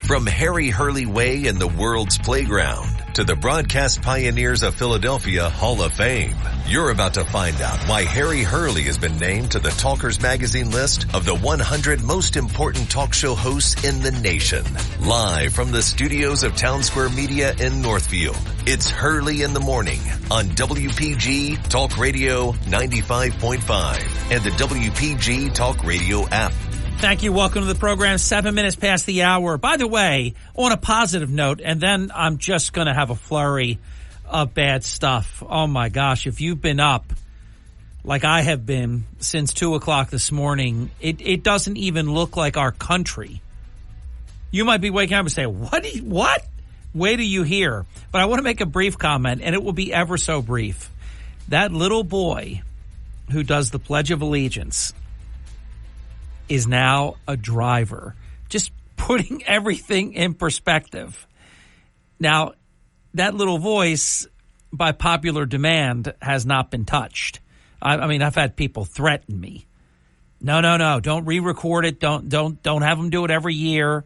From Harry Hurley Way in the world's playground to the broadcast pioneers of Philadelphia Hall of Fame, you're about to find out why Harry Hurley has been named to the Talkers Magazine list of the 100 most important talk show hosts in the nation. Live from the studios of Town Square Media in Northfield, it's Hurley in the Morning on WPG Talk Radio 95.5 and the WPG Talk Radio app. Thank you. Welcome to the program. 7 minutes past the hour. By the way, on a positive note, and then I'm just going to have a flurry of bad stuff. Oh, my gosh. If you've been up like I have been since 2 o'clock this morning, it doesn't even look like our country. You might be waking up and saying, what? Wait till you hear. But I want to make a brief comment, and it will be ever so brief. That little boy who does the Pledge of Allegiance is now a driver. Just putting everything in perspective. Now, that little voice, by popular demand, has not been touched. I mean, I've had people threaten me. No, don't re-record it. Don't have them do it every year.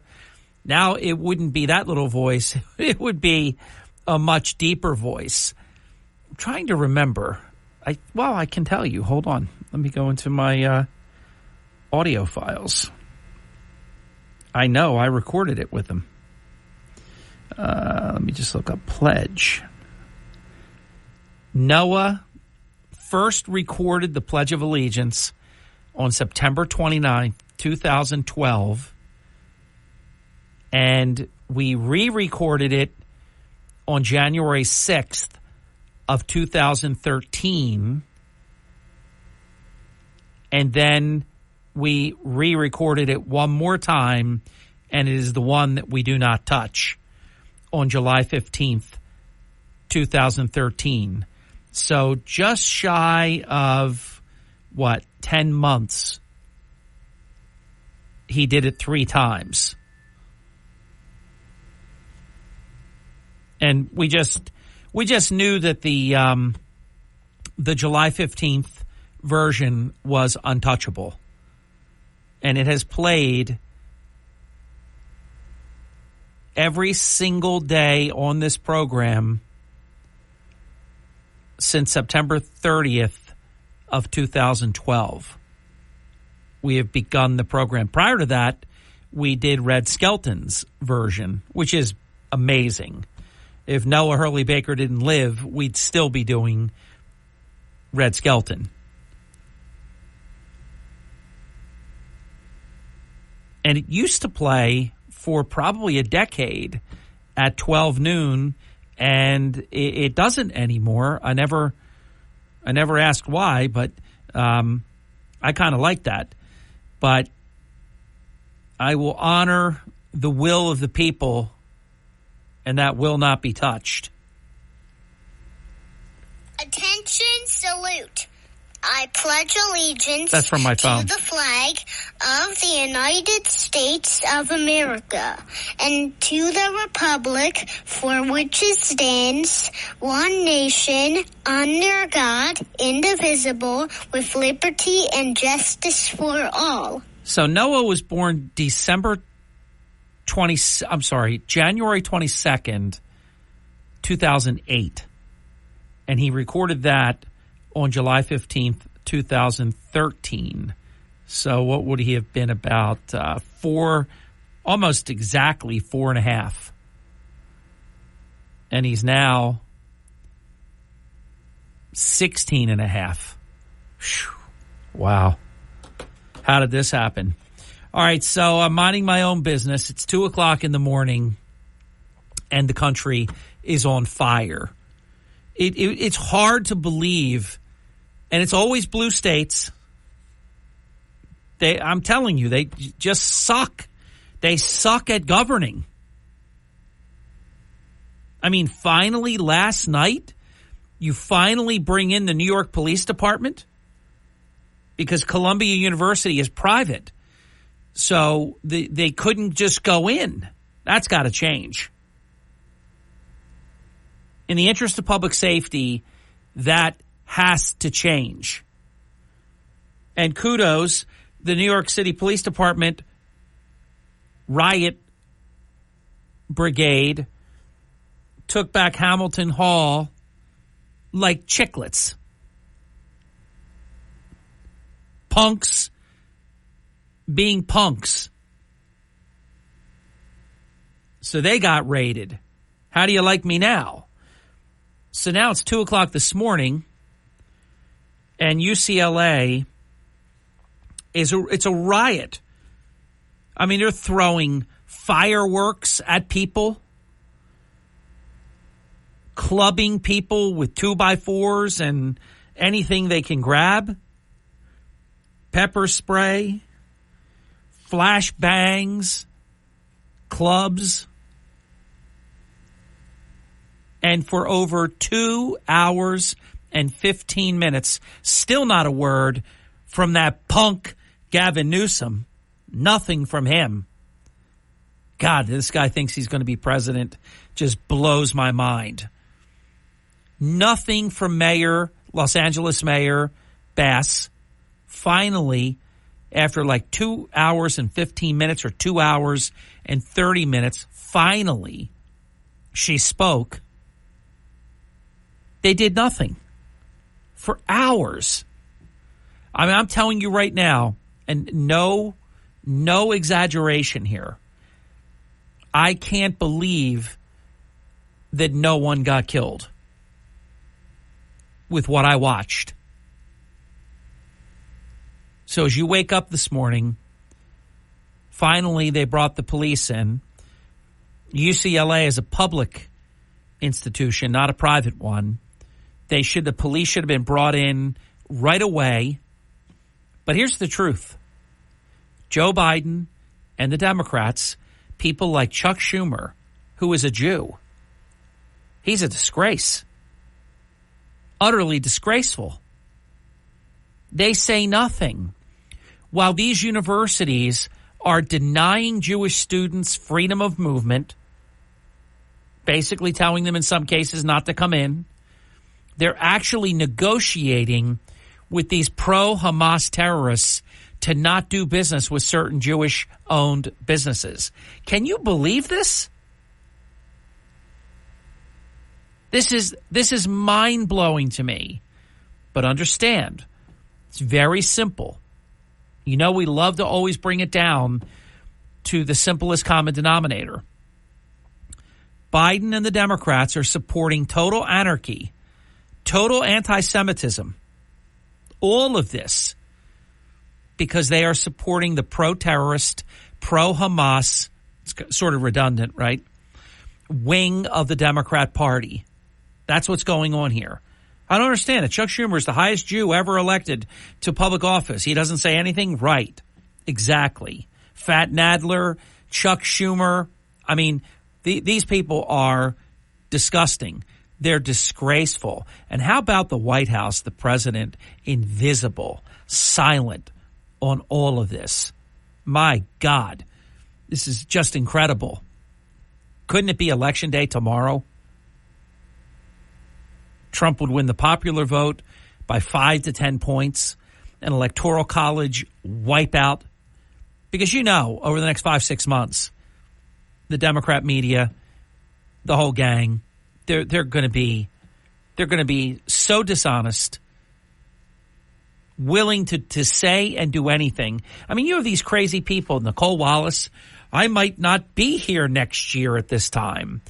Now it wouldn't be that little voice. It would be a much deeper voice. I'm trying to remember. I can tell you. Hold on. Let me go into my audio files. I know I recorded it with him. Let me just look up Pledge. Noah first recorded the Pledge of Allegiance on September 29th, 2012. And we re-recorded it on January 6th of 2013. And then we re-recorded it one more time, and it is the one that we do not touch on July 15th, 2013. So just shy of, 10 months, he did it 3 times. And we just knew that the July 15th version was untouchable. And it has played every single day on this program since September 30th of 2012. We have begun the program. Prior to that, we did Red Skelton's version, which is amazing. If Noah Hurley Baker didn't live, we'd still be doing Red Skelton. And it used to play for probably a decade at 12 noon, and it doesn't anymore. I never asked why, but I kind of like that. But I will honor the will of the people, and that will not be touched. Attention, salute. I pledge allegiance That's from my phone. to the flag of the United States of America and to the republic for which it stands, one nation, under God, indivisible, with liberty and justice for all. So Noah was born January 22nd, 2008. And he recorded that on July 15th, 2013. So what would he have been, about almost exactly 4.5. And he's now 16.5. Wow. How did this happen? All right, so I'm minding my own business. It's 2 o'clock in the morning, and the country is on fire. It's hard to believe. And it's always blue states. I'm telling you, they just suck. They suck at governing. I mean, finally, last night, you finally bring in the New York Police Department because Columbia University is private. So they couldn't just go in. That's got to change. In the interest of public safety, that has to change. And kudos, the New York City Police Department riot brigade took back Hamilton Hall like chiclets. Punks being punks. So they got raided. How do you like me now? So now it's 2 o'clock this morning, and UCLA it's a riot. I mean, they're throwing fireworks at people, clubbing people with 2x4s and anything they can grab, pepper spray, flash bangs, clubs. And for over 2 hours and 15 minutes, still not a word from that punk Gavin Newsom. Nothing from him. God, this guy thinks he's going to be president. Just blows my mind. Nothing from Los Angeles Mayor Bass. Finally, after like 2 hours and 15 minutes or 2 hours and 30 minutes, finally, she spoke. They did nothing for hours. I mean, I'm telling you right now, and no exaggeration here, I can't believe that no one got killed with what I watched. So as you wake up this morning, finally they brought the police in. UCLA is a public institution, not a private one. The police should have been brought in right away. But here's the truth. Joe Biden and the Democrats, people like Chuck Schumer, who is a Jew, he's a disgrace. Utterly disgraceful. They say nothing. While these universities are denying Jewish students freedom of movement, basically telling them in some cases not to come in, they're actually negotiating with these pro-Hamas terrorists to not do business with certain Jewish-owned businesses. Can you believe this? This is mind-blowing to me. But understand, it's very simple. You know, we love to always bring it down to the simplest common denominator. Biden and the Democrats are supporting total anarchy, total anti-Semitism, all of this because they are supporting the pro-terrorist, pro-Hamas, it's sort of redundant, right, wing of the Democrat Party. That's what's going on here. I don't understand it. Chuck Schumer is the highest Jew ever elected to public office. He doesn't say anything right. Exactly. Fat Nadler, Chuck Schumer. I mean, these people are disgusting. They're disgraceful. And how about the White House, the president, invisible, silent on all of this? My God, this is just incredible. Couldn't it be Election Day tomorrow? Trump would win the popular vote by 5 to 10 points, an electoral college wipeout. Because you know, over the next 5-6 months, the Democrat media, the whole gang, they're going to be so dishonest, willing to say and do anything. I mean, you have these crazy people, Nicole Wallace. I might not be here next year at this time.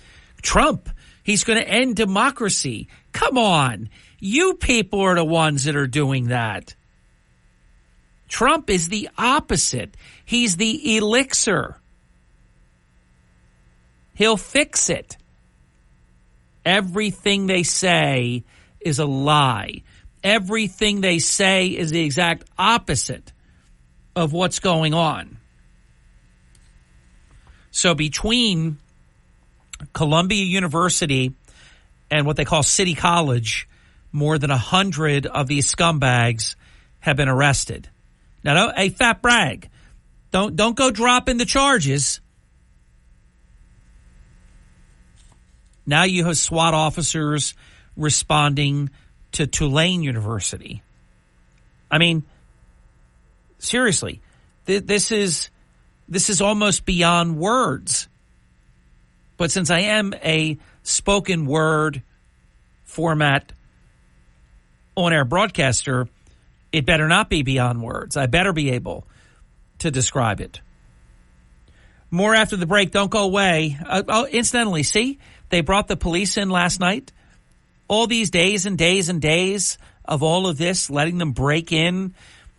Trump, he's going to end democracy. Come on. You people are the ones that are doing that. Trump is the opposite. He's the elixir. He'll fix it. Everything they say is a lie. Everything they say is the exact opposite of what's going on. So between Columbia University and what they call City College, more than 100 of these scumbags have been arrested. Now, hey, fat brag, don't go dropping the charges. Now you have SWAT officers responding to Tulane University. I mean, seriously, this is almost beyond words. But since I am a spoken word format on-air broadcaster, it better not be beyond words. I better be able to describe it. More after the break. Don't go away. Incidentally, see, they brought the police in last night. All these days and days and days of all of this, letting them break in,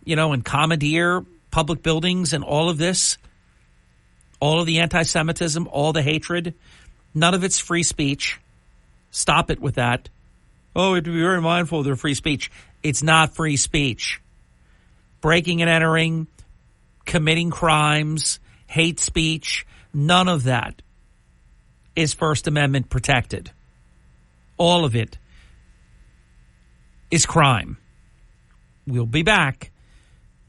and commandeer public buildings and all of this, all of the anti-Semitism, all the hatred, none of it's free speech. Stop it with that. Oh, we have to be very mindful of their free speech. It's not free speech. Breaking and entering, committing crimes, hate speech, none of that is First Amendment protected. All of it is crime. We'll be back.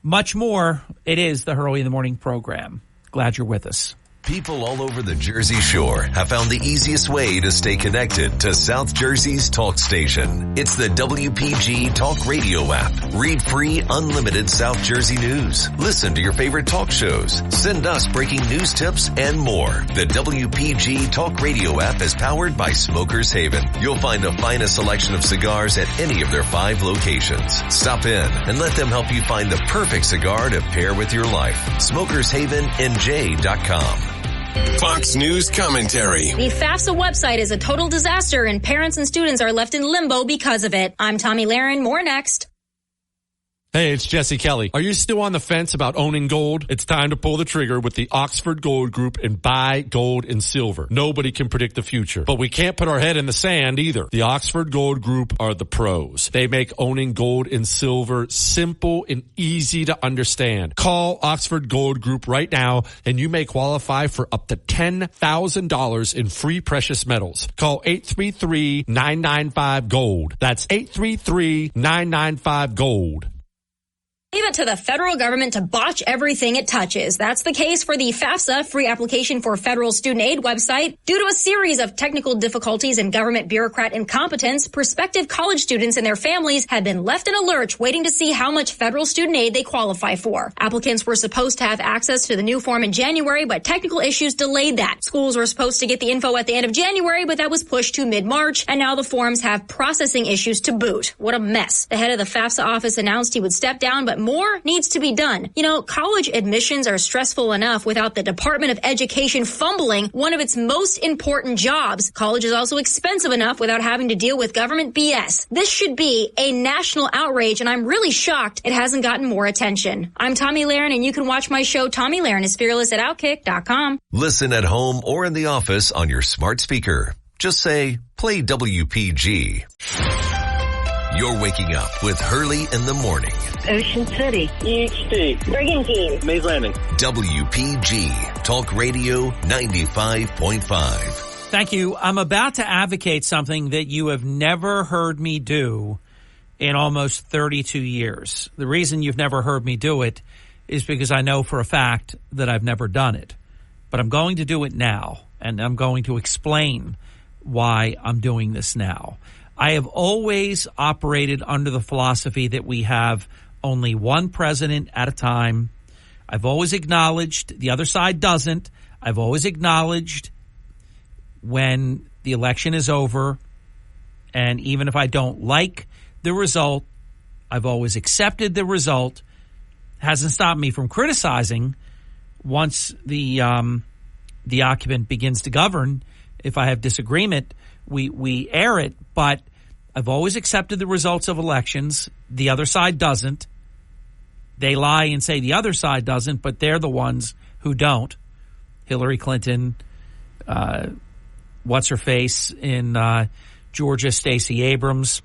Much more. It is the Hurley in the Morning program. Glad you're with us. People all over the Jersey Shore have found the easiest way to stay connected to South Jersey's talk station. It's the WPG Talk Radio app. Read free, unlimited South Jersey news. Listen to your favorite talk shows. Send us breaking news tips and more. The WPG Talk Radio app is powered by Smokers Haven. You'll find the finest selection of cigars at any of their 5 locations. Stop in and let them help you find the perfect cigar to pair with your life. SmokersHavenNJ.com. Fox News commentary. The FAFSA website is a total disaster and parents and students are left in limbo because of it. I'm Tommy Lahren. More next. Hey, it's Jesse Kelly. Are you still on the fence about owning gold? It's time to pull the trigger with the Oxford Gold Group and buy gold and silver. Nobody can predict the future, but we can't put our head in the sand either. The Oxford Gold Group are the pros. They make owning gold and silver simple and easy to understand. Call Oxford Gold Group right now and you may qualify for up to $10,000 in free precious metals. Call 833-995-GOLD. That's 833-995-GOLD. Leave it to the federal government to botch everything it touches. That's the case for the FAFSA, free application for federal student aid website. Due to a series of technical difficulties and government bureaucrat incompetence, prospective college students and their families have been left in a lurch waiting to see how much federal student aid they qualify for. Applicants were supposed to have access to the new form in January, but technical issues delayed that. Schools were supposed to get the info at the end of January, but that was pushed to mid-March, and now the forms have processing issues to boot. What a mess. The head of the FAFSA office announced he would step down, but more needs to be done. College admissions are stressful enough without the Department of Education fumbling one of its most important jobs. College is also expensive enough without having to deal with government BS. This should be a national outrage, and I'm really shocked it hasn't gotten more attention. I'm Tommy Lahren, and you can watch my show, Tommy Lahren is Fearless, at Outkick.com. Listen at home or in the office on your smart speaker. Just say, play WPG. You're waking up with Hurley in the morning. Ocean City. EHD. Brigantine. Mays Landing. WPG Talk Radio 95.5. Thank you. I'm about to advocate something that you have never heard me do in almost 32 years. The reason you've never heard me do it is because I know for a fact that I've never done it. But I'm going to do it now, and I'm going to explain why I'm doing this now. I have always operated under the philosophy that we have only one president at a time. I've always acknowledged the other side doesn't. I've always acknowledged when the election is over, and even if I don't like the result, I've always accepted the result. Hasn't stopped me from criticizing once the occupant begins to govern. If I have disagreement, we air it, but I've always accepted the results of elections. The other side doesn't. They lie and say the other side doesn't, but they're the ones who don't. Hillary Clinton, what's-her-face in Georgia, Stacey Abrams.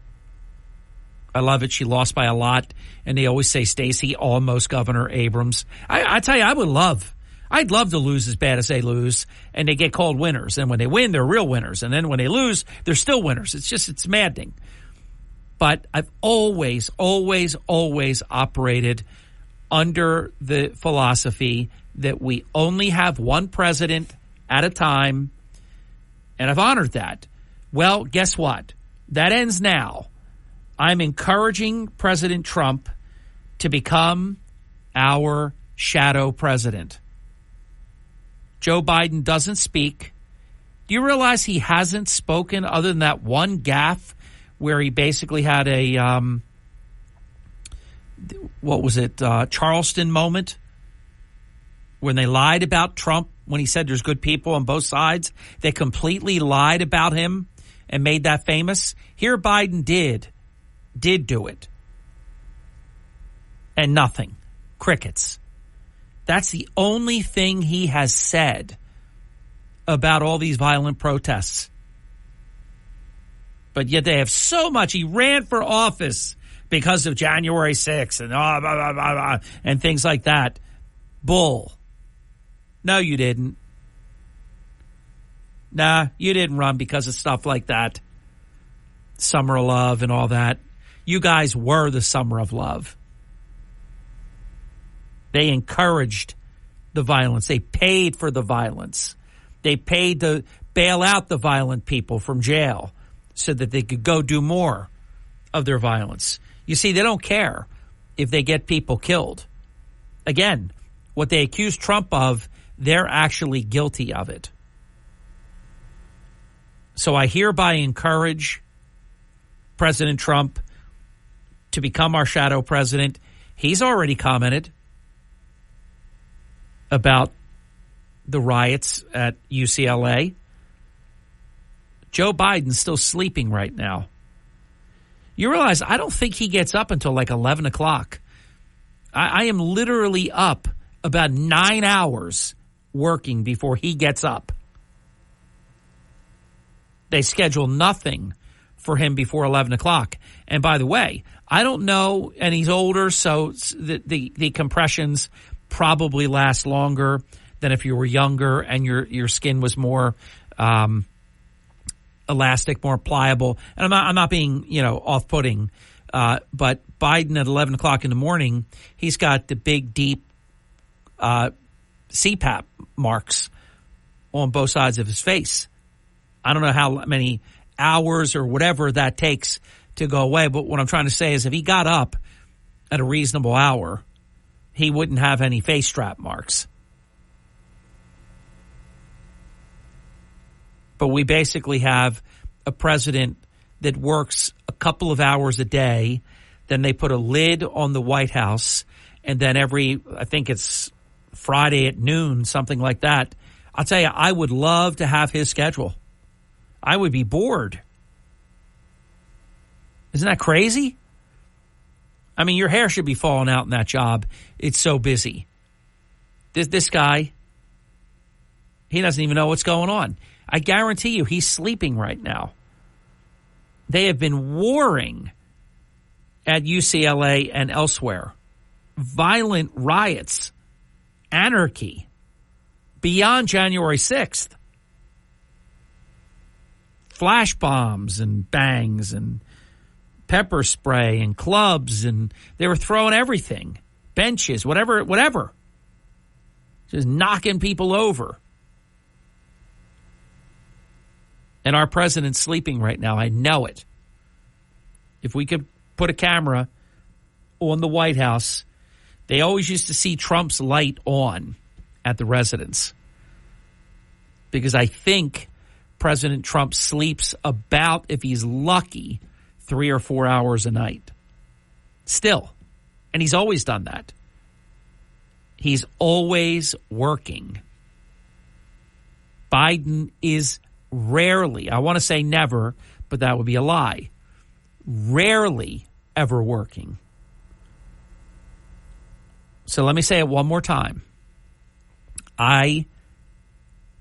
I love it. She lost by a lot, and they always say Stacey almost Governor Abrams. I tell you, I'd love to lose as bad as they lose, and they get called winners. And when they win, they're real winners. And then when they lose, they're still winners. It's maddening. But I've always operated under the philosophy that we only have one president at a time, and I've honored that. Well, guess what? That ends now. I'm encouraging President Trump to become our shadow president. Joe Biden doesn't speak. Do you realize he hasn't spoken other than that one gaffe where he basically had a, Charleston moment when they lied about Trump when he said there's good people on both sides? They completely lied about him and made that famous. Here Biden did do it. And nothing. Crickets. That's the only thing he has said about all these violent protests. But yet they have so much. He ran for office because of January 6th and blah, blah, blah, blah, and things like that. Bull. No, you didn't. Nah, you didn't run because of stuff like that. Summer of love and all that. You guys were the summer of love. They encouraged the violence. They paid for the violence. They paid to bail out the violent people from jail so that they could go do more of their violence. You see, they don't care if they get people killed. Again, what they accuse Trump of, they're actually guilty of it. So I hereby encourage President Trump to become our shadow president. He's already commented about the riots at UCLA. Joe Biden's still sleeping right now. You realize I don't think he gets up until like 11 o'clock. I am literally up about 9 hours working before he gets up. They schedule nothing for him before 11 o'clock. And by the way, I don't know, and he's older, so the compressions probably last longer than if you were younger and your skin was more elastic, more pliable. And I'm not being, off-putting, but Biden at 11 o'clock in the morning, he's got the big, deep CPAP marks on both sides of his face. I don't know how many hours or whatever that takes to go away, but what I'm trying to say is if he got up at a reasonable hour, he wouldn't have any face strap marks. But we basically have a president that works a couple of hours a day, then they put a lid on the White House, and then I think it's Friday at noon, something like that. I'll tell you, I would love to have his schedule. I would be bored. Isn't that crazy? I mean, your hair should be falling out in that job. It's so busy. This guy, he doesn't even know what's going on. I guarantee you he's sleeping right now. They have been warring at UCLA and elsewhere. Violent riots, anarchy, beyond January 6th. Flash bombs and bangs and pepper spray and clubs, and they were throwing everything. Benches, whatever. Just knocking people over. And our president's sleeping right now. I know it. If we could put a camera on the White House, they always used to see Trump's light on at the residence. Because I think President Trump sleeps about, if he's lucky, 3 or 4 hours a night. Still. And he's always done that. He's always working. Biden is rarely, I want to say never, but that would be a lie, rarely ever working. So let me say it one more time. I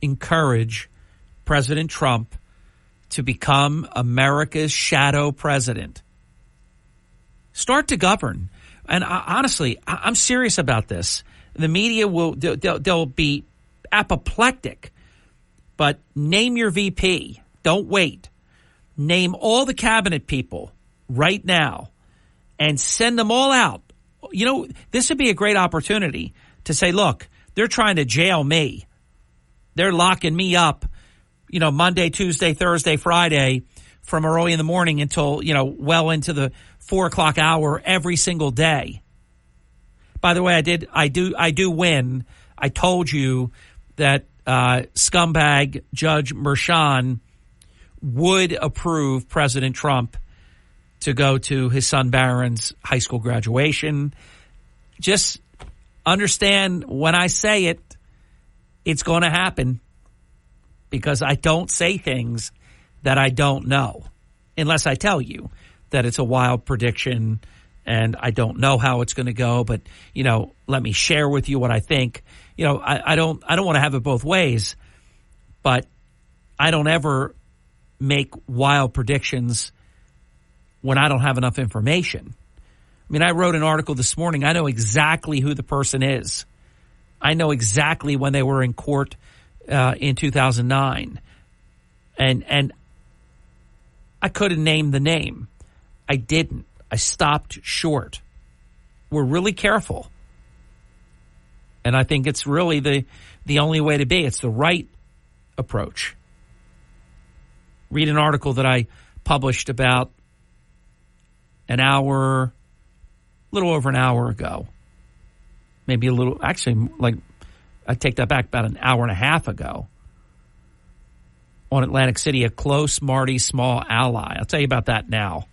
encourage President Trump to become America's shadow president. Start to govern. And honestly, I'm serious about this. The media they'll be apoplectic. But name your VP. Don't wait. Name all the cabinet people right now and send them all out. You know, this would be a great opportunity to say, look, they're trying to jail me. They're locking me up, Monday, Tuesday, Thursday, Friday from early in the morning until, well into the 4 o'clock hour every single day. By the way, I do win. I told you that scumbag Judge Merchan would approve President Trump to go to his son Barron's high school graduation. Just understand when I say it, it's going to happen, because I don't say things that I don't know unless I tell you that it's a wild prediction and I don't know how it's going to go. But, let me share with you what I think. I don't want to have it both ways, but I don't ever make wild predictions when I don't have enough information. I mean, I wrote an article this morning. I know exactly who the person is. I know exactly when they were in court in 2009. And I could have named the name. I didn't. I stopped short. We're really careful. And I think it's really the only way to be. It's the right approach. Read an article that I published about a little over an hour ago. Maybe a little, actually, I take that back, about an hour and a half ago. On Atlantic City, a close Marty Small ally. I'll tell you about that now.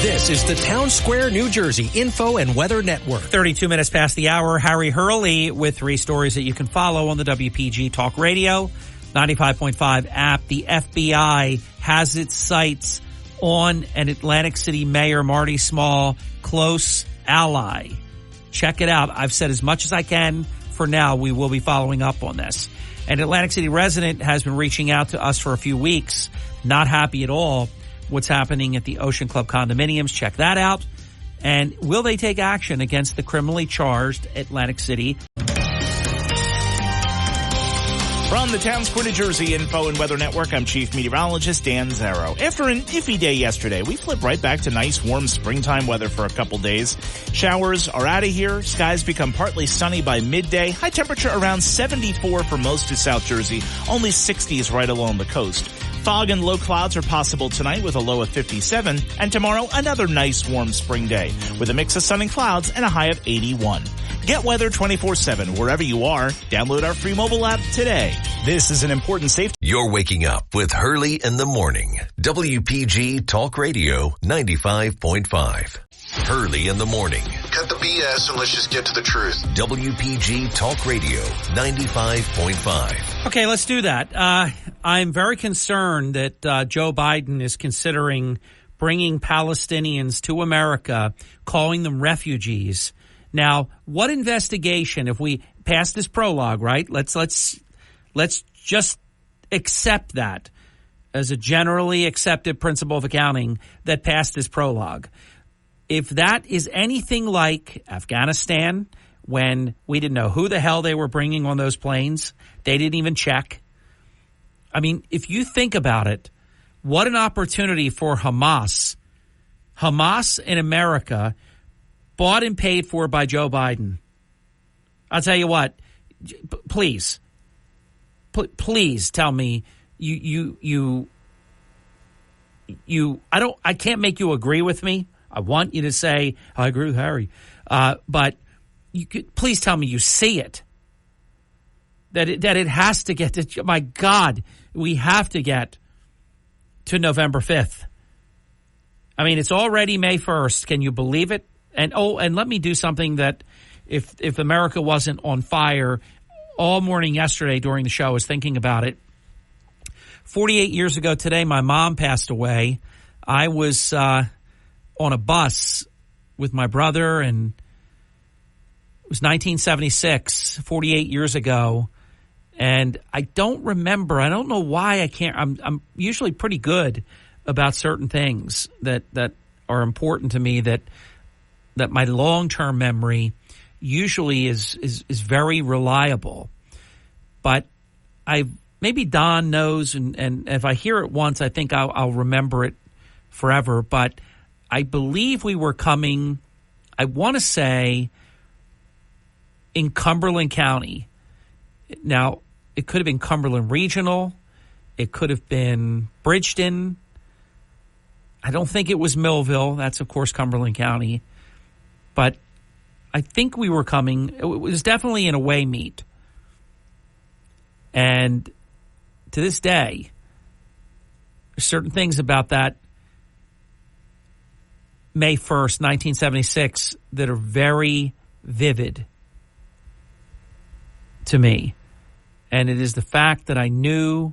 This is the Town Square, New Jersey Info and Weather Network. 32 minutes past the hour. Harry Hurley with 3 stories that you can follow on the WPG Talk Radio 95.5 app. The FBI has its sights on an Atlantic City Mayor Marty Small close ally. Check it out. I've said as much as I can for now. We will be following up on this. An Atlantic City resident has been reaching out to us for a few weeks, not happy at all what's happening at the Ocean Club condominiums. Check that out. And will they take action against the criminally charged Atlantic City? From the Town Square, New Jersey Info and Weather Network, I'm Chief Meteorologist Dan Zarrow. After an iffy day yesterday, we flip right back to nice, warm springtime weather for a couple days. Showers are out of here. Skies become partly sunny by midday. High temperature around 74 for most of South Jersey. Only 60s right along the coast. Fog and low clouds are possible tonight with a low of 57. And tomorrow, another nice, warm spring day with a mix of sun and clouds and a high of 81. Get weather 24/7 wherever you are. Download our free mobile app today. This is an important safety. You're waking up with Hurley in the morning. WPG Talk Radio 95.5. Hurley in the morning. Cut the BS and let's just get to the truth. WPG Talk Radio 95.5. Okay, let's do that. I'm very concerned that Joe Biden is considering bringing Palestinians to America, calling them refugees. Now, what investigation, if we pass this prologue, right? Let's just accept that as a generally accepted principle of accounting that passed this prologue. If that is anything like Afghanistan, when we didn't know who the hell they were bringing on those planes, they didn't even check. I mean, if you think about it, what an opportunity for Hamas. Hamas in America, bought and paid for by Joe Biden. I'll tell you what, please tell me I can't make you agree with me. I want you to say, I agree with Harry. But please tell me you see it. That it has to get to, my God, we have to get to November 5th. I mean, it's already May 1st. Can you believe it? And let me do something that if America wasn't on fire all morning yesterday during the show, I was thinking about it. 48 years ago today, my mom passed away. I was on a bus with my brother, and it was 1976, 48 years ago. And I don't remember. I don't know why I can't. I'm usually pretty good about certain things that are important to me, that my long-term memory usually is very reliable. But maybe Don knows, and if I hear it once, I think I'll remember it forever. But I believe we were coming, I want to say, in Cumberland County. Now, it could have been Cumberland Regional. It could have been Bridgeton. I don't think it was Millville. That's, of course, Cumberland County. But I think we were coming. It was definitely an away meet. And to this day, there's certain things about that May 1st, 1976, that are very vivid to me. And it is the fact that I knew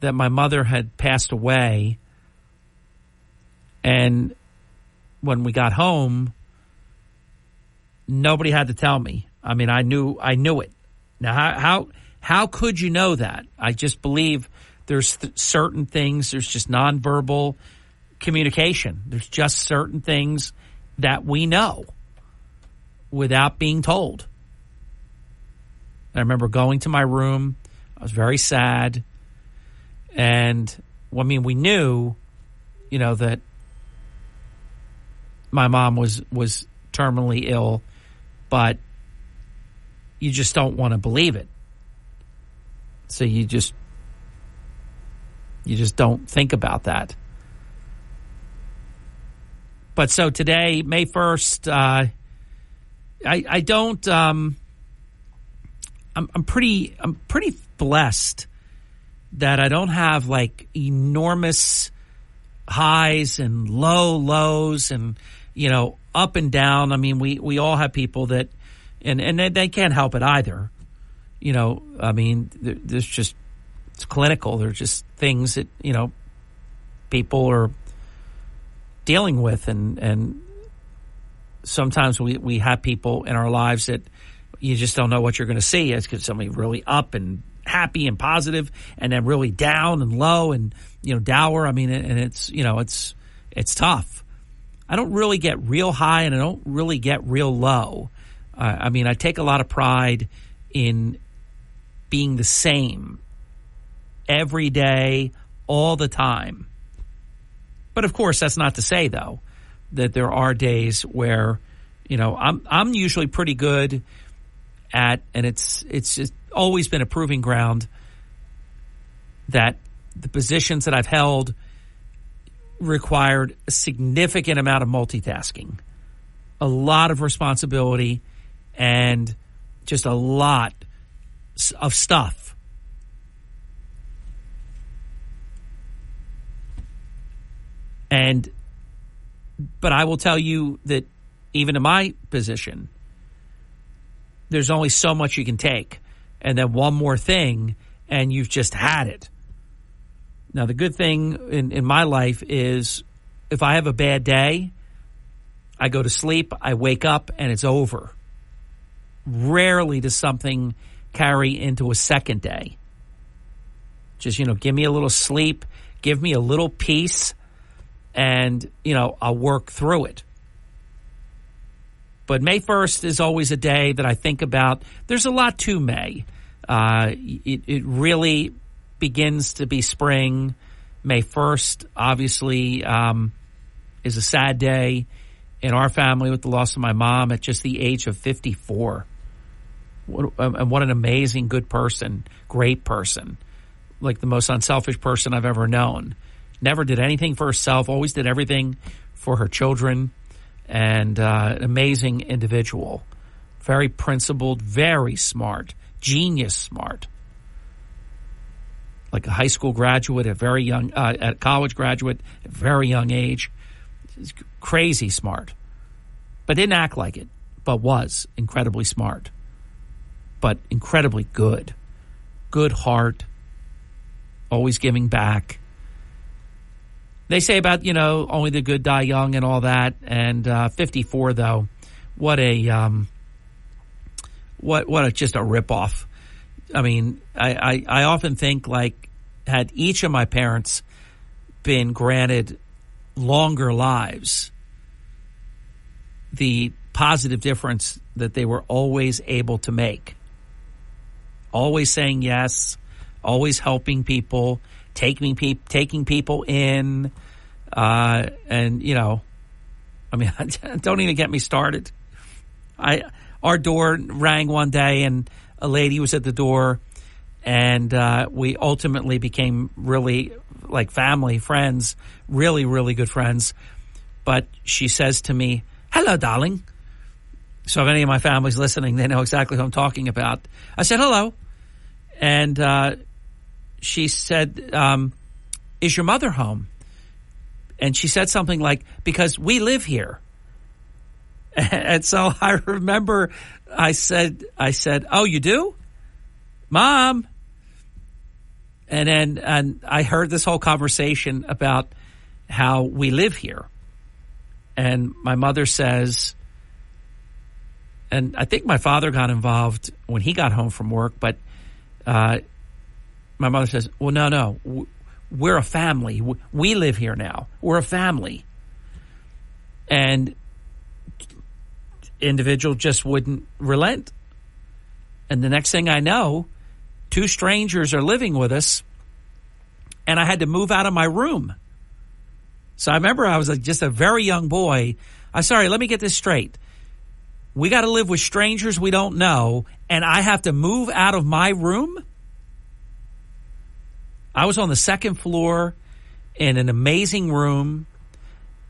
that my mother had passed away. And when we got home, nobody had to tell me. I mean, I knew it. Now, how could you know that? I just believe there's certain things. There's just nonverbal communication. There's just certain things that we know without being told. I remember going to my room. I was very sad. And, I mean, we knew, that my mom was terminally ill, but you just don't want to believe it. So you just don't think about that. But so today, May 1st, I don't. I'm pretty blessed that I don't have like enormous highs and lows and up and down. I mean, we all have people that, and they can't help it either. I mean, there's just, it's clinical. There's just things that people are dealing with, and sometimes we have people in our lives that you just don't know what you're going to see. It's because somebody really up and happy and positive, and then really down and low and dour. I mean, and it's it's tough. I don't really get real high, and I don't really get real low. I mean, I take a lot of pride in being the same every day, all the time. But of course, that's not to say though that there are days where I'm usually pretty good at, and it's just always been a proving ground that the positions that I've held required a significant amount of multitasking, a lot of responsibility, and just a lot of stuff. But I will tell you that even in my position, there's only so much you can take. And then one more thing, and you've just had it. Now, the good thing in my life is if I have a bad day, I go to sleep, I wake up, and it's over. Rarely does something carry into a second day. Just, give me a little sleep, give me a little peace, and, I'll work through it. But May 1st is always a day that I think about. There's a lot to May. It really begins to be spring. May 1st, obviously, is a sad day in our family with the loss of my mom at just the age of 54. What an amazing, good person, great person, like the most unselfish person I've ever known. Never did anything for herself, always did everything for her children, and an amazing individual. Very principled, very smart, genius smart. Like a high school graduate, a college graduate at a very young age. Crazy smart. But didn't act like it, but was incredibly smart. But incredibly good. Good heart. Always giving back. They say about, only the good die young and all that. And 54, though, what a just a ripoff. I mean, I often think, like, had each of my parents been granted longer lives, the positive difference that they were always able to make. Always saying yes, always helping people, taking people in, and I mean, don't even get me started. Our door rang one day, and a lady was at the door, and we ultimately became really like family, friends, really, really good friends. But she says to me, "Hello, darling," So if any of my family's listening, they know exactly who I'm talking about. I said, hello. And she said, is your mother home? And she said something like, because we live here. And so I remember I said, oh, you do? Mom. And I heard this whole conversation about how we live here. And my mother says, and I think my father got involved when he got home from work, but my mother says, well, no, we're a family. We live here now. We're a family. And individual just wouldn't relent. And the next thing I know, 2 strangers are living with us, and I had to move out of my room. So I remember I was just a very young boy. Let me get this straight. We got to live with strangers we don't know, and I have to move out of my room? I was on the 2nd floor in an amazing room,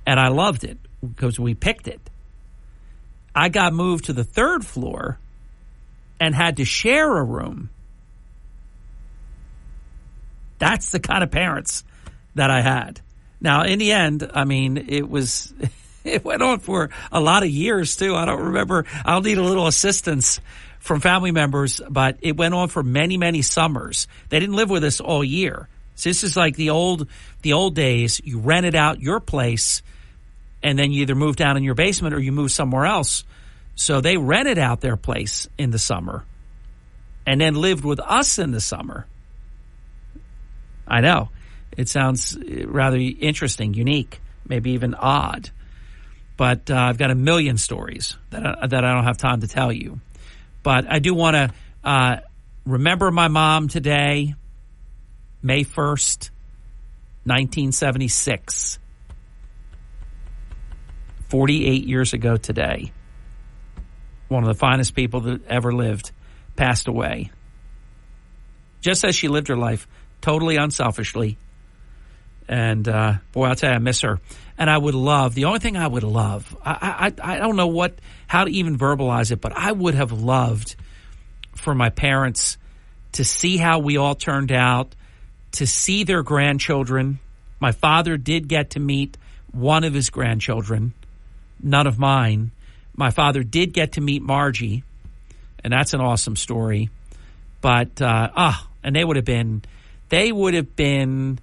and I loved it because we picked it. I got moved to the 3rd floor and had to share a room. That's the kind of parents that I had. Now, in the end, I mean, it went on for a lot of years, too. I don't remember. I'll need a little assistance from family members, but it went on for many, many summers. They didn't live with us all year. So this is like the old days. You rented out your place, and then you either moved down in your basement or you moved somewhere else. So they rented out their place in the summer and then lived with us in the summer. I know. It sounds rather interesting, unique, maybe even odd. But I've got a million stories that I don't have time to tell you. But I do want to remember my mom today, May 1st, 1976. 48 years ago today. One of the finest people that ever lived passed away. Just as she lived her life, totally unselfishly. And boy, I'll tell you, I miss her. And I would love, the only thing I would love, I don't know how to even verbalize it, but I would have loved for my parents to see how we all turned out, to see their grandchildren. My father did get to meet one of his grandchildren, none of mine. My father did get to meet Margie, and that's an awesome story. But, and they would have been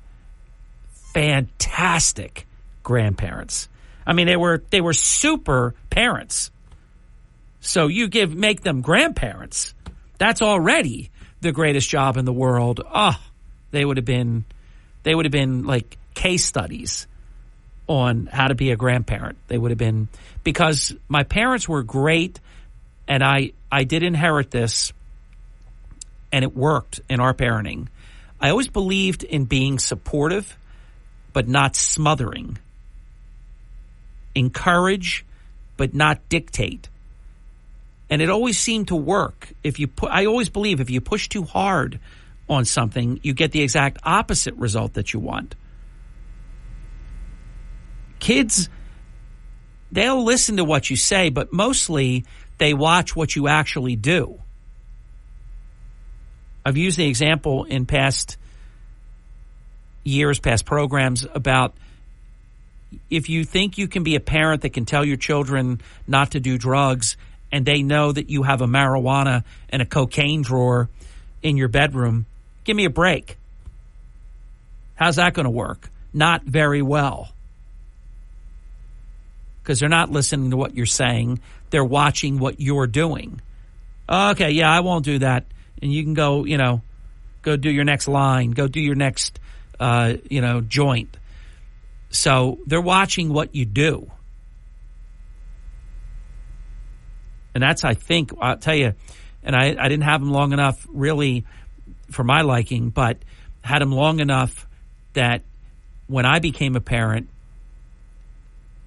fantastic grandparents. I mean, they were super parents. So you make them grandparents. That's already the greatest job in the world. They would have been like case studies on how to be a grandparent. They would have been, because my parents were great, and I did inherit this, and it worked in our parenting. I always believed in being supportive, but not smothering. Encourage, but not dictate. And it always seemed to work. I always believe if you push too hard on something, you get the exact opposite result that you want. Kids, they'll listen to what you say, but mostly they watch what you actually do. I've used the example in past years, past programs, about if you think you can be a parent that can tell your children not to do drugs, and they know that you have a marijuana and a cocaine drawer in your bedroom, give me a break. How's that going to work? Not very well. Because they're not listening to what you're saying. They're watching what you're doing. Okay, yeah, I won't do that. And you can go do your next line. Go do your next, joint. So they're watching what you do. And that's, I think, I'll tell you, and I didn't have them long enough really for my liking, but had them long enough that when I became a parent,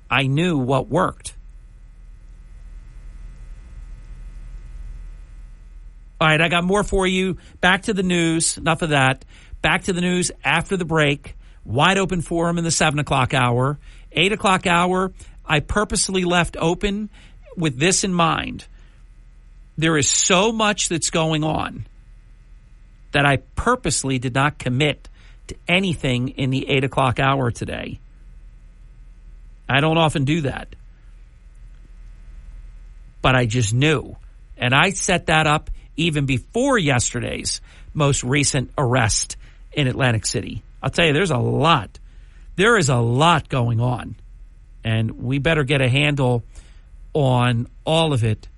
I knew what worked. All right, I got more for you. Back to the news. Enough of that. Back to the news after the break. Wide open forum in the 7 o'clock hour. 8 o'clock hour, I purposely left open with this in mind, there is so much that's going on that I purposely did not commit to anything in the 8 o'clock hour today. I don't often do that. But I just knew. And I set that up even before yesterday's most recent arrest in Atlantic City. I'll tell you, there's a lot. There is a lot going on. And we better get a handle on all of it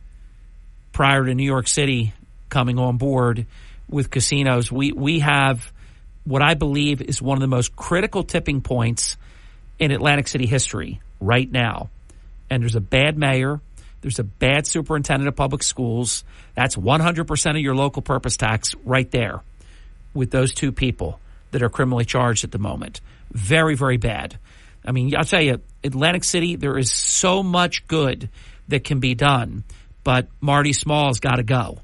prior to New York City coming on board with casinos. We have what I believe is one of the most critical tipping points in Atlantic City history right now. And there's a bad mayor. There's a bad superintendent of public schools. That's 100% of your local purpose tax right there with those two people that are criminally charged at the moment. Very, very bad. I mean, I'll tell you, Atlantic City, there is so much good that can be done, but Marty Small's got to go.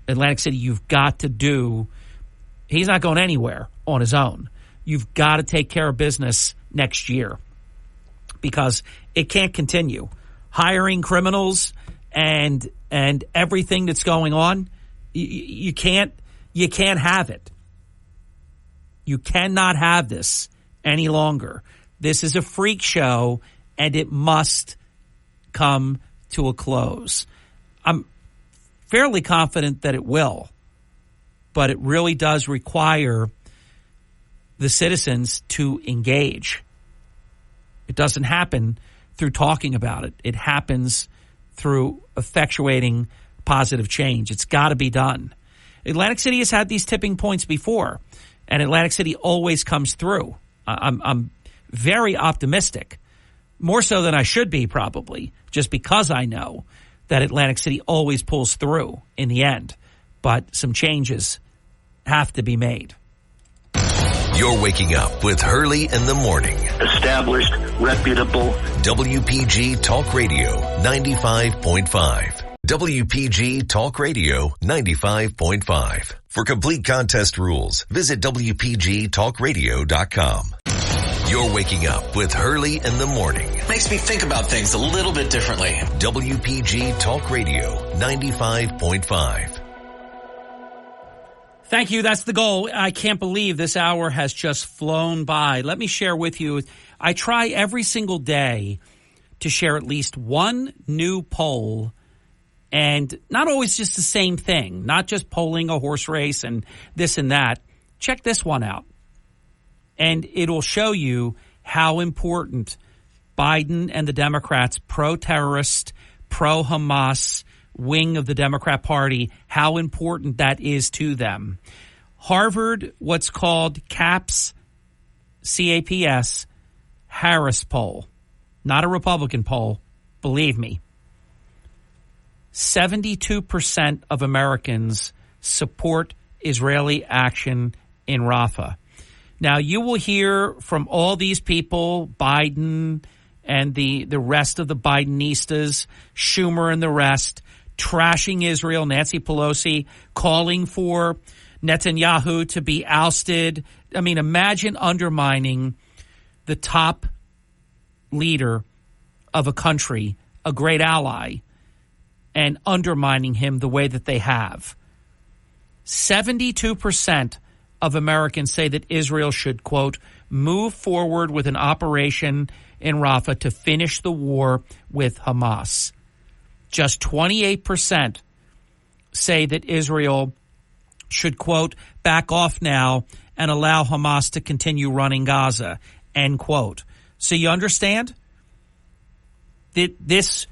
Atlantic City, you've got to do – he's not going anywhere on his own. You've got to take care of business next year because it can't continue. Hiring criminals and everything that's going on, you can't have it. You cannot have this any longer. This is a freak show, and it must come to a close. I'm fairly confident that it will, but it really does require the citizens to engage. It doesn't happen through talking about it. It happens through effectuating positive change. It's got to be done. Atlantic City has had these tipping points before, and Atlantic City always comes through. I'm very optimistic, more so than I should be probably, just because I know that Atlantic City always pulls through in the end. But some changes have to be made. You're waking up with Hurley in the morning. Established, reputable. WPG Talk Radio 95.5. WPG Talk Radio 95.5. For complete contest rules, visit WPGTalkRadio.com. You're waking up with Hurley in the morning. Makes me think about things a little bit differently. WPG Talk Radio 95.5. Thank you. That's the goal. I can't believe this hour has just flown by. Let me share with you. I try every single day to share at least one new poll, and not always just the same thing, not just polling a horse race and this and that. Check this one out, and it'll show you how important Biden and the Democrats' pro-terrorist, pro-Hamas wing of the Democrat Party, how important that is to them. Harvard, what's called CAPS, C-A-P-S, Harris poll, not a Republican poll, believe me. 72% of Americans support Israeli action in Rafah. Now, you will hear from all these people, Biden and the rest of the Bidenistas, Schumer and the rest, trashing Israel, Nancy Pelosi calling for Netanyahu to be ousted. I mean, imagine undermining the top leader of a country, a great ally, and undermining him the way that they have. 72% of Americans say that Israel should, quote, move forward with an operation in Rafah to finish the war with Hamas. Just 28% say that Israel should, quote, back off now and allow Hamas to continue running Gaza, end quote. So you understand that this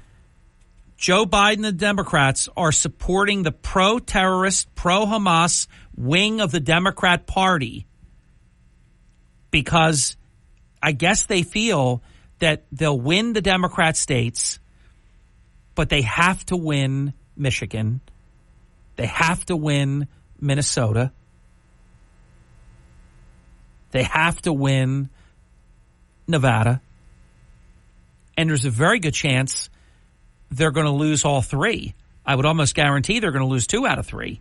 Joe Biden and the Democrats are supporting the pro-terrorist, pro-Hamas wing of the Democrat Party because I guess they feel that they'll win the Democrat states, but they have to win Michigan. They have to win Minnesota. They have to win Nevada. And there's a very good chance they're going to lose all three. I would almost guarantee they're going to lose 2 out of 3.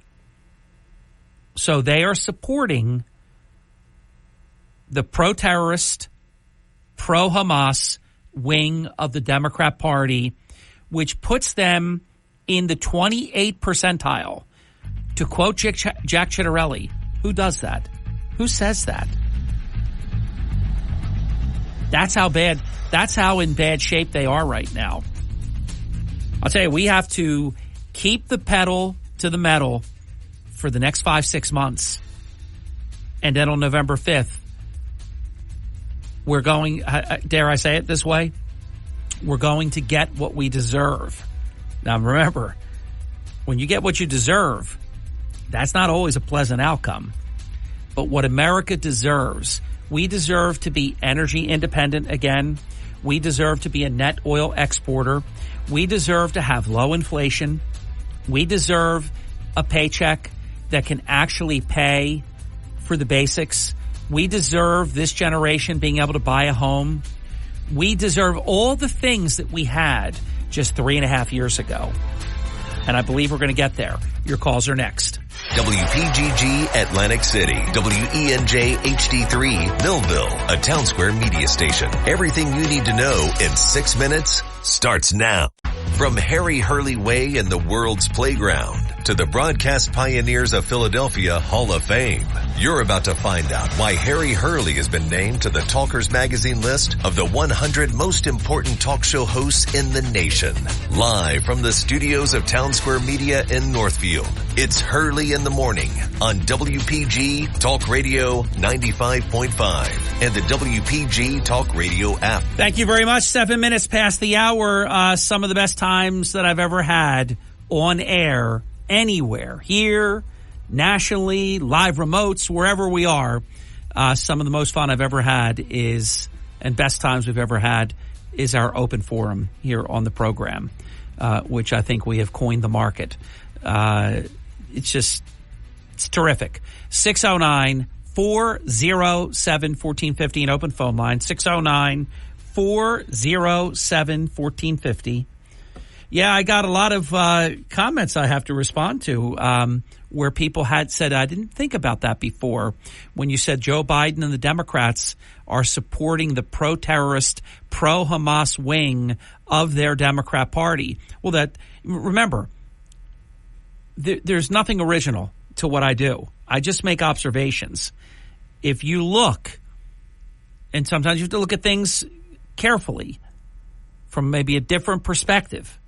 So they are supporting the pro-terrorist, pro-Hamas wing of the Democrat Party which puts them in the 28th percentile. To quote Jack Ciattarelli, who does that? Who says that? That's how in bad shape they are right now. I'll tell you, we have to keep the pedal to the metal for the next 5-6 months. And then on November 5th, we're going, dare I say it this way, we're going to get what we deserve. Now remember, when you get what you deserve, that's not always a pleasant outcome. But what America deserves, we deserve to be energy independent again. We deserve to be a net oil exporter. We deserve to have low inflation. We deserve a paycheck that can actually pay for the basics. We deserve this generation being able to buy a home. We deserve all the things that we had just 3.5 years ago. And I believe we're going to get there. Your calls are next. WPGG Atlantic City, WENJ HD3 Millville, a Town Square media station. Everything you need to know in 6 minutes starts now. From Harry Hurley Way in the world's playground to the broadcast pioneers of Philadelphia Hall of Fame, you're about to find out why Harry Hurley has been named to the Talkers Magazine list of the 100 most important talk show hosts in the nation. Live from the studios of Town Square Media in Northfield, it's Hurley in the Morning on WPG Talk Radio 95.5 and the WPG Talk Radio app. Thank you very much. 7 minutes past the hour. Some of the best times that I've ever had on air anywhere, here, nationally, live remotes, wherever we are. Some of the most fun I've ever had is, and best times we've ever had, is our open forum here on the program, which I think we have coined the market. It's terrific. 609-407-1450, an open phone line, 609-407-1450. Yeah, I got a lot of comments I have to respond to where people had said, I didn't think about that before, when you said Joe Biden and the Democrats are supporting the pro-terrorist, pro-Hamas wing of their Democrat Party. Well, remember, there's nothing original to what I do. I just make observations. If you look, and sometimes you have to look at things carefully from maybe a different perspective,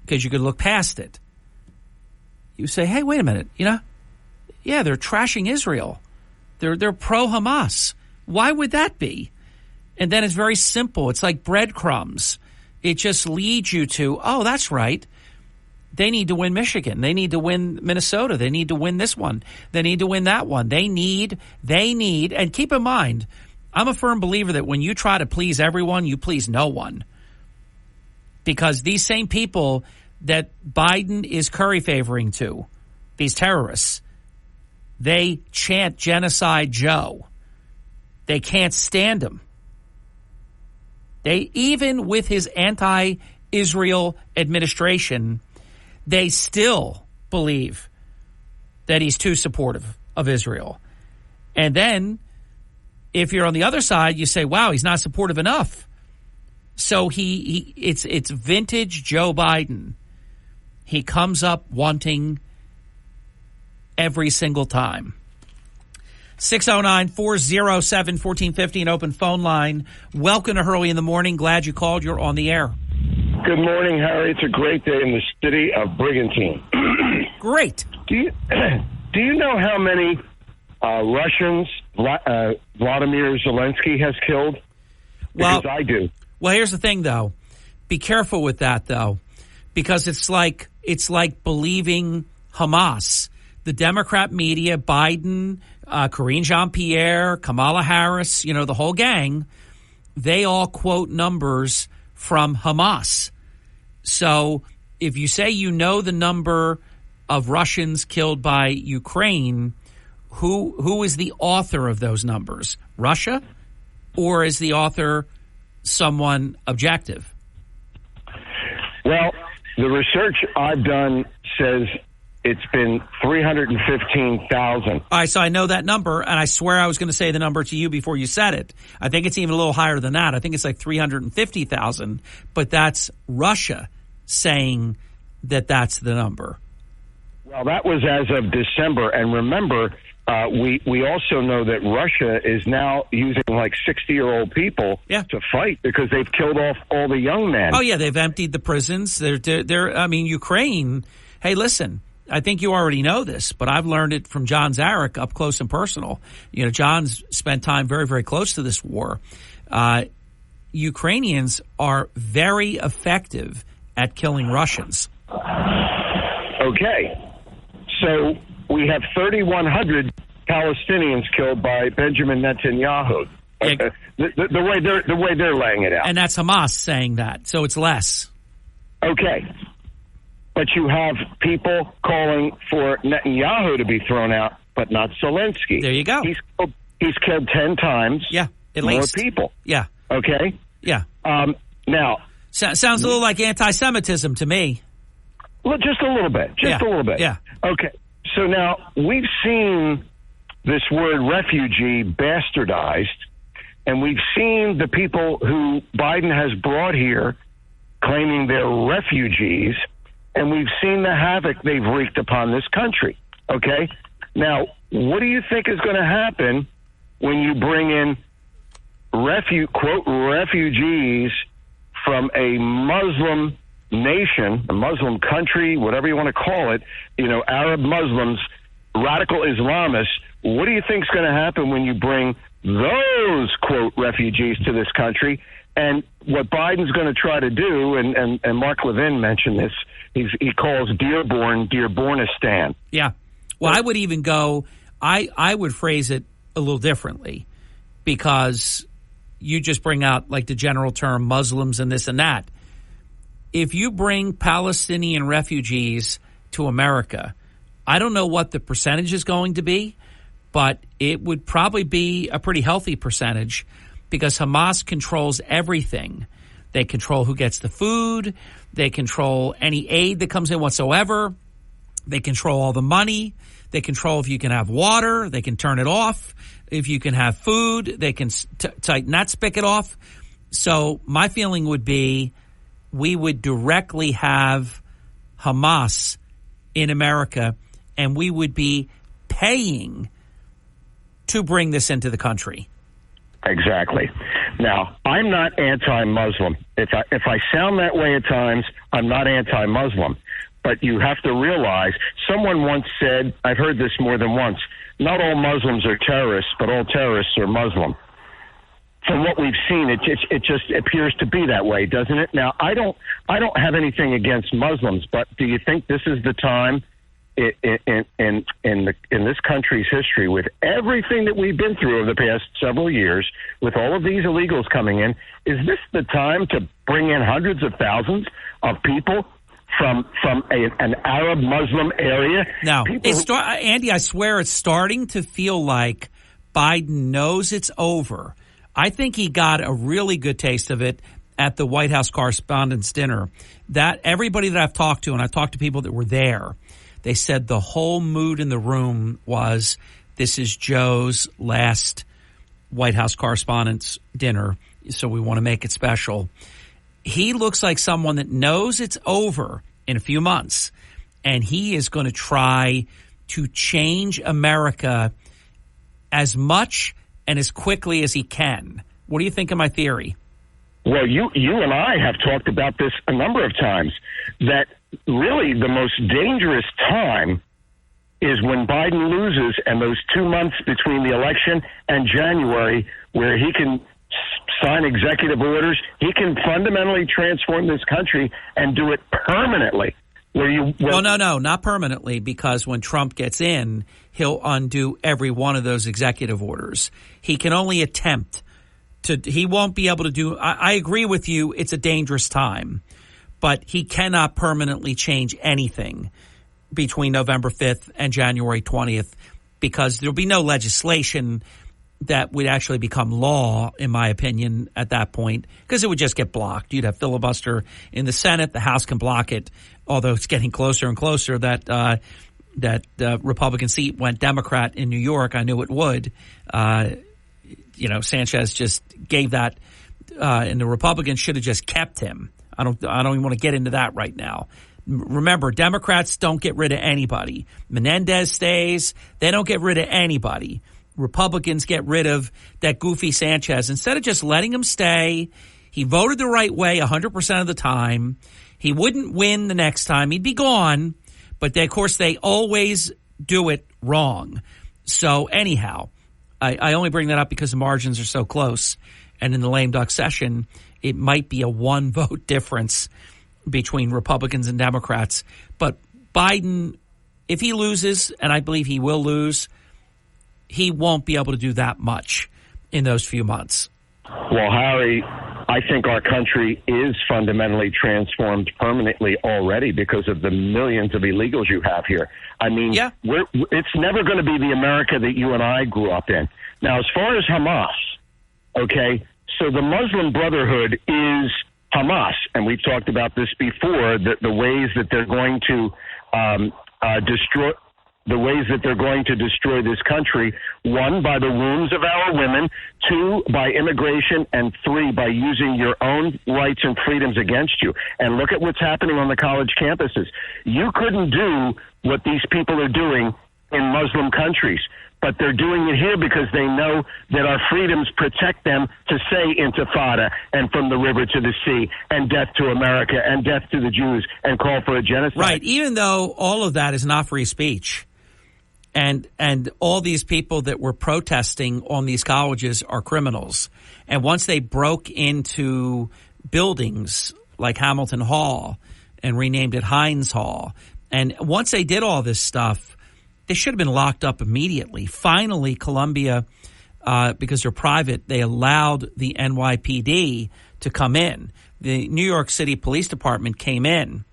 because you could look past it. You say, hey, wait a minute, yeah, they're trashing Israel. They're pro-Hamas. Why would that be? And then it's very simple. It's like breadcrumbs. It just leads you to, oh, that's right. They need to win Michigan. They need to win Minnesota. They need to win this one. They need to win that one. They need, and keep in mind, I'm a firm believer that when you try to please everyone, you please no one. Because these same people that Biden is curry favoring to, these terrorists, they chant Genocide Joe. They can't stand him. They, even with his anti-Israel administration, they still believe that he's too supportive of Israel. And then, if you're on the other side, you say, wow, he's not supportive enough. So it's vintage Joe Biden. He comes up wanting every single time. 609-407-1450, an open phone line. Welcome to Hurley in the Morning. Glad you called. You're on the air. Good morning, Harry. It's a great day in the city of Brigantine. Great. Do you know how many Russians Vladimir Zelensky has killed? Because I do. Well, here's the thing, though. Be careful with that, though, because it's like believing Hamas. The Democrat media, Biden, Karine Jean-Pierre, Kamala Harris, the whole gang, they all quote numbers from Hamas. So if you say you know the number of Russians killed by Ukraine, who is the author of those numbers? Russia? Or is the author someone objective? Well, the research I've done says it's been 315,000. All right, so I know that number, and I swear I was going to say the number to you before you said it. I think it's even a little higher than that. I think it's like 350,000, but that's Russia saying that that's the number. Well, that was as of December, and remember, we also know that Russia is now using like 60-year-old people to fight because they've killed off all the young men. Oh yeah, they've emptied the prisons. I mean, Ukraine. Hey, listen. I think you already know this, but I've learned it from John Zarek up close and personal. You know, John's spent time very, very close to this war. Ukrainians are very effective at killing Russians. Okay. So we have 3,100 Palestinians killed by Benjamin Netanyahu. Yeah. The way they're laying it out. And that's Hamas saying that, so it's less. Okay. But you have people calling for Netanyahu to be thrown out, but not Zelensky. There you go. He's killed 10 times at more least. people. Yeah. Okay? Yeah. Now... Sounds a little like anti-Semitism to me. Well, just a little bit. Just a little bit. Yeah. Okay. So now we've seen this word refugee bastardized, and we've seen the people who Biden has brought here claiming they're refugees, and we've seen the havoc they've wreaked upon this country. Okay? Now, what do you think is going to happen when you bring in quote, refugees from a Muslim nation, a Muslim country, whatever you want to call it, Arab Muslims, radical Islamists? What do you think is going to happen when you bring those, quote, refugees to this country? And what Biden's going to try to do, and Mark Levin mentioned this, he calls Dearbornistan. Yeah. Well, I would even go, I would phrase it a little differently, because you just bring out like the general term Muslims and this and that. If you bring Palestinian refugees to America, I don't know what the percentage is going to be, but it would probably be a pretty healthy percentage, because Hamas controls everything. They control who gets the food. They control any aid that comes in whatsoever. They control all the money. They control if you can have water. They can turn it off. If you can have food, they can tighten that spigot off. So my feeling would be we would directly have Hamas in America, and we would be paying to bring this into the country. Exactly. Now, I'm not anti-Muslim. If I sound that way at times, I'm not anti-Muslim. But you have to realize, someone once said, I've heard this more than once, not all Muslims are terrorists, but all terrorists are Muslim. From what we've seen, it just appears to be that way, doesn't it? Now, I don't have anything against Muslims, but do you think this is the time in this country's history, with everything that we've been through over the past several years, with all of these illegals coming in, is this the time to bring in hundreds of thousands of people from an Arab Muslim area? Now, Andy, I swear it's starting to feel like Biden knows it's over. I think he got a really good taste of it at the White House Correspondents' Dinner. That everybody that I've talked to, and I've talked to people that were there, they said the whole mood in the room was, this is Joe's last White House Correspondents' Dinner, so we want to make it special. He looks like someone that knows it's over in a few months, and he is going to try to change America as much and as quickly as he can. What do you think of my theory? Well, you and I have talked about this a number of times, that really the most dangerous time is when Biden loses, and those 2 months between the election and January, where he can sign executive orders, he can fundamentally transform this country and do it permanently. No, not permanently, because when Trump gets in, he'll undo every one of those executive orders. He can only attempt to. He won't be able to do. I agree with you. It's a dangerous time, but he cannot permanently change anything between November 5th and January 20th, because there'll be no legislation that would actually become law, in my opinion, at that point, because it would just get blocked. You'd have filibuster in the Senate. The House can block it. although it's getting closer and closer that Republican seat went Democrat in New York. I knew it would. Sanchez just gave that, and the Republicans should have just kept him. I don't even want to get into that right now. Remember, Democrats don't get rid of anybody. Menendez stays. They don't get rid of anybody. Republicans get rid of that goofy Sanchez. Instead of just letting him stay, he voted the right way 100% of the time. He wouldn't win the next time. He'd be gone. But, of course, they always do it wrong. So, anyhow, I only bring that up because the margins are so close. And in the lame duck session, it might be a one-vote difference between Republicans and Democrats. But Biden, if he loses, and I believe he will lose, he won't be able to do that much in those few months. Well, Harry, I think our country is fundamentally transformed permanently already because of the millions of illegals you have here. I mean, it's never going to be the America that you and I grew up in. Now, as far as Hamas, okay, so the Muslim Brotherhood is Hamas, and we've talked about this before, the ways that they're going to destroy this country, 1, by the wombs of our women, 2, by immigration, and 3, by using your own rights and freedoms against you. And look at what's happening on the college campuses. You couldn't do what these people are doing in Muslim countries, but they're doing it here because they know that our freedoms protect them to say intifada and from the river to the sea and death to America and death to the Jews and call for a genocide. Right, even though all of that is not free speech. And all these people that were protesting on these colleges are criminals. And once they broke into buildings like Hamilton Hall and renamed it Heinz Hall, and once they did all this stuff, they should have been locked up immediately. Finally, Columbia, because they're private, they allowed the NYPD to come in. The New York City Police Department came in,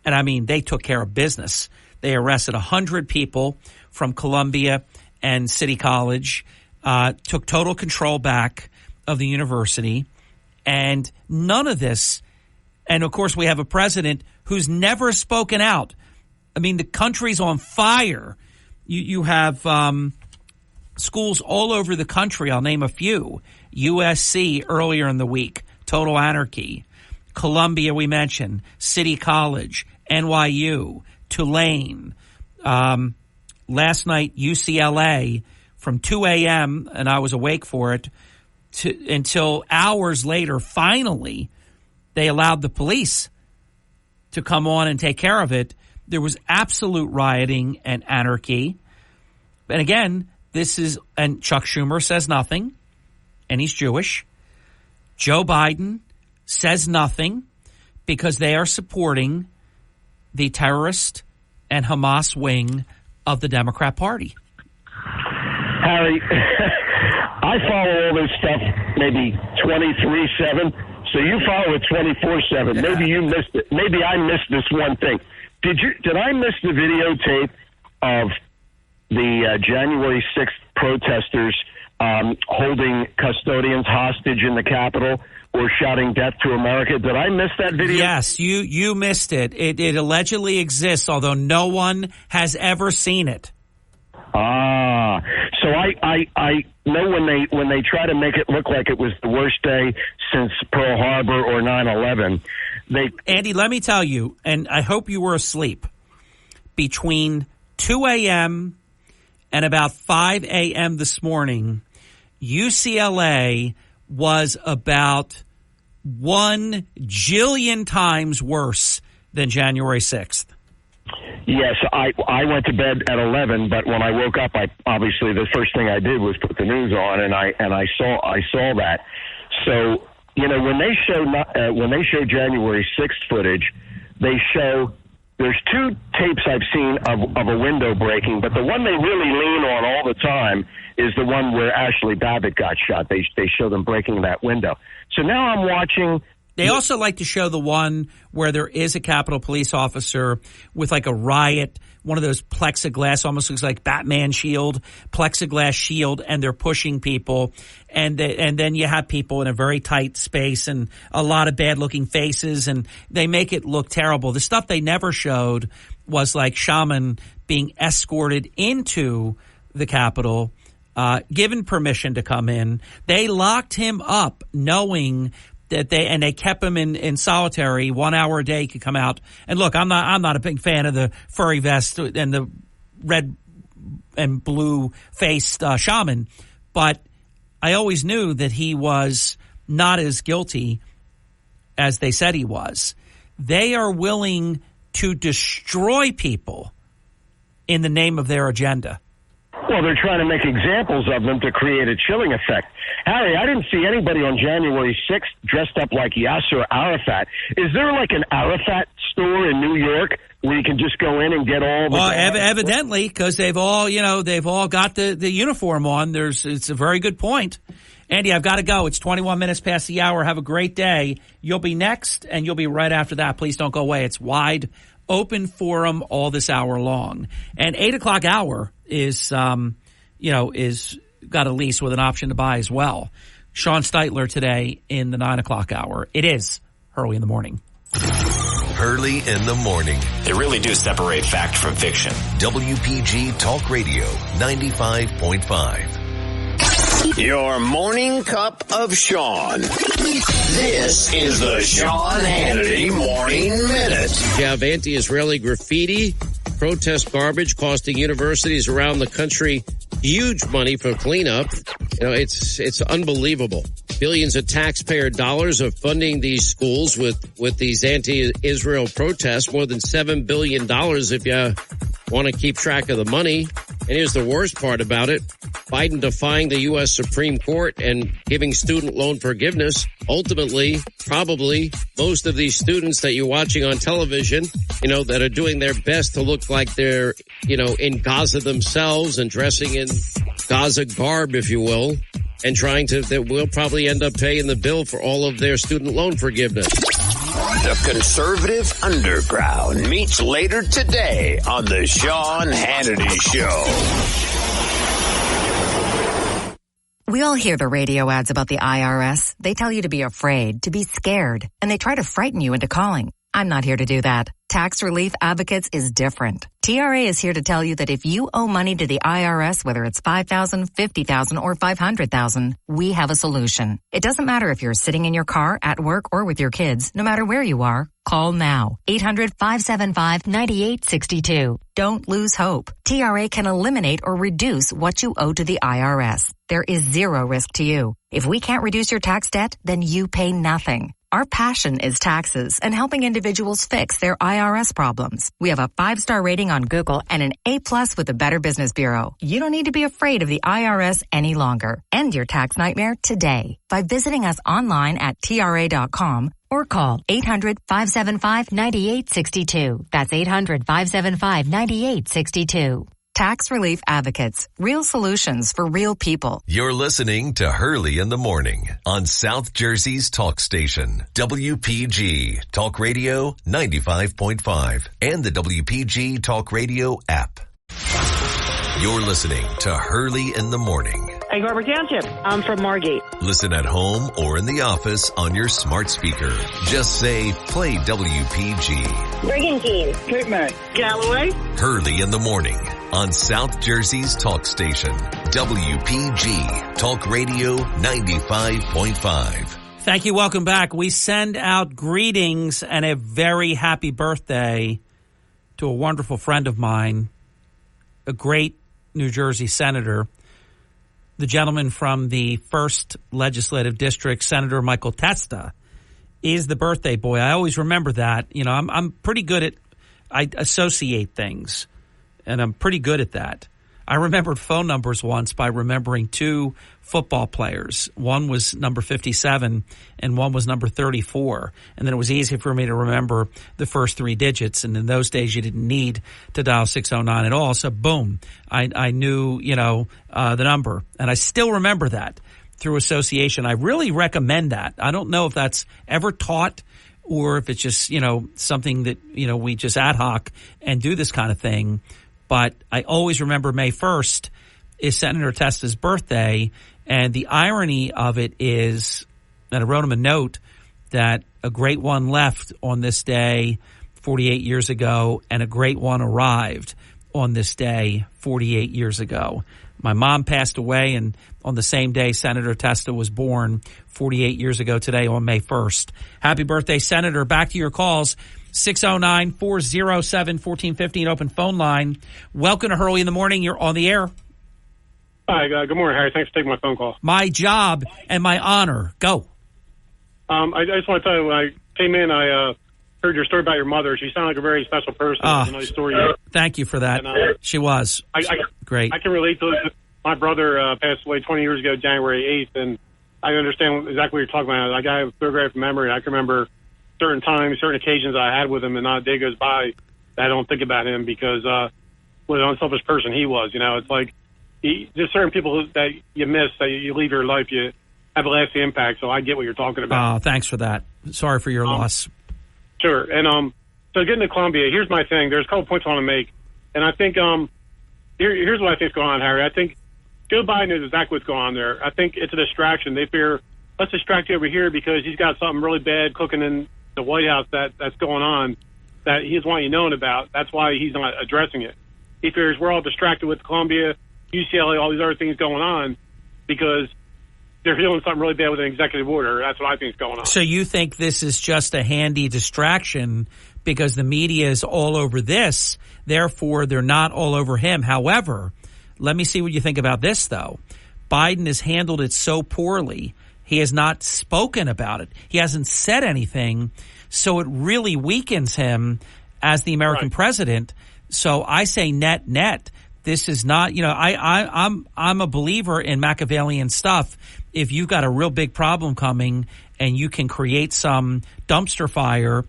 and I mean, they took care of business. They arrested 100 people from Columbia and City College, took total control back of the university, and none of this. And, of course, we have a president who's never spoken out. I mean, the country's on fire. You have schools all over the country. I'll name a few. USC earlier in the week, total anarchy. Columbia, we mentioned. City College, NYU, Tulane. Last night, UCLA, from 2 a.m., and I was awake for it, until hours later, finally, they allowed the police to come on and take care of it. There was absolute rioting and anarchy. And again, and Chuck Schumer says nothing, and he's Jewish. Joe Biden says nothing because they are supporting the terrorist and Hamas wing of the Democrat Party. Harry, I follow all this stuff maybe 23/7, so you follow it 24/7. Yeah. Maybe you missed it. Maybe I missed this one thing. Did I miss the videotape of the January 6th protesters holding custodians hostage in the Capitol or shouting death to America? Did I miss that video? Yes, you missed it. It allegedly exists, although no one has ever seen it. So I know when they try to make it look like it was the worst day since Pearl Harbor or 9/11. Andy, let me tell you, and I hope you were asleep, between 2 a.m. and about 5 a.m. this morning, UCLA was about 1 jillion times worse than January 6th. Yes, I went to bed at 11, but when I woke up, obviously the first thing I did was put the news on, and I saw that. So, you know, when they show January 6th footage, they show there's 2 tapes I've seen of a window breaking, but the one they really lean on all the time is the one where Ashley Babbitt got shot. They show them breaking that window. So now I'm watching They also like to show the one where there is a Capitol Police officer with like a riot, one of those plexiglass, almost looks like Batman shield, plexiglass shield, and they're pushing people. And then you have people in a very tight space and a lot of bad-looking faces, and they make it look terrible. The stuff they never showed was like Shaman being escorted into the Capitol, given permission to come in. They locked him up knowing that they kept him in solitary 1 hour a day. He could come out. And look, I'm not a big fan of the furry vest and the red and blue faced shaman, but I always knew that he was not as guilty as they said he was. They are willing to destroy people in the name of their agenda. Well, they're trying to make examples of them to create a chilling effect. Harry, I didn't see anybody on January 6th dressed up like Yasser Arafat. Is there like an Arafat store in New York where you can just go in and get all the... Well, evidently, because they've all got the uniform on. It's a very good point. Andy, I've got to go. It's 21 minutes past the hour. Have a great day. You'll be next, and you'll be right after that. Please don't go away. It's wide open forum all this hour long. And 8 o'clock hour is got a lease with an option to buy as well. Sean Steitler today in the 9 o'clock hour. It is Hurley in the Morning. Hurley in the Morning. They really do separate fact from fiction. WPG Talk Radio 95.5. Your morning cup of Sean. This is the Sean Hannity Morning Minute. You have anti-Israeli graffiti, protest garbage costing universities around the country huge money for cleanup. It's unbelievable. Billions of taxpayer dollars are funding these schools with these anti-Israel protests. More than $7 billion if you want to keep track of the money. And here's the worst part about it. Biden defying the U.S. Supreme Court and giving student loan forgiveness. Ultimately, probably most of these students that you're watching on television, that are doing their best to look like they're, in Gaza themselves and dressing in Gaza garb, if you will, and that will probably end up paying the bill for all of their student loan forgiveness. The conservative underground meets later today on the Sean Hannity Show. We all hear the radio ads about the IRS. They tell you to be afraid, to be scared, and they try to frighten you into calling. I'm not here to do that. Tax Relief Advocates is different. TRA is here to tell you that if you owe money to the IRS, whether it's $5,000, $50,000, or $500,000, we have a solution. It doesn't matter if you're sitting in your car, at work, or with your kids. No matter where you are, call now. 800-575-9862. Don't lose hope. TRA can eliminate or reduce what you owe to the IRS. There is zero risk to you. If we can't reduce your tax debt, then you pay nothing. Our passion is taxes and helping individuals fix their IRS problems. We have a 5-star rating on Google and an A+ with the Better Business Bureau. You don't need to be afraid of the IRS any longer. End your tax nightmare today by visiting us online at TRA.com or call 800-575-9862. That's 800-575-9862. Tax Relief Advocates. Real solutions for real people. You're listening to Hurley in the Morning on South Jersey's talk station, WPG Talk Radio 95.5 and the WPG Talk Radio app. You're listening to Hurley in the Morning. Egg Harbor Township. I'm from Margate. Listen at home or in the office on your smart speaker. Just say, play WPG. Brigantine. Cape May. Galloway. Hurley in the Morning on South Jersey's talk station, WPG Talk Radio 95.5. Thank you. Welcome back. We send out greetings and a very happy birthday to a wonderful friend of mine, a great New Jersey senator, the gentleman from the 1st Legislative District, Senator Michael Testa, is the birthday boy. I always remember that. I'm pretty good I associate things, and I'm pretty good at that. I remembered phone numbers once by remembering 2 football players. One was number 57 and one was number 34. And then it was easy for me to remember the first 3 digits. And in those days, you didn't need to dial 609 at all. So boom, I knew, the number. And I still remember that. through association. I really recommend that. I don't know if that's ever taught or if it's just, something that, we just ad hoc and do this kind of thing. But I always remember May 1st is Senator Testa's birthday. And the irony of it is that I wrote him a note that a great one left on this day 48 years ago, and a great one arrived on this day 48 years ago. My mom passed away, and on the same day Senator Testa was born 48 years ago today on May 1st. Happy birthday, Senator. Back to your calls. 609-407-1415, open phone line. Welcome to Hurley in the Morning. You're on the air. Hi, good morning, Harry. Thanks for taking my phone call. My job and my honor. Go. I just want to tell you, when I came in, I heard your story about your mother. She sounded like a very special person. It's a nice story. Thank you for that. And, she was. Great. I can relate to it. My brother passed away 20 years ago, January 8th, and I understand exactly what you're talking about. Like, I have a photographic memory. I can remember certain times, certain occasions I had with him, and not a day goes by that I don't think about him because what an unselfish person he was. It's like there's certain people that you miss, that you leave your life, you have a lasting impact. So I get what you're talking about. Oh, thanks for that. Sorry for your loss. Sure. And so getting to Columbia, here's my thing. There's a couple points I want to make. And I think here's what I think is going on, Harry. I think Joe Biden knows exactly what's going on there. I think it's a distraction. They fear, let's distract you over here because he's got something really bad cooking in the White House that's going on that he doesn't want you knowing about. That's why he's not addressing it. He fears we're all distracted with Columbia, UCLA, all these other things going on because they're feeling something really bad with an executive order. That's what I think is going on. So you think this is just a handy distraction because the media is all over this, therefore they're not all over him. However, let me see what you think about this, though. Biden has handled it so poorly. He has not spoken about it. He hasn't said anything, so it really weakens him as the American president. So I say net. This is not, I'm a believer in Machiavellian stuff. If you've got a real big problem coming and you can create some dumpster fire,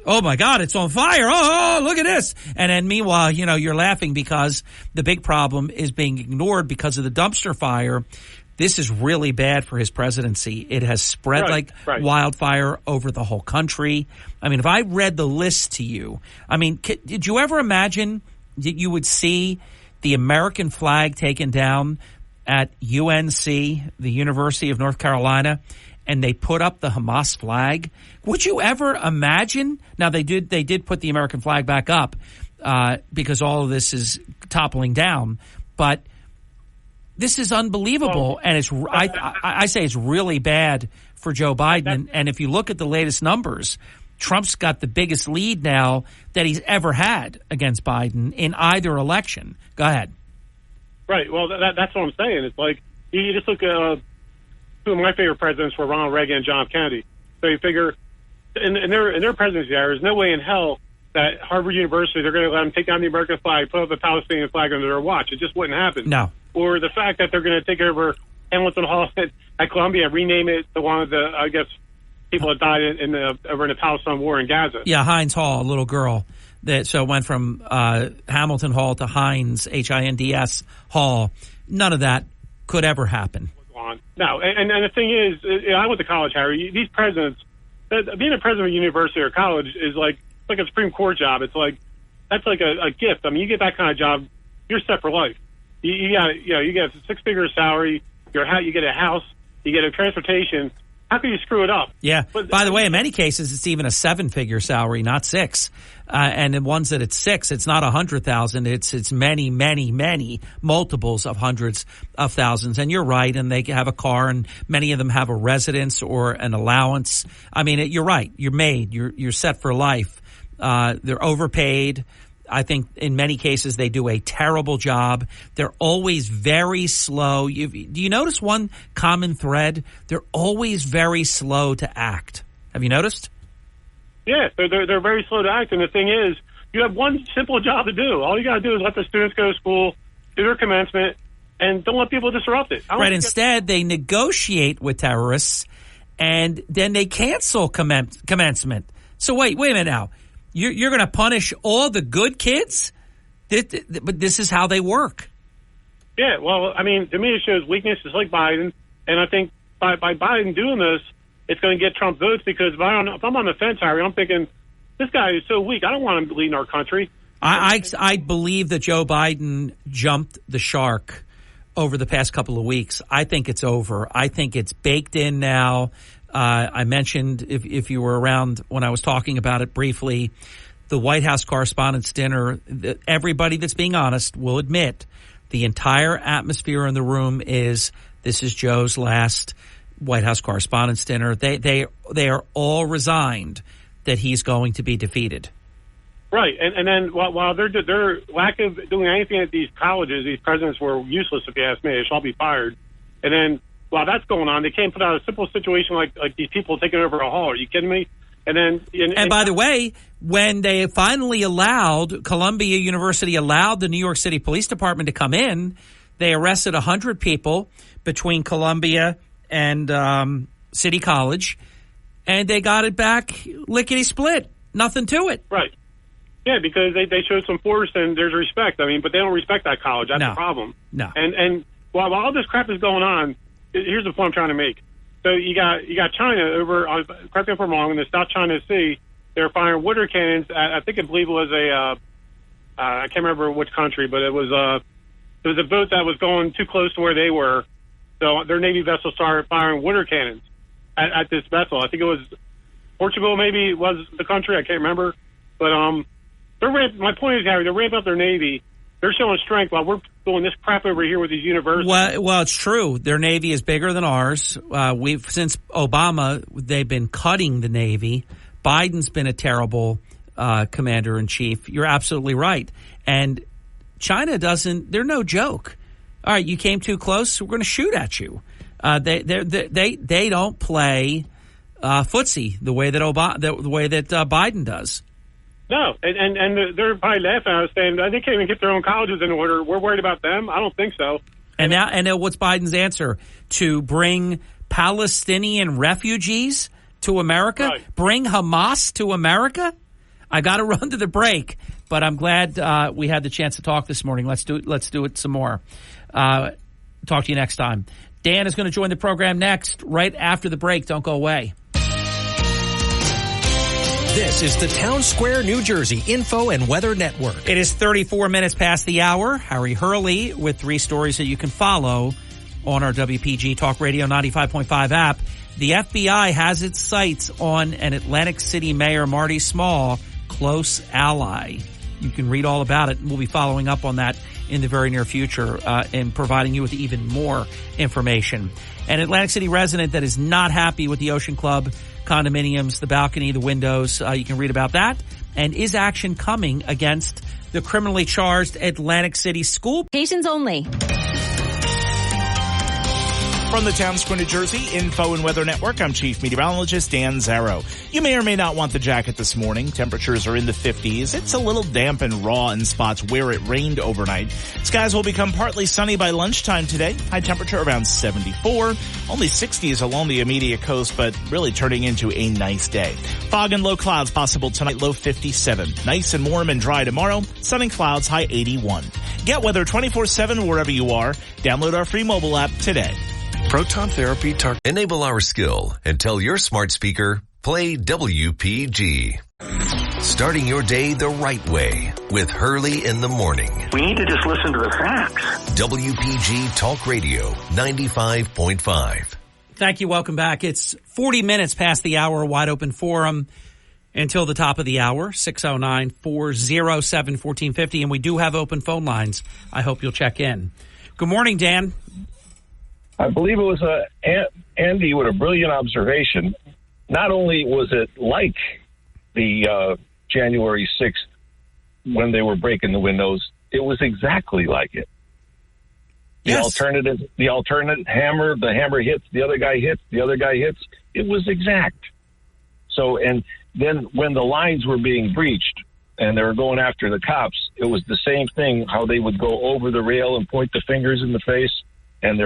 oh my God, it's on fire. Oh, look at this. And then meanwhile, you're laughing because the big problem is being ignored because of the dumpster fire. This is really bad for his presidency. It has spread like wildfire over the whole country. I mean, if I read the list to you, did you ever imagine that you would see the American flag taken down at UNC, the University of North Carolina, and they put up the Hamas flag? Would you ever imagine? Now, they did put the American flag back up because all of this is toppling down, but this is unbelievable, and it's I say it's really bad for Joe Biden. And if you look at the latest numbers, Trump's got the biggest lead now that he's ever had against Biden in either election. Go ahead. Right. Well, that's what I'm saying. It's like you just look at two of my favorite presidents were Ronald Reagan and John F. Kennedy. So you figure in their presidency, there's no way in hell that Harvard University, they're going to let them take down the American flag, put up the Palestinian flag under their watch. It just wouldn't happen. No. Or the fact that they're going to take over Hamilton Hall at Columbia, rename it to one of the, I guess, people that died over in the Palestine war in Gaza. Yeah, Heinz Hall, a little girl. So it went from Hamilton Hall to Heinz, Hinds Hall. None of that could ever happen. No, and the thing is, I went to college, Harry. These presidents, being a president of a university or college is like a Supreme Court job. It's like that's like a gift. I mean, you get that kind of job, you're set for life. You get a six-figure salary. You get a house. You get a transportation. How can you screw it up? Yeah. By the way, in many cases, it's even a seven-figure salary, not six. And in ones that it's six, it's not 100,000. It's many, many, many multiples of hundreds of thousands. And you're right. And they have a car, and many of them have a residence or an allowance. I mean, you're right. You're made. You're set for life. They're overpaid. I think in many cases they do a terrible job. They're always very slow. Do you notice one common thread? They're always very slow to act. Have you noticed? Yeah, they're very slow to act. And the thing is, you have one simple job to do. All you got to do is let the students go to school, do their commencement, and don't let people disrupt it. Right. Instead, they negotiate with terrorists, and then they cancel commencement. So wait a minute now. You're going to punish all the good kids? But this is how they work. Yeah, well, I mean, to me it shows weakness. It's like Biden. And I think by Biden doing this, it's going to get Trump votes because if I'm on the fence, Harry, I'm thinking this guy is so weak. I don't want him leading our country. I believe that Joe Biden jumped the shark over the past couple of weeks. I think it's over. I think it's baked in now. I mentioned, if you were around when I was talking about it briefly, the White House Correspondents' Dinner, everybody that's being honest will admit the entire atmosphere in the room is this is Joe's last White House Correspondents' Dinner. They are all resigned that he's going to be defeated. Right, and then while their lack of doing anything at these colleges, these presidents were useless, if you ask me. They should all be fired. And then while that's going on, they can't put out a simple situation like these people taking over a hall. Are you kidding me? And then, and by the way, when they finally Columbia University allowed the New York City Police Department to come in, they arrested 100 people between Columbia and City College, and they got it back lickety-split. Nothing to it. Right. Yeah, because they showed some force and there's respect. I mean, but they don't respect that college. That's the problem. No. And while all this crap is going on, here's the point I'm trying to make. So you got China over, correct me if I'm wrong, in the South China Sea. They're firing water cannons. I believe it was I can't remember which country, but it was a boat that was going too close to where they were. So their Navy vessel started firing water cannons at this vessel. I think it was Portugal, maybe was the country. I can't remember, but my point is, Harry, they're ramping up their Navy. They're showing strength while we're doing this crap over here with these universities. Well, it's true. Their Navy is bigger than ours. Since Obama, they've been cutting the Navy. Biden's been a terrible commander-in-chief. You're absolutely right. And China they're no joke. All right, you came too close, we're going to shoot at you. They don't play footsie the way that Biden does. No, and they're probably laughing at us saying they can't even get their own colleges in order. We're worried about them. I don't think so. And what's Biden's answer? To bring Palestinian refugees to America? Right. Bring Hamas to America? I got to run to the break, but I'm glad we had the chance to talk this morning. Let's do it some more. Talk to you next time. Dan is going to join the program next, right after the break. Don't go away. This is the Town Square, New Jersey Info and Weather Network. It is 34 minutes past the hour. Harry Hurley with 3 stories that you can follow on our WPG Talk Radio 95.5 app. The FBI has its sights on an Atlantic City Mayor, Marty Small, close ally. You can read all about it, and we'll be following up on that in the very near future and providing you with even more information. An Atlantic City resident that is not happy with the Ocean Club condominiums, the balcony, the windows. You can read about that. And is action coming against the criminally charged Atlantic City school? Patients only. From the Town Square, New Jersey Info and Weather Network, I'm Chief Meteorologist Dan Zarrow. You may or may not want the jacket this morning. Temperatures are in the 50s. It's a little damp and raw in spots where it rained overnight. Skies will become partly sunny by lunchtime today. High temperature around 74. Only 60s along the immediate coast, but really turning into a nice day. Fog and low clouds possible tonight, low 57. Nice and warm and dry tomorrow. Sun and clouds, high 81. Get weather 24/7 wherever you are. Download our free mobile app today. Proton Therapy Enable our skill and tell your smart speaker, play WPG. Starting your day the right way with Hurley in the morning. We need to just listen to the facts. WPG Talk Radio 95.5. Thank you. Welcome back. It's 40 minutes past the hour. Wide open forum until the top of the hour, 609-407-1450. And we do have open phone lines. I hope you'll check in. Good morning, Dan. I believe it was Andy with a brilliant observation. Not only was it like the January 6th when they were breaking the windows, it was exactly like it. Yes. The alternate hammer, the hammer hits, the other guy hits, the other guy hits. It was exact. So, and then when the lines were being breached and they were going after the cops, it was the same thing, how they would go over the rail and point the fingers in the face. And they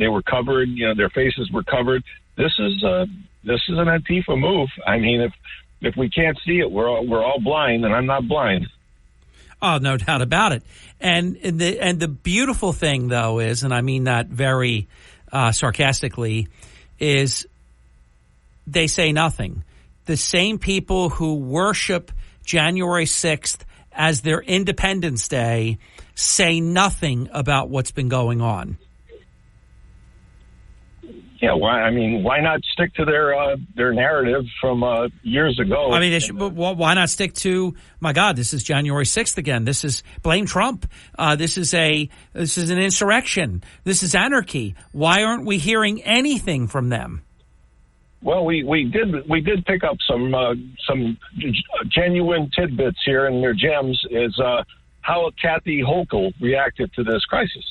were covered, their faces were covered. This is an Antifa move. I mean, if we can't see it, we're all blind, and I'm not blind. Oh, no doubt about it. And the beautiful thing, though, is, and I mean that very sarcastically, is they say nothing. The same people who worship January 6th as their Independence Day say nothing about what's been going on. Yeah, why not stick to their narrative from years ago? I mean, why not stick to, my God, this is January 6th again. This is blame Trump. This is an insurrection. This is anarchy. Why aren't we hearing anything from them? Well, we did pick up some genuine tidbits here, and their gems is how Kathy Hochul reacted to this crisis.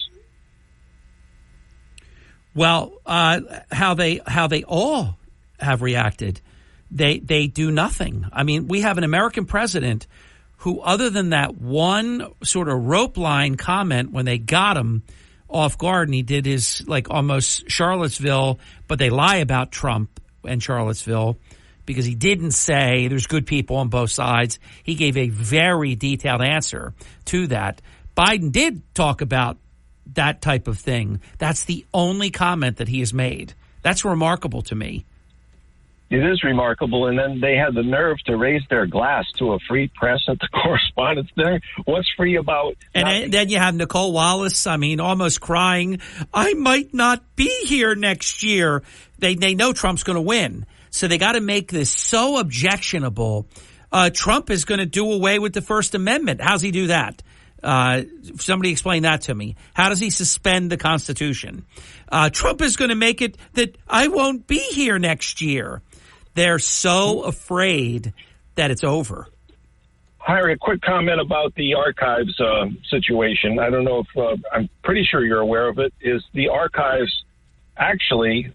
Well, how they all have reacted, they do nothing. I mean, we have an American president who, other than that one sort of rope line comment when they got him off guard, and he did his almost Charlottesville, but they lie about Trump and Charlottesville because he didn't say there's good people on both sides. He gave a very detailed answer to that. Biden did talk about that type of thing. That's the only comment that he has made. That's remarkable to me. It is remarkable. And then they had the nerve to raise their glass to a free press at the Correspondents' Dinner. What's free about? And then you have Nicole Wallace, almost crying, I might not be here next year. They know Trump's going to win. So they got to make this so objectionable. Trump is going to do away with the First Amendment. How's he do that? Somebody explain that to me. How does he suspend the Constitution? Trump is going to make it that I won't be here next year. They're so afraid that it's over. Harry, a quick comment about the archives situation. I don't know if I'm pretty sure you're aware of it. Is the archives actually?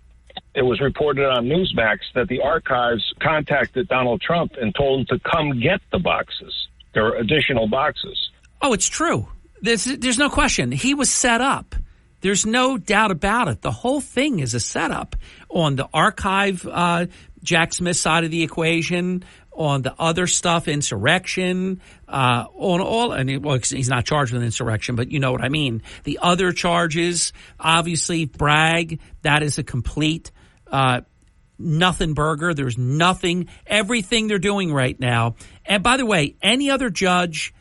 It was reported on Newsmax that the archives contacted Donald Trump and told him to come get the boxes. There are additional boxes. Oh, it's true. There's no question. He was set up. There's no doubt about it. The whole thing is a setup on the archive, Jack Smith side of the equation, on the other stuff, insurrection, on all. And he's not charged with insurrection, but you know what I mean. The other charges, obviously, Bragg, that is a complete nothing burger. There's nothing, everything they're doing right now. And by the way, any other judge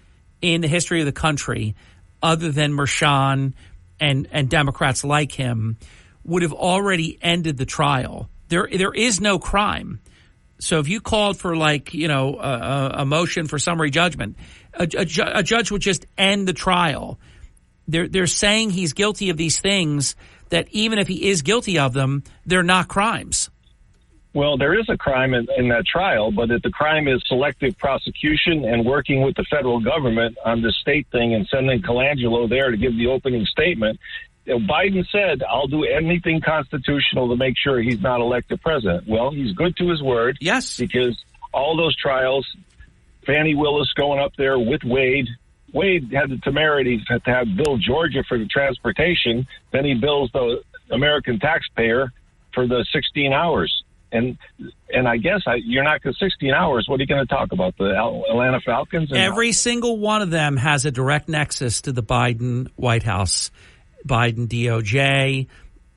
in the history of the country, other than Merchan and Democrats like him, would have already ended the trial. There is no crime. So if you called for a motion for summary judgment, a judge would just end the trial. They're saying he's guilty of these things that even if he is guilty of them, they're not crimes. Well, there is a crime in that trial, but the crime is selective prosecution and working with the federal government on the state thing and sending Colangelo there to give the opening statement. Biden said, I'll do anything constitutional to make sure he's not elected president. Well, he's good to his word. Yes. Because all those trials, Fannie Willis going up there with Wade. Wade had the temerity to have bill Georgia for the transportation. Then he bills the American taxpayer for the 16 hours. And I guess you're not going to 16 hours. What are you going to talk about? The Atlanta Falcons? Every single one of them has a direct nexus to the Biden White House, Biden DOJ.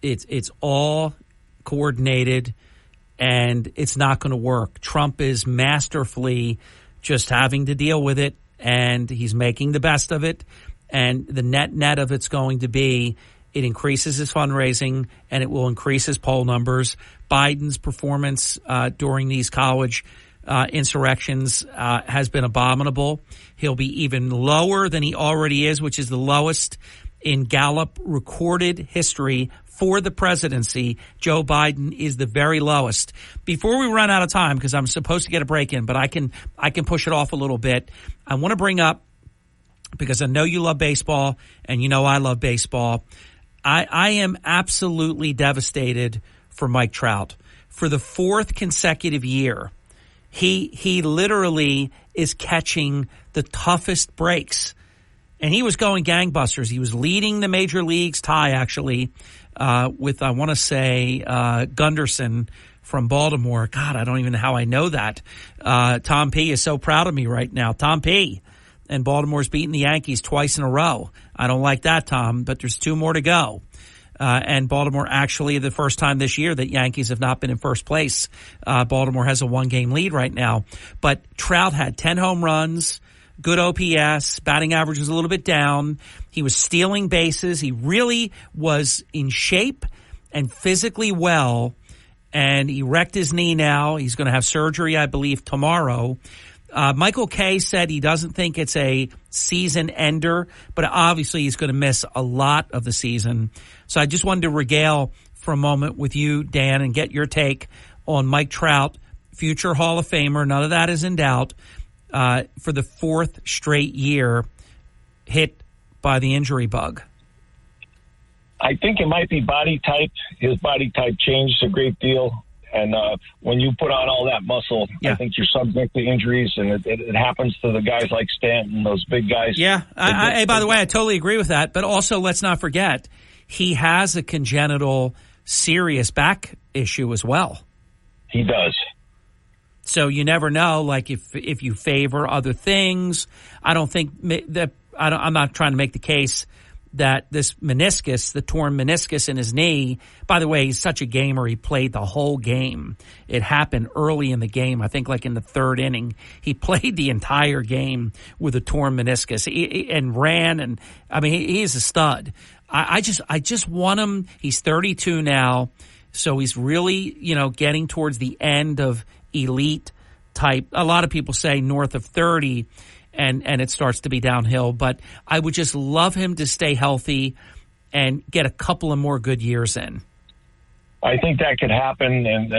It's all coordinated, and it's not going to work. Trump is masterfully just having to deal with it, and he's making the best of it. And the net of it's going to be it increases his fundraising, and it will increase his poll numbers. Biden's performance during these college insurrections has been abominable. He'll be even lower than he already is, which is the lowest in Gallup recorded history for the presidency. Joe Biden is the very lowest. Before we run out of time, because I'm supposed to get a break in, but I can push it off a little bit. I want to bring up, because I know you love baseball and you know I love baseball. I am absolutely devastated for Mike Trout. For the fourth consecutive year, he literally is catching the toughest breaks. And he was going gangbusters. He was leading the major leagues tie, actually, with, I want to say, Gunderson from Baltimore. God, I don't even know how I know that. Tom P. is so proud of me right now. Tom P. And Baltimore's beating the Yankees twice in a row. I don't like that, Tom, but there's two more to go. And Baltimore, actually, the first time this year that Yankees have not been in first place. Baltimore has a 1-game lead right now. But Trout had 10 home runs, good OPS, batting average was a little bit down. He was stealing bases. He really was in shape and physically well. And he wrecked his knee now. He's going to have surgery, I believe, tomorrow. Michael Kay said he doesn't think it's a season ender, but obviously he's going to miss a lot of the season. So I just wanted to regale for a moment with you, Dan, and get your take on Mike Trout, future Hall of Famer. None of that is in doubt. For the 4th straight year hit by the injury bug. I think it might be body type. His body type changed a great deal. And when you put on all that muscle, I think you're subject to injuries, and it happens to the guys like Stanton, those big guys. Yeah. By the way, I totally agree with that. But also, let's not forget, he has a congenital serious back issue as well. He does. So you never know, like, if you favor other things. I don't think that I'm not trying to make the case that this meniscus, the torn meniscus in his knee, by the way, he's such a gamer. He played the whole game. It happened early in the game. I think like in the 3rd inning, he played the entire game with a torn meniscus and ran. And I mean, he's a stud. I just want him. He's 32 now. So he's really, getting towards the end of elite type. A lot of people say north of 30. And it starts to be downhill. But I would just love him to stay healthy and get a couple of more good years in. I think that could happen, and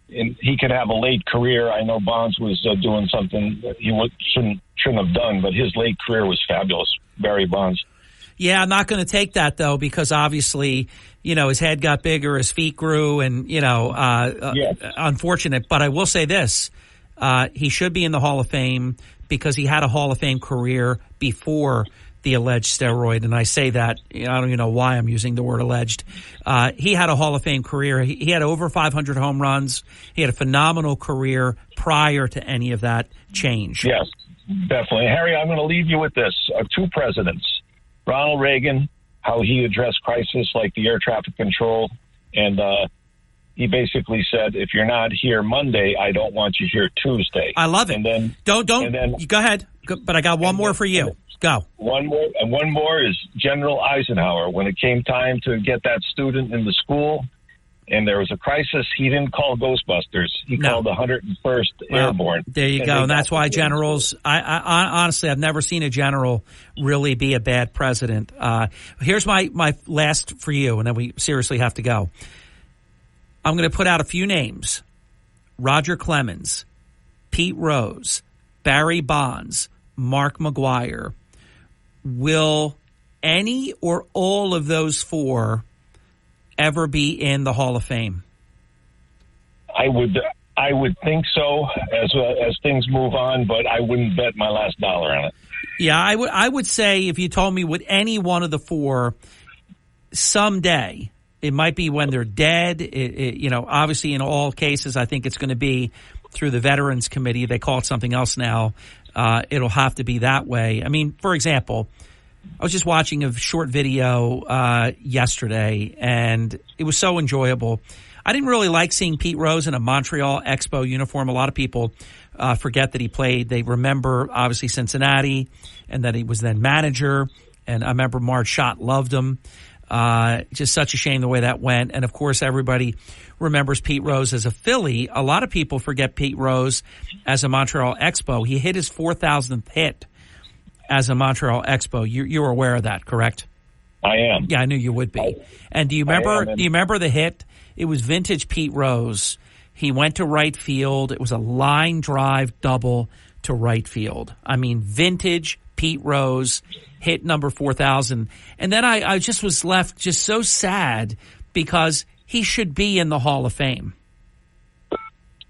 he could have a late career. I know Bonds was doing something that he shouldn't have done, but his late career was fabulous. Barry Bonds. Yeah, I'm not going to take that, though, because obviously, his head got bigger, his feet grew, and, unfortunate. But I will say this. He should be in the Hall of Fame because he had a Hall of Fame career before the alleged steroid. And I say that, I don't even know why I'm using the word alleged. He had a Hall of Fame career. He had over 500 home runs. He had a phenomenal career prior to any of that change. Yes, definitely. Harry, I'm going to leave you with this. 2 presidents, Ronald Reagan, how he addressed crisis like the air traffic control, and he basically said, if you're not here Monday, I don't want you here Tuesday. I love it. And then, don't. Go ahead. But I got one more for you. Go. One more is General Eisenhower. When it came time to get that student into school and there was a crisis, he didn't call Ghostbusters. He called the 101st Airborne. There you go. And that's why generals, I honestly, I've never seen a general really be a bad president. Here's my last for you, and then we seriously have to go. I'm going to put out a few names. Roger Clemens, Pete Rose, Barry Bonds, Mark McGwire. Will any or all of those 4 ever be in the Hall of Fame? I would think so as things move on, but I wouldn't bet my last dollar on it. Yeah, I would say if you told me would any one of the 4 someday, it might be when they're dead. Obviously in all cases, I think it's going to be through the Veterans Committee. They call it something else now. It'll have to be that way. I mean, for example, I was just watching a short video yesterday, and it was so enjoyable. I didn't really like seeing Pete Rose in a Montreal Expo uniform. A lot of people forget that he played. They remember, obviously, Cincinnati, and that he was then manager. And I remember Marge Schott loved him. Just such a shame the way that went. And, of course, everybody remembers Pete Rose as a Philly. A lot of people forget Pete Rose as a Montreal Expo. He hit his 4,000th hit as a Montreal Expo. You're aware of that, correct? I am. Yeah, I knew you would be. And do you remember the hit? It was vintage Pete Rose. He went to right field. It was a line drive double to right field. I mean, vintage Pete Rose hit number 4,000. And then I just was left just so sad because he should be in the Hall of Fame.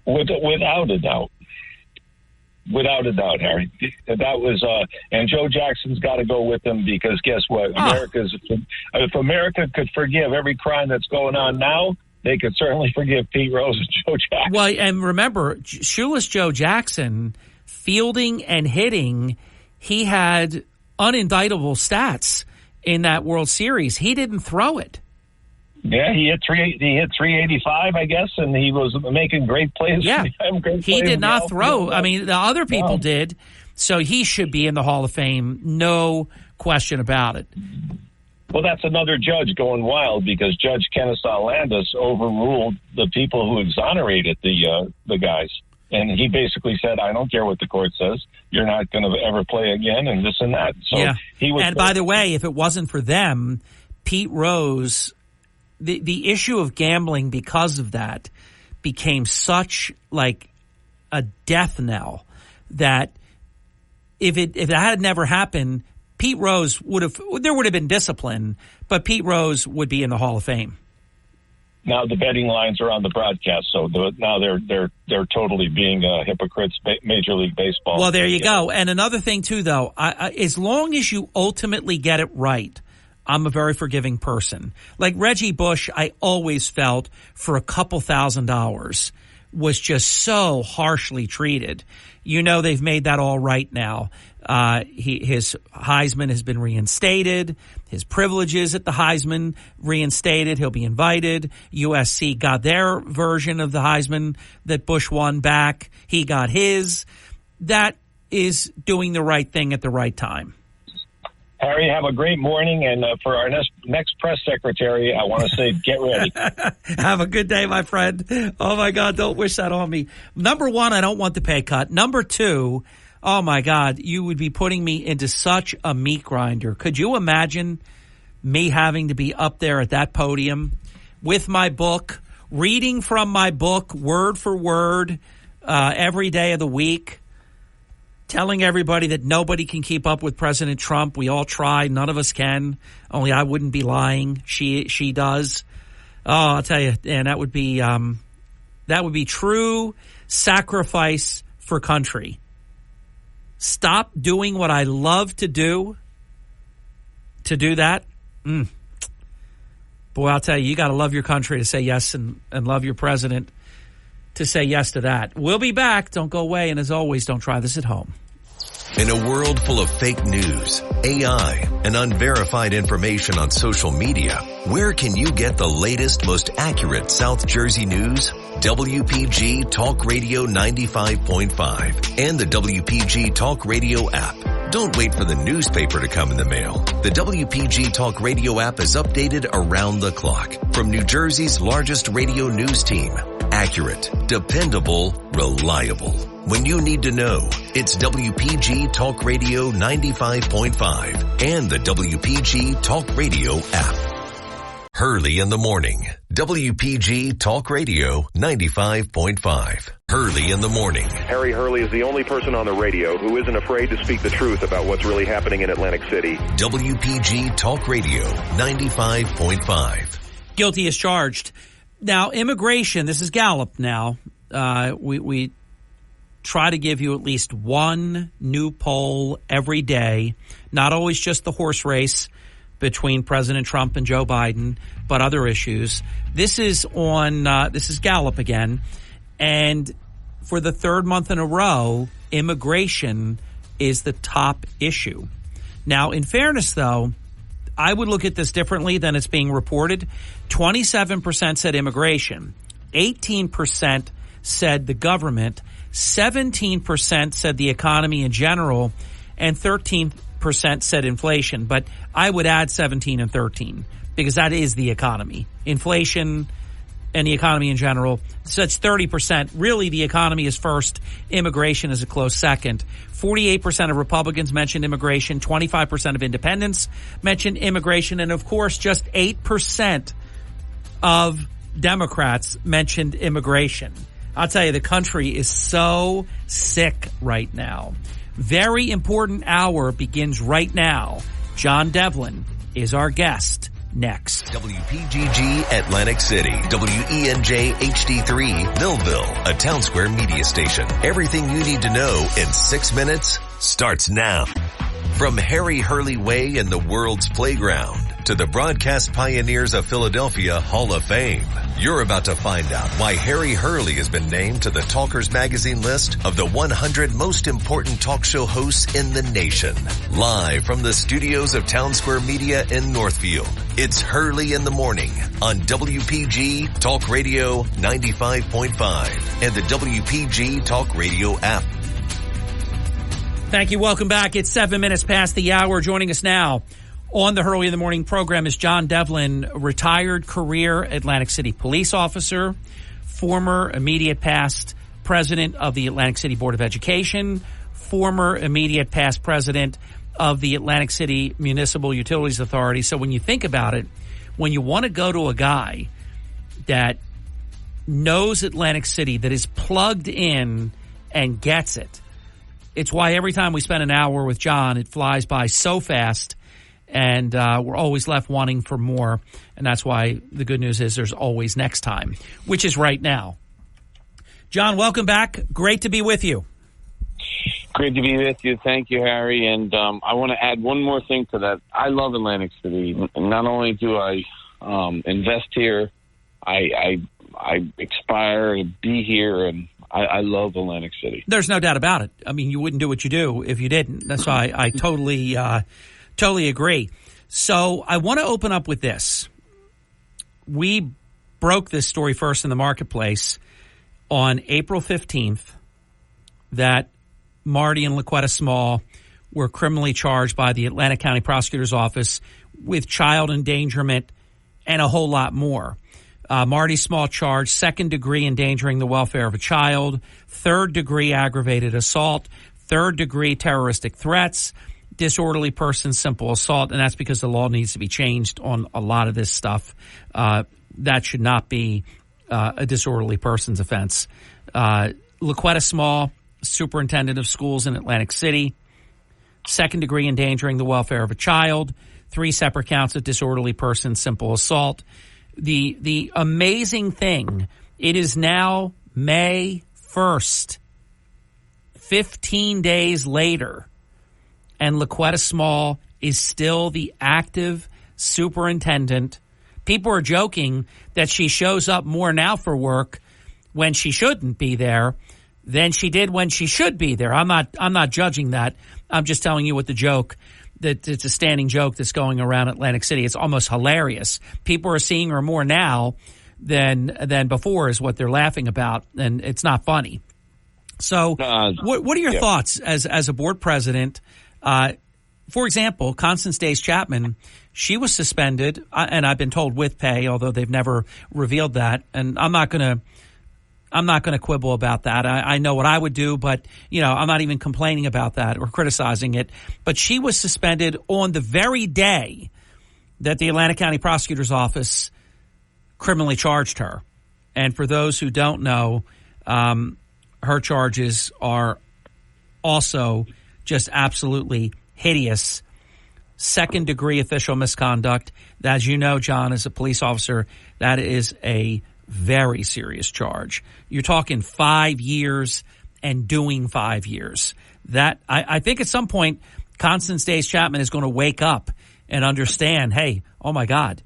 Without a doubt. Without a doubt, Harry. That was, and Joe Jackson's got to go with him because guess what? If America could forgive every crime that's going on now, they could certainly forgive Pete Rose and Joe Jackson. Well, and remember, shoeless Joe Jackson, fielding and hitting, he had unindictable stats in that World Series. He didn't throw it. Yeah, he hit 385, I guess, and he was making great plays. Yeah, he did not throw. I mean, the other people No. did, so he should be in the Hall of Fame, no question about it. Well, that's another judge going wild because Judge Kennesaw Landis overruled the people who exonerated the guys. And he basically said, I don't care what the court says. You're not going to ever play again and this and that. So yeah. he was. And by the way, if it wasn't for them, Pete Rose, the issue of gambling because of that became such like a death knell that if it had never happened, Pete Rose there would have been discipline, but Pete Rose would be in the Hall of Fame. Now the betting lines are on the broadcast, so now they're totally being hypocrites. Major League Baseball. Well, there you go. And another thing too, though, as long as you ultimately get it right, I'm a very forgiving person. Like Reggie Bush, I always felt for a couple $1,000 was just so harshly treated. You know, they've made that all right now. His Heisman has been reinstated. His privileges at the Heisman reinstated. He'll be invited. USC got their version of the Heisman that Bush won back. He got his. That is doing the right thing at the right time. Harry, have a great morning. And for our next press secretary, I want to say, get ready. Have a good day, my friend. Oh, my God, don't wish that on me. Number one, I don't want the pay cut. Number two, oh, my God, you would be putting me into such a meat grinder. Could you imagine me having to be up there at that podium with my book, reading from my book word for word every day of the week? Telling everybody that nobody can keep up with President Trump. We all try. None of us can. Only I wouldn't be lying. She does. Oh, I'll tell you, and that would be true sacrifice for country. Stop doing what I love to do that. Boy, I'll tell you, you got to love your country to say yes and love your president to say yes to that. We'll be back. Don't go away. And as always, don't try this at home. In a world full of fake news, AI, and unverified information on social media, where can you get the latest, most accurate South Jersey news? WPG Talk Radio 95.5 and the WPG Talk Radio app. Don't wait for the newspaper to come in the mail. The WPG Talk Radio app is updated around the clock from New Jersey's largest radio news team. Accurate, dependable, reliable. When you need to know, it's WPG Talk Radio 95.5 and the WPG Talk Radio app. Hurley in the morning. WPG Talk Radio 95.5. Hurley in the morning. Harry Hurley is the only person on the radio who isn't afraid to speak the truth about what's really happening in Atlantic City. WPG Talk Radio 95.5. Guilty as charged. Now, immigration, this is Gallup now. We try to give you at least one new poll every day, not always just the horse race between President Trump and Joe Biden, but other issues. This is Gallup again. And for the third month in a row, immigration is the top issue. Now, in fairness, though, I would look at this differently than it's being reported. 27% said immigration. 18% said the government. 17% said the economy in general. And 13% said inflation. But I would add 17 and 13 because that is the economy. Inflation and the economy in general. So it's 30%. Really, the economy is first. Immigration is a close second. 48% of Republicans mentioned immigration. 25% of independents mentioned immigration. And, of course, just 8% of Democrats mentioned immigration. I'll tell you, the country is so sick right now. Very important hour begins right now. John Devlin is our guest. Next. WPGG Atlantic City. WENJ HD3 Millville, a Town Square media station. Everything you need to know in 6 minutes starts now. From Harry Hurley Way in the world's playground to the Broadcast Pioneers of Philadelphia Hall of Fame. You're about to find out why Harry Hurley has been named to the Talkers Magazine list of the 100 most important talk show hosts in the nation. Live from the studios of Town Square Media in Northfield, it's Hurley in the Morning on WPG Talk Radio 95.5 and the WPG Talk Radio app. Thank you. Welcome back. It's 7 minutes past the hour. Joining us now on the Hurley in the Morning program is John Devlin, retired career Atlantic City police officer, former immediate past president of the Atlantic City Board of Education, former immediate past president of the Atlantic City Municipal Utilities Authority. So when you think about it, when you want to go to a guy that knows Atlantic City, that is plugged in and gets it, it's why every time we spend an hour with John, it flies by so fast, and we're always left wanting for more. And that's why the good news is there's always next time, which is right now. John, welcome back. Great to be with you. Great to be with you. Thank you, Harry. And I want to add one more thing to that. I love Atlantic City. Not only do I invest here, I aspire to be here, and I love Atlantic City. There's no doubt about it. I mean, you wouldn't do what you do if you didn't. That's why I totally agree. So I want to open up with this. We broke this story first in the marketplace on April 15th that Marty and Laquetta Small were criminally charged by the Atlantic County Prosecutor's Office with child endangerment and a whole lot more. Marty Small charged second-degree endangering the welfare of a child, third-degree aggravated assault, third-degree terroristic threats, disorderly person, simple assault, and that's because the law needs to be changed on a lot of this stuff. That should not be a disorderly person's offense. Laquetta Small, superintendent of schools in Atlantic City, second-degree endangering the welfare of a child, 3 separate counts of disorderly person, simple assault. The amazing thing, it is now May 1st, 15 days later, and Laquetta Small is still the active superintendent. People are joking that she shows up more now for work when she shouldn't be there than she did when she should be there. I'm not judging that. I'm just telling you what the joke, that it's a standing joke that's going around Atlantic City. It's almost hilarious. People are seeing her more now than before is what they're laughing about, and it's not funny. So what are your thoughts as a board president? For example, Constance Days Chapman, she was suspended, and I've been told with pay, although they've never revealed that. And I'm not going to quibble about that. I know what I would do, but I'm not even complaining about that or criticizing it. But she was suspended on the very day that the Atlantic County Prosecutor's Office criminally charged her. And for those who don't know, her charges are also just absolutely hideous. Second-degree official misconduct. As you know, John, as a police officer, that is a very serious charge. You're talking 5 years and doing 5 years. That I think at some point, Constance Days Chapman is going to wake up and understand, hey, oh my God,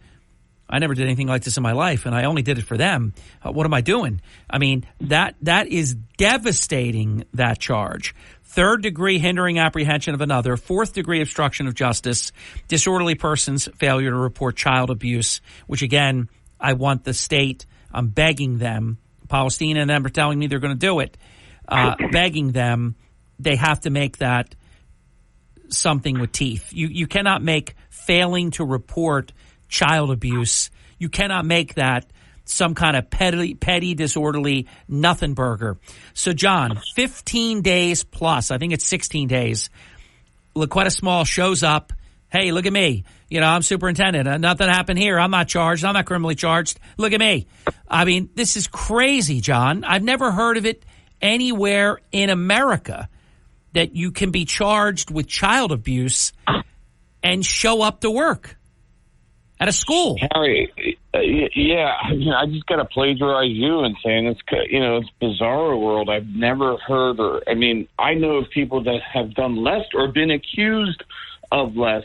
I never did anything like this in my life, and I only did it for them. What am I doing? I mean, that is devastating, that charge. Third-degree hindering apprehension of another, fourth-degree obstruction of justice, disorderly person's failure to report child abuse, which, again, I want the state, I'm begging them, Palestina and them are telling me they're going to do it, begging them, they have to make that something with teeth. You cannot make failing to report child abuse, you cannot make that some kind of petty, disorderly nothing burger. So, John, 15 days plus, I think it's 16 days, Laquetta Small shows up. Hey, look at me. I'm superintendent. Nothing happened here. I'm not charged. I'm not criminally charged. Look at me. I mean, this is crazy, John. I've never heard of it anywhere in America that you can be charged with child abuse and show up to work at a school. Harry, I just got to plagiarize you and saying it's bizarre world. I've never heard, I know of people that have done less or been accused of less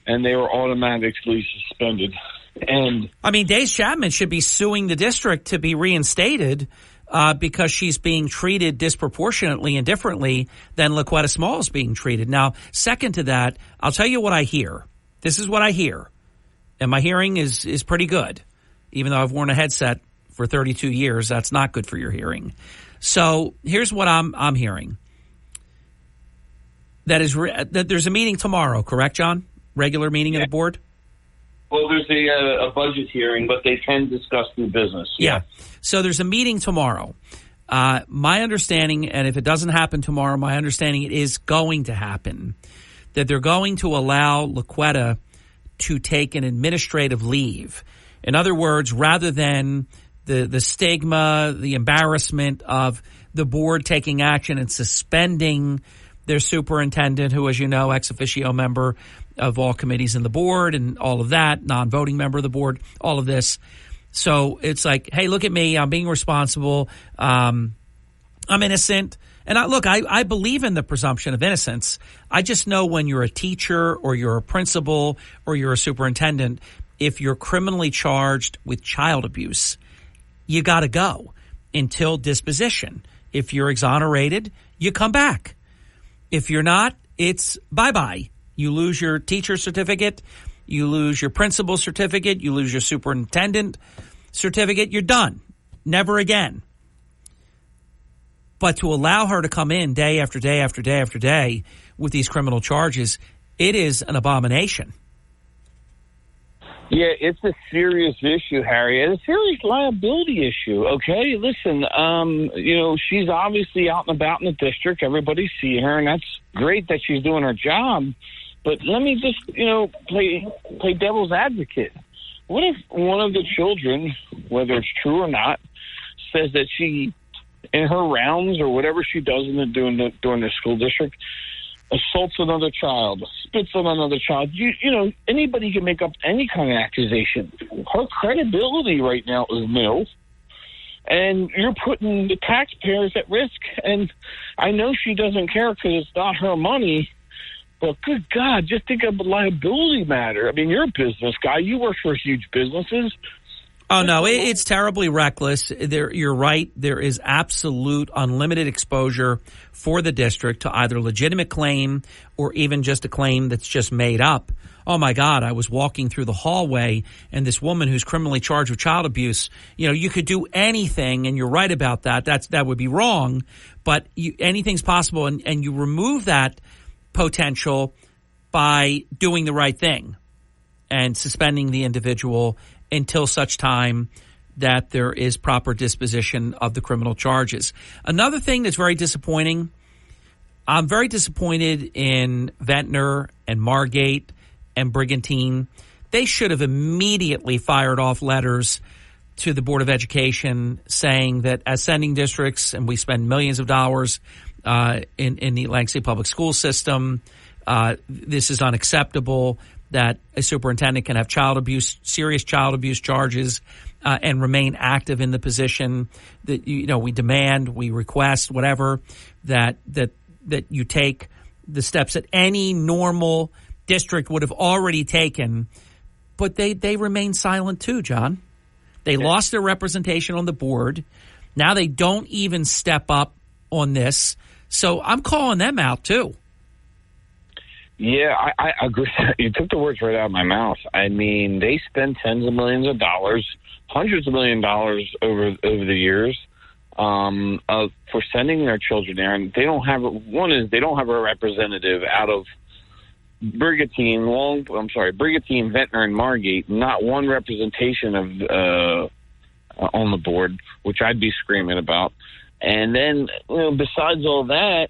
and they were automatically suspended. And I mean, Days Chapman should be suing the district to be reinstated because she's being treated disproportionately and differently than LaQuetta Small is being treated. Now, second to that, I'll tell you what I hear. This is what I hear. And my hearing is pretty good. Even though I've worn a headset for 32 years, that's not good for your hearing. So here's what I'm hearing. That there's a meeting tomorrow, correct, John? Regular meeting of the board? Well, there's a budget hearing, but they can discuss new business. Yeah. So there's a meeting tomorrow. My understanding, and if it doesn't happen tomorrow, my understanding it is going to happen, that they're going to allow LaQuetta to take an administrative leave. In other words, rather than the stigma, the embarrassment of the board taking action and suspending their superintendent, who, as you know, ex officio member of all committees in the board and all of that, non-voting member of the board, all of this. So it's like, hey, look at me. I'm being responsible. I'm innocent. And I believe in the presumption of innocence. I just know when you're a teacher or you're a principal or you're a superintendent, if you're criminally charged with child abuse, you got to go until disposition. If you're exonerated, you come back. If you're not, it's bye-bye. You lose your teacher certificate. You lose your principal certificate. You lose your superintendent certificate. You're done. Never again. But to allow her to come in day after day after day after day with these criminal charges, it is an abomination. Yeah, it's a serious issue, Harry. It's a serious liability issue, okay? Listen, she's obviously out and about in the district. Everybody see her, and that's great that she's doing her job. But let me just, play devil's advocate. What if one of the children, whether it's true or not, says that she, in her rounds or whatever she does during the school district, assaults another child, spits on another child? Anybody can make up any kind of accusation. Her credibility right now is nil, and you're putting the taxpayers at risk. And I know she doesn't care because it's not her money, but good God, just think of the liability matter. I mean, you're a business guy. You work for huge businesses. Oh, no, it's terribly reckless. You're right. There is absolute unlimited exposure for the district to either legitimate claim or even just a claim that's just made up. Oh, my God, I was walking through the hallway and this woman who's criminally charged with child abuse, you could do anything, and you're right about that. That would be wrong, but anything's possible, and you remove that potential by doing the right thing and suspending the individual until such time that there is proper disposition of the criminal charges. Another thing that's very disappointing, I'm very disappointed in Ventnor and Margate and Brigantine. They should have immediately fired off letters to the Board of Education saying that as sending districts, and we spend millions of dollars in the Atlantic City Public School system, this is unacceptable, that a superintendent can have serious child abuse charges, and remain active in the position. That we demand, we request, whatever, that you take the steps that any normal district would have already taken. But they remain silent too, John. They lost their representation on the board. Now they don't even step up on this. So I'm calling them out too. Yeah, I agree. You took the words right out of my mouth. I mean, they spend tens of millions of dollars, hundreds of millions of dollars over the years for sending their children there, and they don't have they don't have a representative out of Brigantine, Ventnor, and Margate. Not one representation of on the board, which I'd be screaming about. And then, besides all that,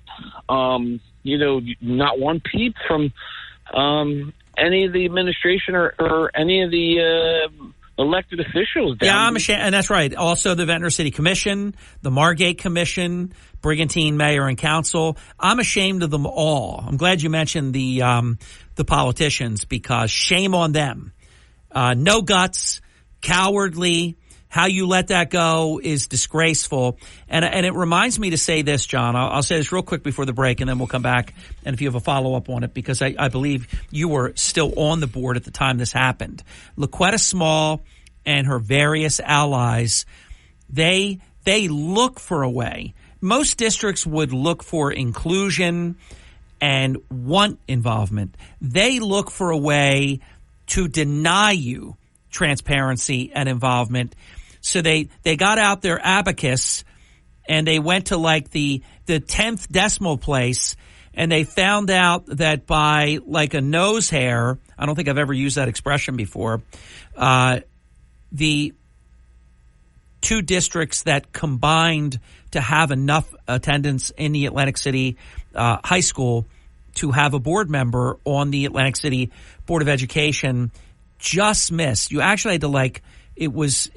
not one peep from any of the administration or any of the elected officials. I'm ashamed, and that's right. Also, the Ventnor City Commission, the Margate Commission, Brigantine Mayor and Council. I'm ashamed of them all. I'm glad you mentioned the politicians, because shame on them. No guts, cowardly, How you let that go is disgraceful. And it reminds me to say this, John. I'll say this real quick before the break, and then we'll come back. And if you have a follow-up on it, because I believe you were still on the board at the time this happened. LaQuetta Small and her various allies, they look for a way. Most districts would look for inclusion and want involvement. They look for a way to deny you transparency and involvement. So they got out their abacus and they went to like the 10th decimal place, and they found out that by like a nose hair, I don't think I've ever used that expression before, the two districts that combined to have enough attendance in the Atlantic City high school to have a board member on the Atlantic City Board of Education just missed. You actually had to it was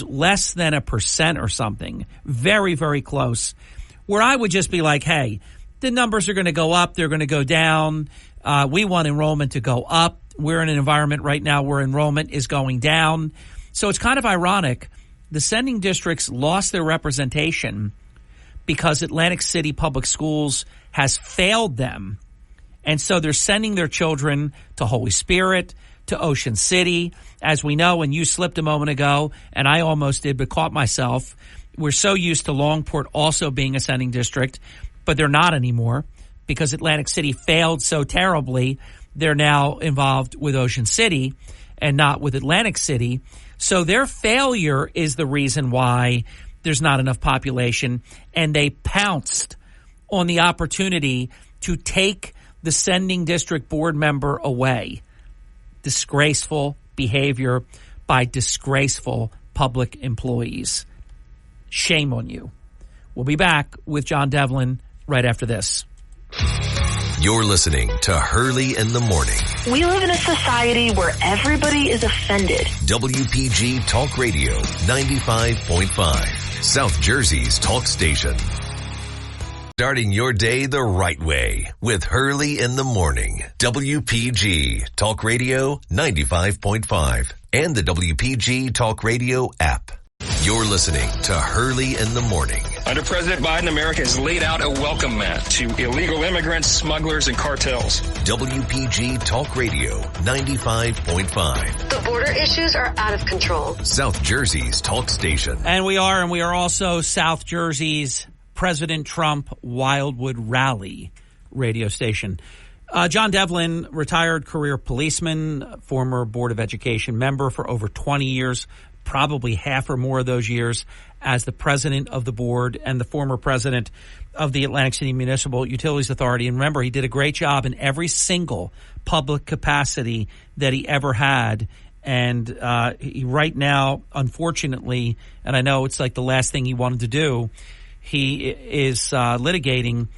less than 1% or something. Very, very close. Where I would just be like, hey, the numbers are going to go up. They're going to go down. We want enrollment to go up. We're in an environment right now where enrollment is going down. So it's kind of ironic. The sending districts lost their representation because Atlantic City Public Schools has failed them. And so they're sending their children to Holy Spirit, to Ocean City. As we know, and you slipped a moment ago, and I almost did, but caught myself. We're so used to Longport also being a sending district, but they're not anymore because Atlantic City failed so terribly. They're now involved with Ocean City and not with Atlantic City. So their failure is the reason why there's not enough population, and they pounced on the opportunity to take the sending district board member away. Disgraceful behavior by disgraceful public employees. Shame on you. We'll be back with John Devlin right after this. You're listening to Hurley in the Morning. We live in a society where everybody is offended. WPG Talk Radio 95.5, South Jersey's talk station. Starting your day the right way with Hurley in the Morning. WPG Talk Radio 95.5 and the WPG Talk Radio app. You're listening to Hurley in the Morning. Under President Biden, America has laid out a welcome mat to illegal immigrants, smugglers, and cartels. WPG Talk Radio 95.5. The border issues are out of control. South Jersey's talk station. And we are also South Jersey's President Trump Wildwood Rally radio station. John Devlin, retired career policeman, former Board of Education member for over 20 years, probably half or more of those years as the president of the board and the former president of the Atlantic City Municipal Utilities Authority. And remember, he did a great job in every single public capacity that he ever had. And he right now, unfortunately, and I know it's like the last thing he wanted to do, he is litigating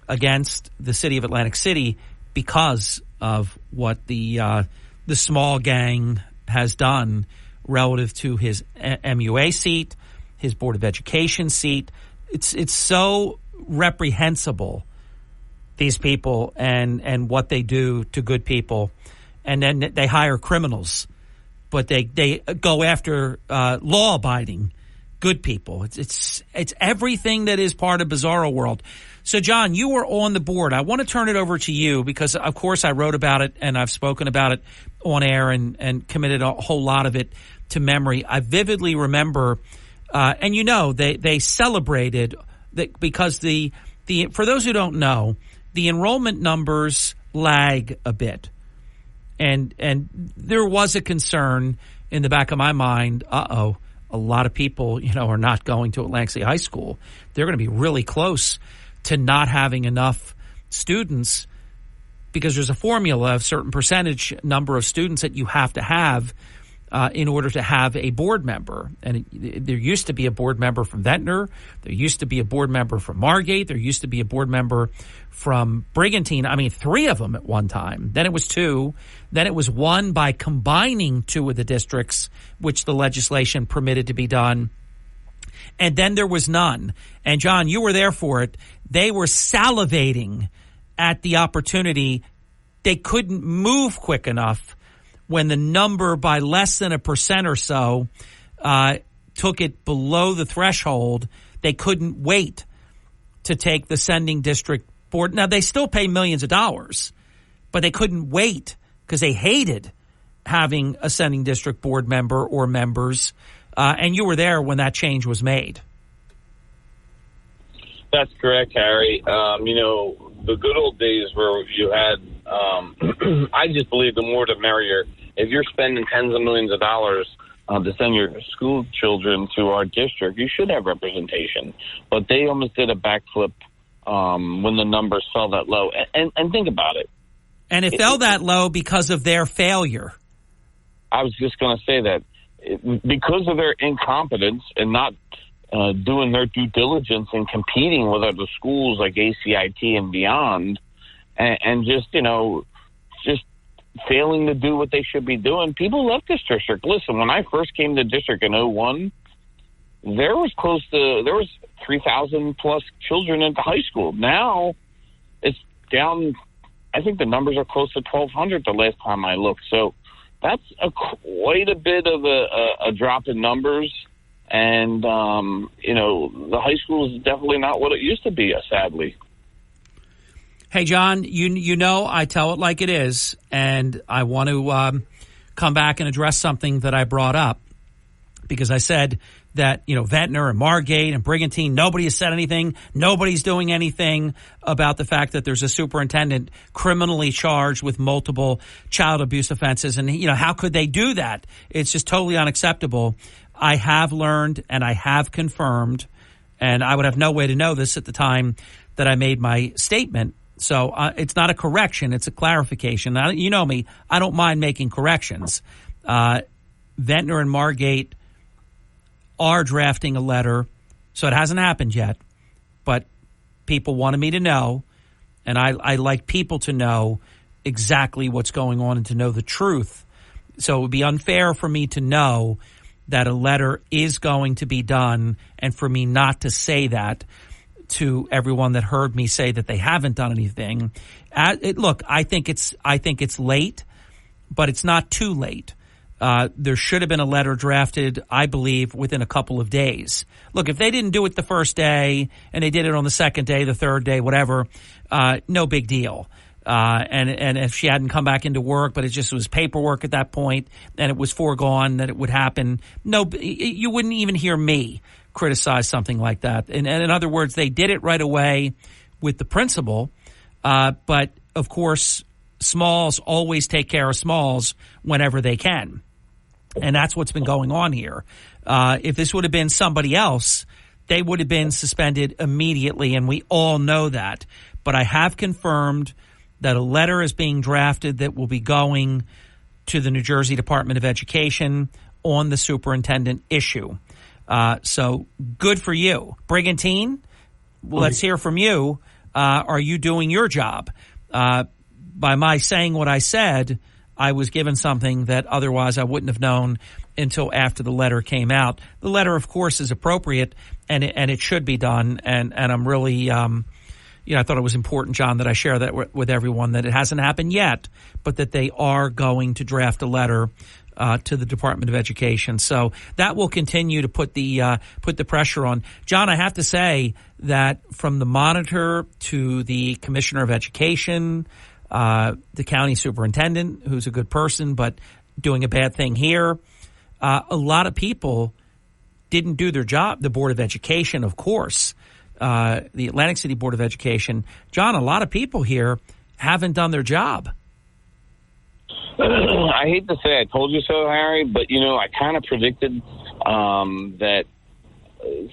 against the city of Atlantic City because of what the small gang has done relative to his MUA seat, his Board of Education seat. It's so reprehensible, these people, and what they do to good people. And then they hire criminals, but they go after law-abiding good people. It's everything that is part of Bizarro World. So, John, you were on the board. I want to turn it over to you because, of course, I wrote about it and I've spoken about it on air and committed a whole lot of it to memory. I vividly remember, and they celebrated that because the for those who don't know, the enrollment numbers lag a bit, and there was a concern in the back of my mind. A lot of people, are not going to Atlantic City High School. They're going to be really close to not having enough students because there's a formula of certain percentage number of students that you have to have in order to have a board member. And there used to be a board member from Ventnor. There used to be a board member from Margate. There used to be a board member from Brigantine. I mean, 3 of them at one time. Then it was 2. Then it was 1 by combining 2 of the districts, which the legislation permitted to be done. And then there was none. And, John, you were there for it. They were salivating at the opportunity. They couldn't move quick enough when the number by less than 1% or so took it below the threshold, they couldn't wait to take the sending district board. Now, they still pay millions of dollars, but they couldn't wait because they hated having a sending district board member or members. And you were there when that change was made. That's correct, Harry. The good old days where you had, I just believe the more the merrier. If you're spending tens of millions of dollars to send your school children to our district, you should have representation. But they almost did a backflip when the numbers fell that low. And think about it. And it fell that low because of their failure. I was just going to say that because of their incompetence and not doing their due diligence and competing with other schools like ACIT and beyond, and just failing to do what they should be doing, people left this district. Listen, when I first came to the district in 2001, there was 3,000 plus children at the high school. Now it's down. I think the numbers are close to 1,200 the last time I looked. So that's quite a bit of a drop in numbers. And, the high school is definitely not what it used to be, sadly. Hey, John, you know I tell it like it is, and I want to come back and address something that I brought up, because I said that, Ventnor and Margate and Brigantine, nobody has said anything. Nobody's doing anything about the fact that there's a superintendent criminally charged with multiple child abuse offenses. And, how could they do that? It's just totally unacceptable. I have learned and I have confirmed, and I would have no way to know this at the time that I made my statement. So it's not a correction. It's a clarification. Now, you know me. I don't mind making corrections. Ventnor and Margate are drafting a letter, so it hasn't happened yet, but people wanted me to know, and I like people to know exactly what's going on and to know the truth. So it would be unfair for me to know that a letter is going to be done and for me not to say that to everyone that heard me say that they haven't done anything. Look, I think it's late, but it's not too late. There should have been a letter drafted, I believe, within a couple of days. Look, if they didn't do it the first day and they did it on the second day, the third day, whatever, no big deal. And if she hadn't come back into work, but it just was paperwork at that point and it was foregone that it would happen, you wouldn't even hear me criticize something like that. And in other words, they did it right away with the principal. But of course, smalls always take care of smalls whenever they can. And that's what's been going on here. If this would have been somebody else, they would have been suspended immediately, and we all know that. But I have confirmed that a letter is being drafted that will be going to the New Jersey Department of Education on the superintendent issue. So good for you. Brigantine, let's hear from you. Are you doing your job? By my saying what I said, I was given something that otherwise I wouldn't have known until after the letter came out. The letter, of course, is appropriate, and it should be done. And I'm really, I thought it was important, John, that I share that with everyone, that it hasn't happened yet, but that they are going to draft a letter to the Department of Education. So that will continue to put the pressure on. John, I have to say that from the monitor to the Commissioner of Education, the county superintendent, who's a good person but doing a bad thing here, a lot of people didn't do their job. The Board of Education, of course, the Atlantic City Board of Education. John, a lot of people here haven't done their job. I hate to say I told you so, Harry, but, I kind of predicted that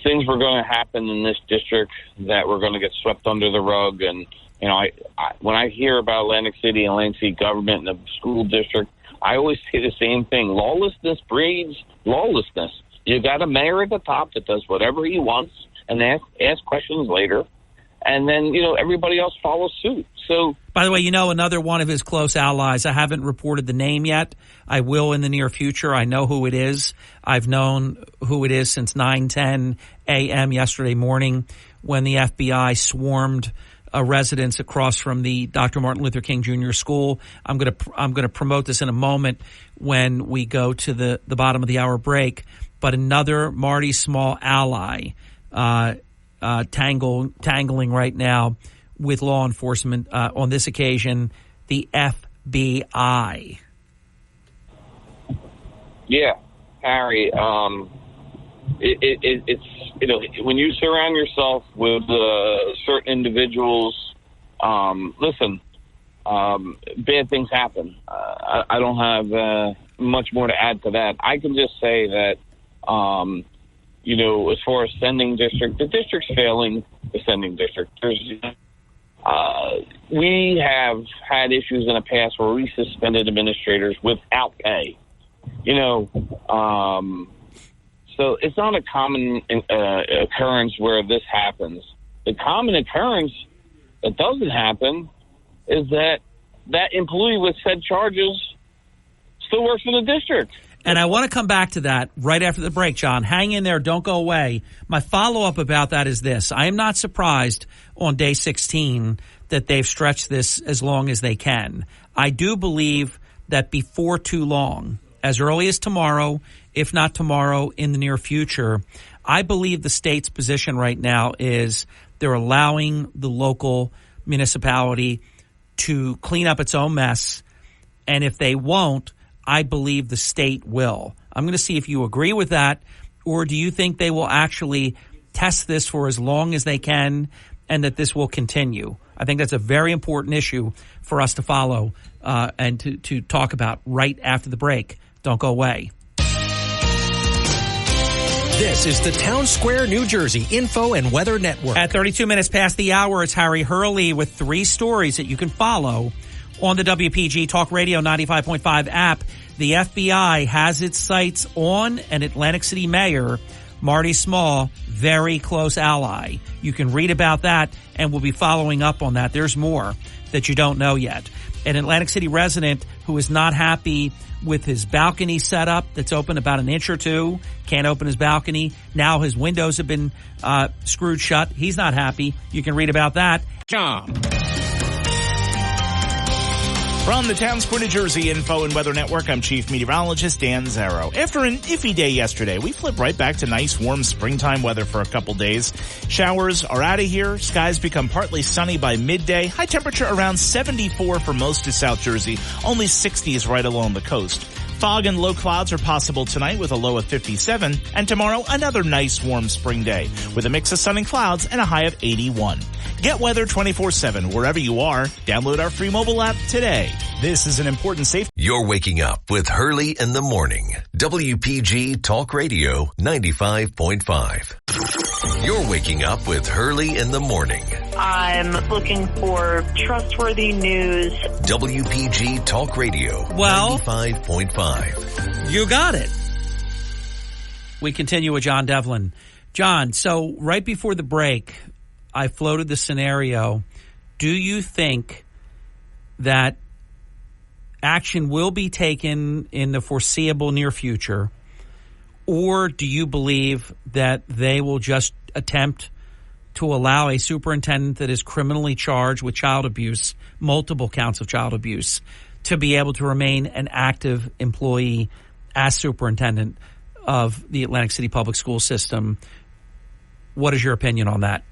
things were going to happen in this district that were going to get swept under the rug. And, I when I hear about Atlantic City and Atlantic City government and the school district, I always say the same thing. Lawlessness breeds lawlessness. You got a mayor at the top that does whatever he wants and ask questions later. And then, everybody else follows suit. So, by the way, another one of his close allies, I haven't reported the name yet. I will in the near future. I know who it is. I've known who it is since 9:10 a.m. yesterday morning when the FBI swarmed a residence across from the Dr. Martin Luther King Jr. School. I'm going to promote this in a moment when we go to the bottom of the hour break. but another Marty Small ally tangling right now with law enforcement, on this occasion, the FBI. Yeah, Harry, it's, you know, when you surround yourself with certain individuals, listen, bad things happen. I don't have much more to add to that. I can just say that, you know, as far as sending district, the district's failing the sending district. We have had issues in the past where we suspended administrators without pay. You know, so it's not a common occurrence where this happens. The common occurrence that doesn't happen is that employee with said charges still works for the district. And I want to come back to that right after the break, John. Hang in there. Don't go away. My follow-up about that is this. I am not surprised on day 16 that they've stretched this as long as they can. I do believe that before too long, as early as tomorrow, if not tomorrow, in the near future, I believe the state's position right now is they're allowing the local municipality to clean up its own mess. And if they won't, I believe the state will. I'm going to see if you agree with that, or do you think they will actually test this for as long as they can and that this will continue? I think that's a very important issue for us to follow and to talk about right after the break. Don't go away. This is the Town Square, New Jersey Info and Weather Network. At 32 minutes past the hour, it's Harry Hurley with 3 stories that you can follow on the WPG Talk Radio 95.5 app. The FBI has its sights on an Atlantic City mayor, Marty Small, very close ally. You can read about that, and we'll be following up on that. There's more that you don't know yet. An Atlantic City resident who is not happy with his balcony setup that's open about an inch or two, can't open his balcony. Now his windows have been screwed shut. He's not happy. You can read about that. John. From the Town Square, New Jersey Info and Weather Network, I'm Chief Meteorologist Dan Zarrow. After an iffy day yesterday, we flip right back to nice, warm springtime weather for a couple days. Showers are out of here. Skies become partly sunny by midday. High temperature around 74 for most of South Jersey. Only 60s right along the coast. Fog and low clouds are possible tonight with a low of 57. And tomorrow, another nice, warm spring day with a mix of sun and clouds and a high of 81. Get weather 24/7 wherever you are. Download our free mobile app today. This is an important safety. You're waking up with Hurley in the morning. WPG Talk Radio 95.5. You're waking up with Hurley in the morning. I'm looking for trustworthy news. WPG Talk Radio 95.5. You got it. We continue with John Devlin. John, so right before the break, I floated the scenario. Do you think that action will be taken in the foreseeable near future, or do you believe that they will just attempt to allow a superintendent that is criminally charged with child abuse, multiple counts of child abuse, to be able to remain an active employee as superintendent of the Atlantic City Public School System? What is your opinion on that?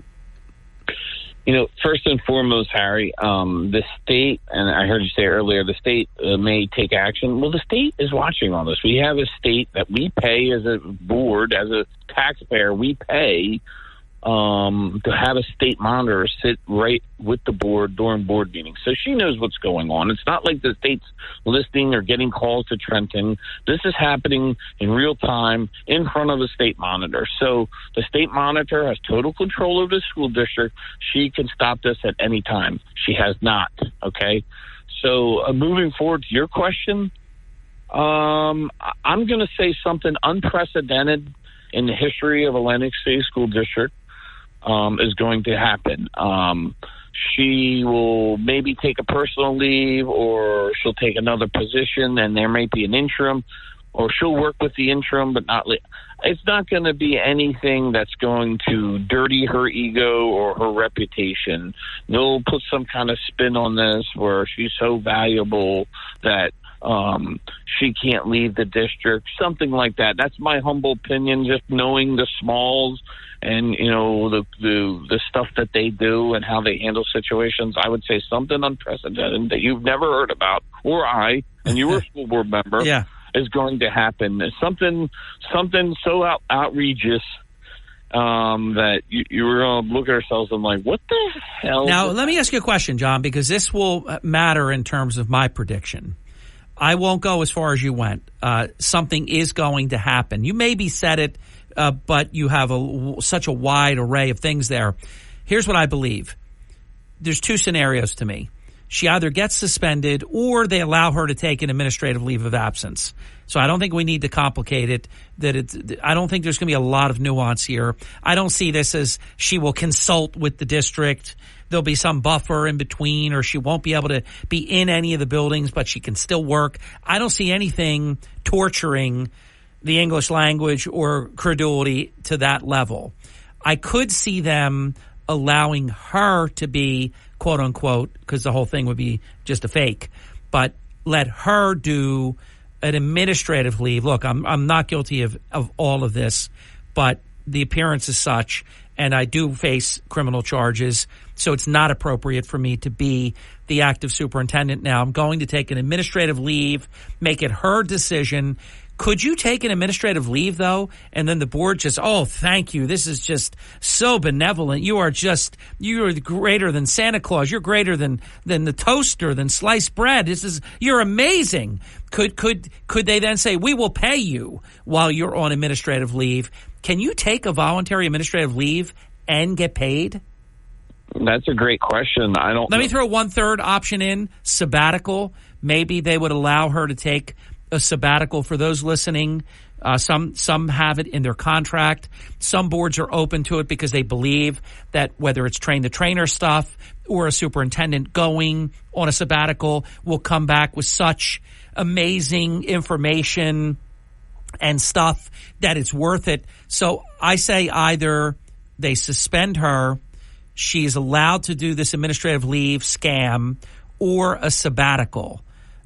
You know, first and foremost, Harry, the state, and I heard you say earlier, the state may take action. Well, the state is watching all this. We have a state that we pay as a board, as a taxpayer, we pay to have a state monitor sit right with the board during board meetings. So she knows what's going on. It's not like the state's listening or getting calls to Trenton. This is happening in real time in front of the state monitor. So the state monitor has total control of the school district. She can stop this at any time. She has not. Okay. So moving forward to your question, I'm going to say something unprecedented in the history of Atlantic City School District. Is going to happen. She will maybe take a personal leave, or she'll take another position, and there may be an interim, or she'll work with the interim, but not. It's not going to be anything that's going to dirty her ego or her reputation. They'll put some kind of spin on this where she's so valuable that she can't leave the district, something like that. That's my humble opinion, just knowing the Smalls and, the stuff that they do and how they handle situations. I would say something unprecedented that you've never heard about, or and you were a school board member, is going to happen. Something so outrageous that you were going to look at ourselves and like, what the hell? Now, let me ask you a question, John, because this will matter in terms of my prediction. I won't go as far as you went. Something is going to happen. You maybe said it, but you have such a wide array of things there. Here's what I believe. There's two scenarios to me. She either gets suspended or they allow her to take an administrative leave of absence. So I don't think we need to complicate it. I don't think there's going to be a lot of nuance here. I don't see this as she will consult with the district. There'll be some buffer in between, or she won't be able to be in any of the buildings, but she can still work. I don't see anything torturing the English language or credulity to that level. I could see them allowing her to be, quote unquote, because the whole thing would be just a fake, but let her do an administrative leave. Look, I'm not guilty of all of this, but the appearance is such, and I do face criminal charges, so it's not appropriate for me to be the active superintendent now. I'm going to take an administrative leave, make it her decision. Could you take an administrative leave, though, and then the board just, oh, thank you, this is just so benevolent. You are greater than Santa Claus. You're greater than the toaster, than sliced bread. You're amazing. Could they then say, we will pay you while you're on administrative leave? Can you take a voluntary administrative leave and get paid? That's a great question. Let me throw 1/3 option in, sabbatical. Maybe they would allow her to take a sabbatical. For those listening, some have it in their contract. Some boards are open to it because they believe that whether it's train-the-trainer stuff or a superintendent going on a sabbatical will come back with such amazing information and stuff that it's worth it. So I say either they suspend her, she's allowed to do this administrative leave scam, or a sabbatical.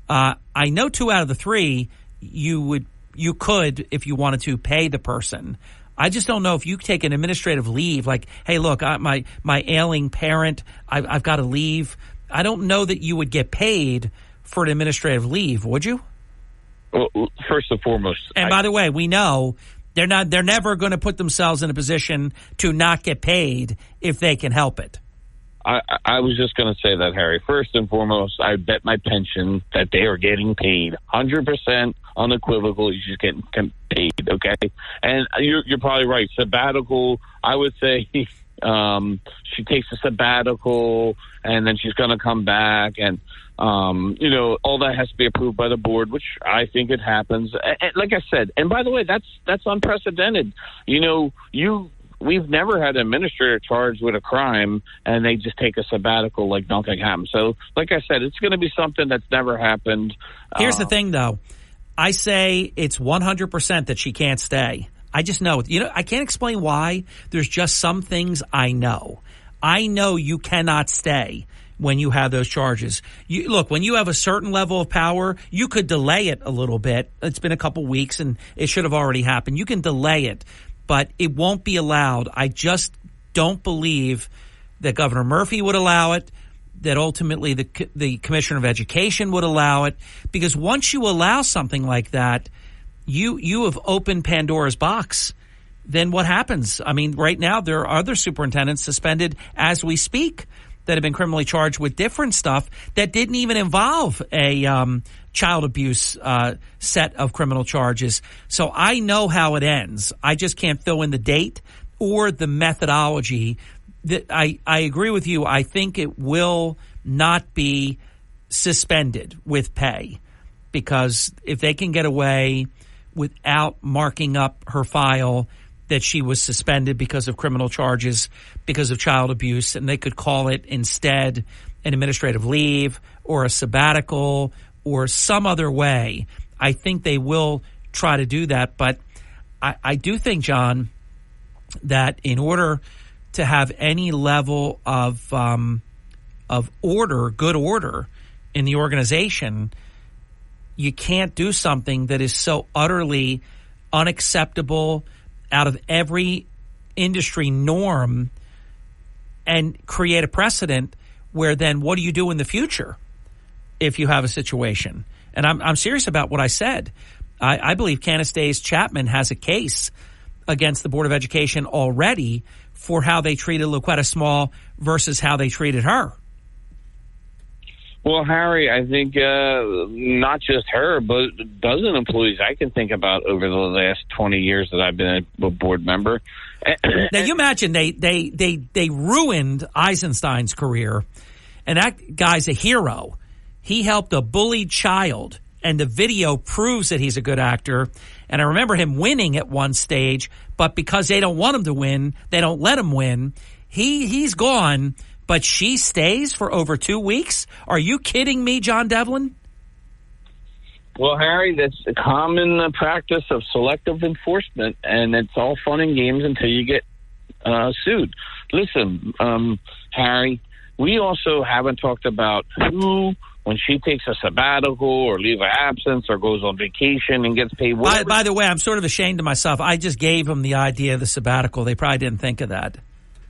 I know 2 out of the 3 you could, if you wanted to, pay the person. I just don't know if you take an administrative leave, like, hey, look, my ailing parent, I've got to leave. I don't know that you would get paid for an administrative leave, would you? Well, first and foremost, and by the way, we know they're never going to put themselves in a position to not get paid if they can help it. I was just going to say that, Harry. First and foremost, I bet my pension that they are getting paid 100% unequivocal. She's getting paid, okay? And you're probably right. Sabbatical, I would say she takes a sabbatical and then she's going to come back, and all that has to be approved by the board, which I think it happens. And like I said, and by the way, that's unprecedented. We've never had an administrator charged with a crime and they just take a sabbatical like nothing happened. So, like I said, it's going to be something that's never happened. Here's the thing, though. I say it's 100% that she can't stay. I just know. I can't explain why. There's just some things I know. I know you cannot stay when you have those charges. Look, when you have a certain level of power, you could delay it a little bit. It's been a couple weeks and it should have already happened. You can delay it, but it won't be allowed. I just don't believe that Governor Murphy would allow it, that ultimately the Commissioner of Education would allow it, because once you allow something like that, you have opened Pandora's box. Then what happens? I mean, right now there are other superintendents suspended as we speak that have been criminally charged with different stuff that didn't even involve a child abuse set of criminal charges. So I know how it ends. I just can't fill in the date or the methodology. I agree with you. I think it will not be suspended with pay, because if they can get away without marking up her file that she was suspended because of criminal charges, because of child abuse, and they could call it instead an administrative leave or a sabbatical or some other way, I think they will try to do that. But I do think, John, that in order to have any level of order, good order in the organization, you can't do something that is so utterly unacceptable, out of every industry norm, and create a precedent where then what do you do in the future if you have a situation? And I'm serious about what I said. I believe Candace Days Chapman has a case against the Board of Education already for how they treated Luquetta Small versus how they treated her. Well, Harry, I think not just her, but a dozen employees I can think about over the last 20 years that I've been a board member. Now, you imagine they ruined Eisenstein's career, and that guy's a hero. He helped a bullied child, and the video proves that he's a good actor. And I remember him winning at one stage, but because they don't want him to win, they don't let him win. He's gone. But she stays for over 2 weeks? Are you kidding me, John Devlin? Well, Harry, that's a common practice of selective enforcement, and it's all fun and games until you get sued. Listen, Harry, we also haven't talked about who, when she takes a sabbatical or leave of absence or goes on vacation and gets paid. By the way, I'm sort of ashamed of myself. I just gave them the idea of the sabbatical. They probably didn't think of that.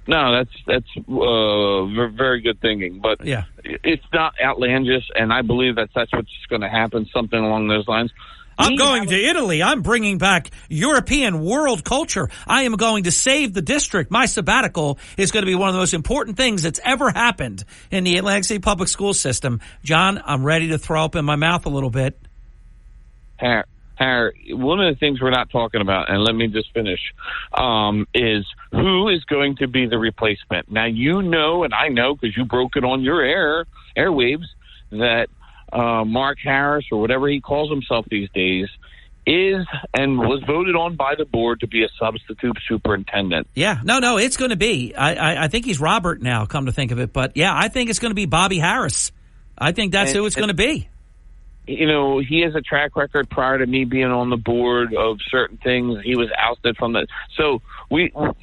No, that's very good thinking, but yeah, it's not outlandish, and I believe that's what's going to happen, something along those lines. I'm going to Italy. I'm bringing back European world culture. I am going to save the district. My sabbatical is going to be one of the most important things that's ever happened in the Atlantic City public school system. John, I'm ready to throw up in my mouth a little bit. Harry, one of the things we're not talking about, and let me just finish, is who is going to be the replacement. Now, you know, and I know because you broke it on your airwaves, that Mark Harris, or whatever he calls himself these days, is and was voted on by the board to be a substitute superintendent. Yeah, no, it's going to be. I think he's Robert now, come to think of it. But, yeah, I think it's going to be Bobby Harris. I think that's who it's going to be. You know, he has a track record prior to me being on the board of certain things. He was ousted from that. So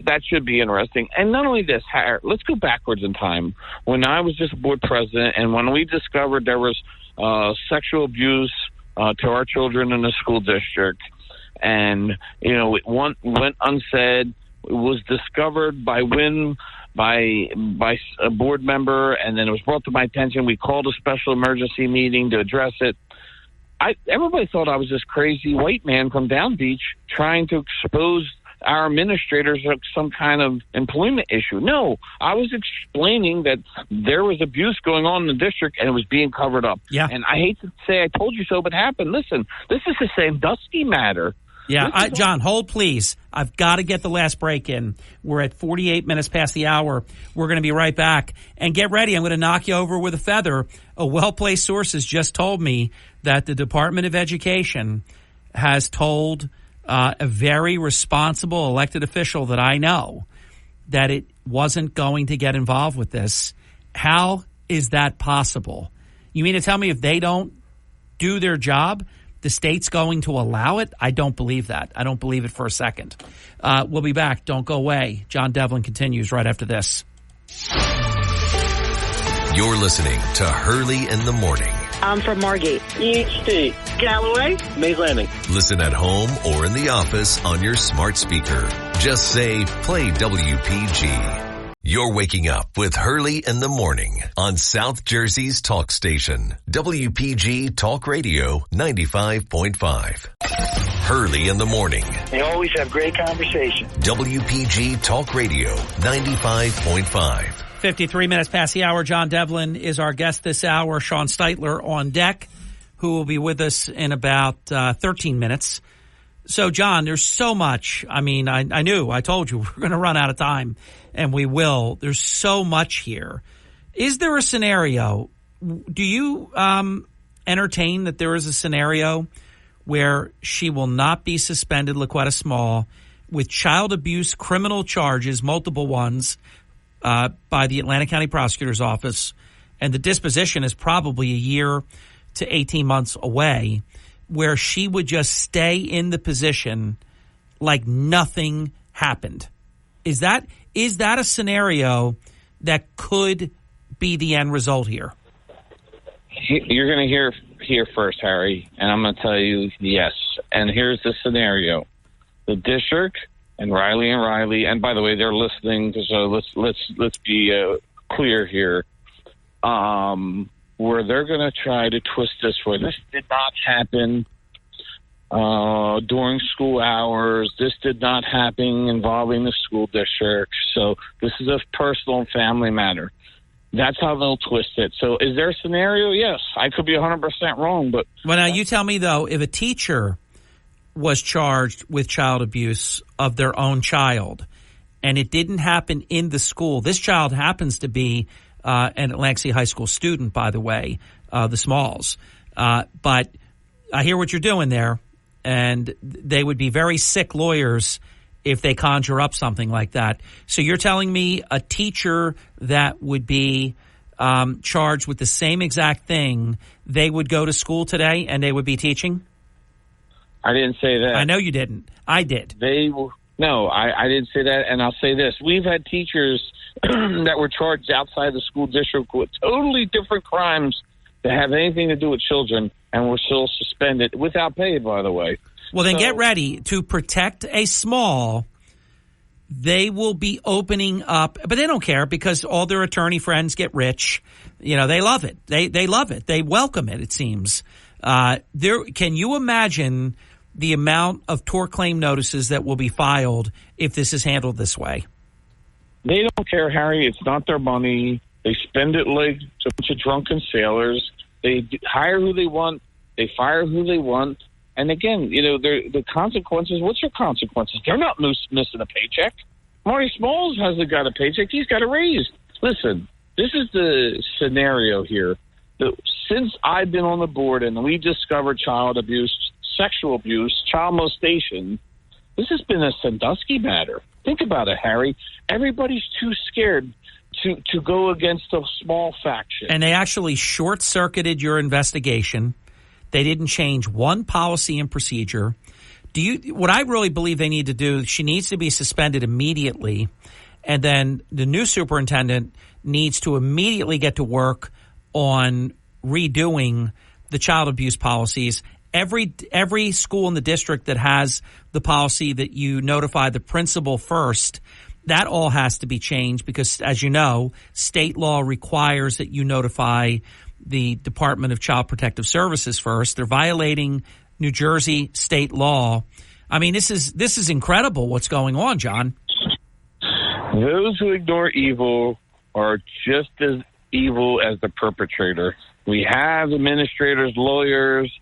that should be interesting. And not only this, let's go backwards in time. When I was just board president and when we discovered there was sexual abuse to our children in the school district, and, you know, it went unsaid, it was discovered by a board member, and then it was brought to my attention. We called a special emergency meeting to address it. Everybody thought I was this crazy white man from Down Beach trying to expose our administrators of some kind of employment issue. No, I was explaining that there was abuse going on in the district and it was being covered up. Yeah. And I hate to say I told you so, but it happened. Listen, this is the Sandusky matter. Yeah, John, hold please. I've got to get the last break in. We're at 48 minutes past the hour. We're going to be right back. And get ready. I'm going to knock you over with a feather. A well-placed source has just told me that the Department of Education has told a very responsible elected official that I know that it wasn't going to get involved with this. How is that possible? You mean to tell me if they don't do their job, the state's going to allow it? I don't believe that. I don't believe it for a second. We'll be back. Don't go away. John Devlin continues right after this. You're listening to Hurley in the Morning. I'm from Margate. EHT. Galloway. Mays Landing. Listen at home or in the office on your smart speaker. Just say, play WPG. You're waking up with Hurley in the Morning on South Jersey's talk station, WPG Talk Radio 95.5. Hurley in the Morning. They always have great conversation. WPG Talk Radio 95.5. 53 minutes past the hour. John Devlin is our guest this hour. Sean Steitler on deck, who will be with us in about 13 minutes. So, John, there's so much. I mean, I told you we're going to run out of time, and we will. There's so much here. Is there a scenario? Do you entertain that there is a scenario where she will not be suspended, Luquetta Small, with child abuse criminal charges, multiple ones, by the Atlantic County Prosecutor's Office, and the disposition is probably a year to 18 months away, where she would just stay in the position like nothing happened? Is that a scenario that could be the end result here? You're going to here first, Harry, and I'm going to tell you yes. And here's the scenario. The district and Riley, and by the way, they're listening, so let's be clear here. Where they're going to try to twist this where this did not happen during school hours. This did not happen involving the school district. So this is a personal and family matter. That's how they'll twist it. So is there a scenario? Yes. I could be 100% wrong, but... Well, now you tell me, though, if a teacher was charged with child abuse of their own child and it didn't happen in the school, this child happens to be an Atlantic City High School student, by the way, the Smalls. But I hear what you're doing there, and they would be very sick lawyers if they conjure up something like that. So you're telling me a teacher that would be charged with the same exact thing, they would go to school today and they would be teaching? I didn't say that. I know you didn't. I did. No, I didn't say that, and I'll say this. We've had teachers that were charged outside the school district with totally different crimes that have anything to do with children, and were still suspended without pay, by the way. Well, then get ready to protect a small. They will be opening up, but they don't care because all their attorney friends get rich. You know, they love it. They love it. They welcome it, it seems. Can you imagine the amount of tort claim notices that will be filed if this is handled this way? They don't care, Harry. It's not their money. They spend it like a bunch of drunken sailors. They hire who they want. They fire who they want. And again, you know, the consequences, what's your consequences? They're not missing a paycheck. Marty Smalls hasn't got a paycheck. He's got a raise. Listen, this is the scenario here. Since I've been on the board and we discovered child abuse, sexual abuse, child molestation, this has been a Sandusky matter. Think about it, Harry. Everybody's too scared to go against a small faction. And they actually short-circuited your investigation. They didn't change one policy and procedure. What I really believe they need to do, she needs to be suspended immediately, and then the new superintendent needs to immediately get to work on redoing the child abuse policies. Every school in the district that has the policy that you notify the principal first, that all has to be changed because, as you know, state law requires that you notify the Department of Child Protective Services first. They're violating New Jersey state law. I mean, this is incredible what's going on, John. Those who ignore evil are just as evil as the perpetrator. We have administrators, lawyers,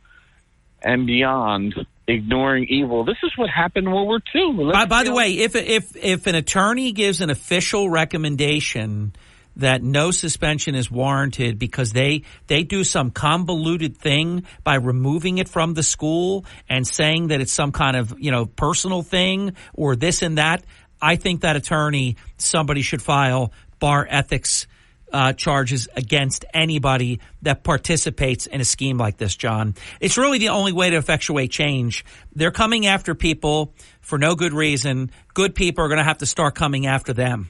and beyond ignoring evil. This is what happened in World War II. By the way, if an attorney gives an official recommendation that no suspension is warranted because they do some convoluted thing by removing it from the school and saying that it's some kind of, personal thing or this and that, I think that attorney, somebody should file bar ethics charges against anybody that participates in a scheme like this, John. It's really the only way to effectuate change. They're coming after people for no good reason. Good people are going to have to start coming after them.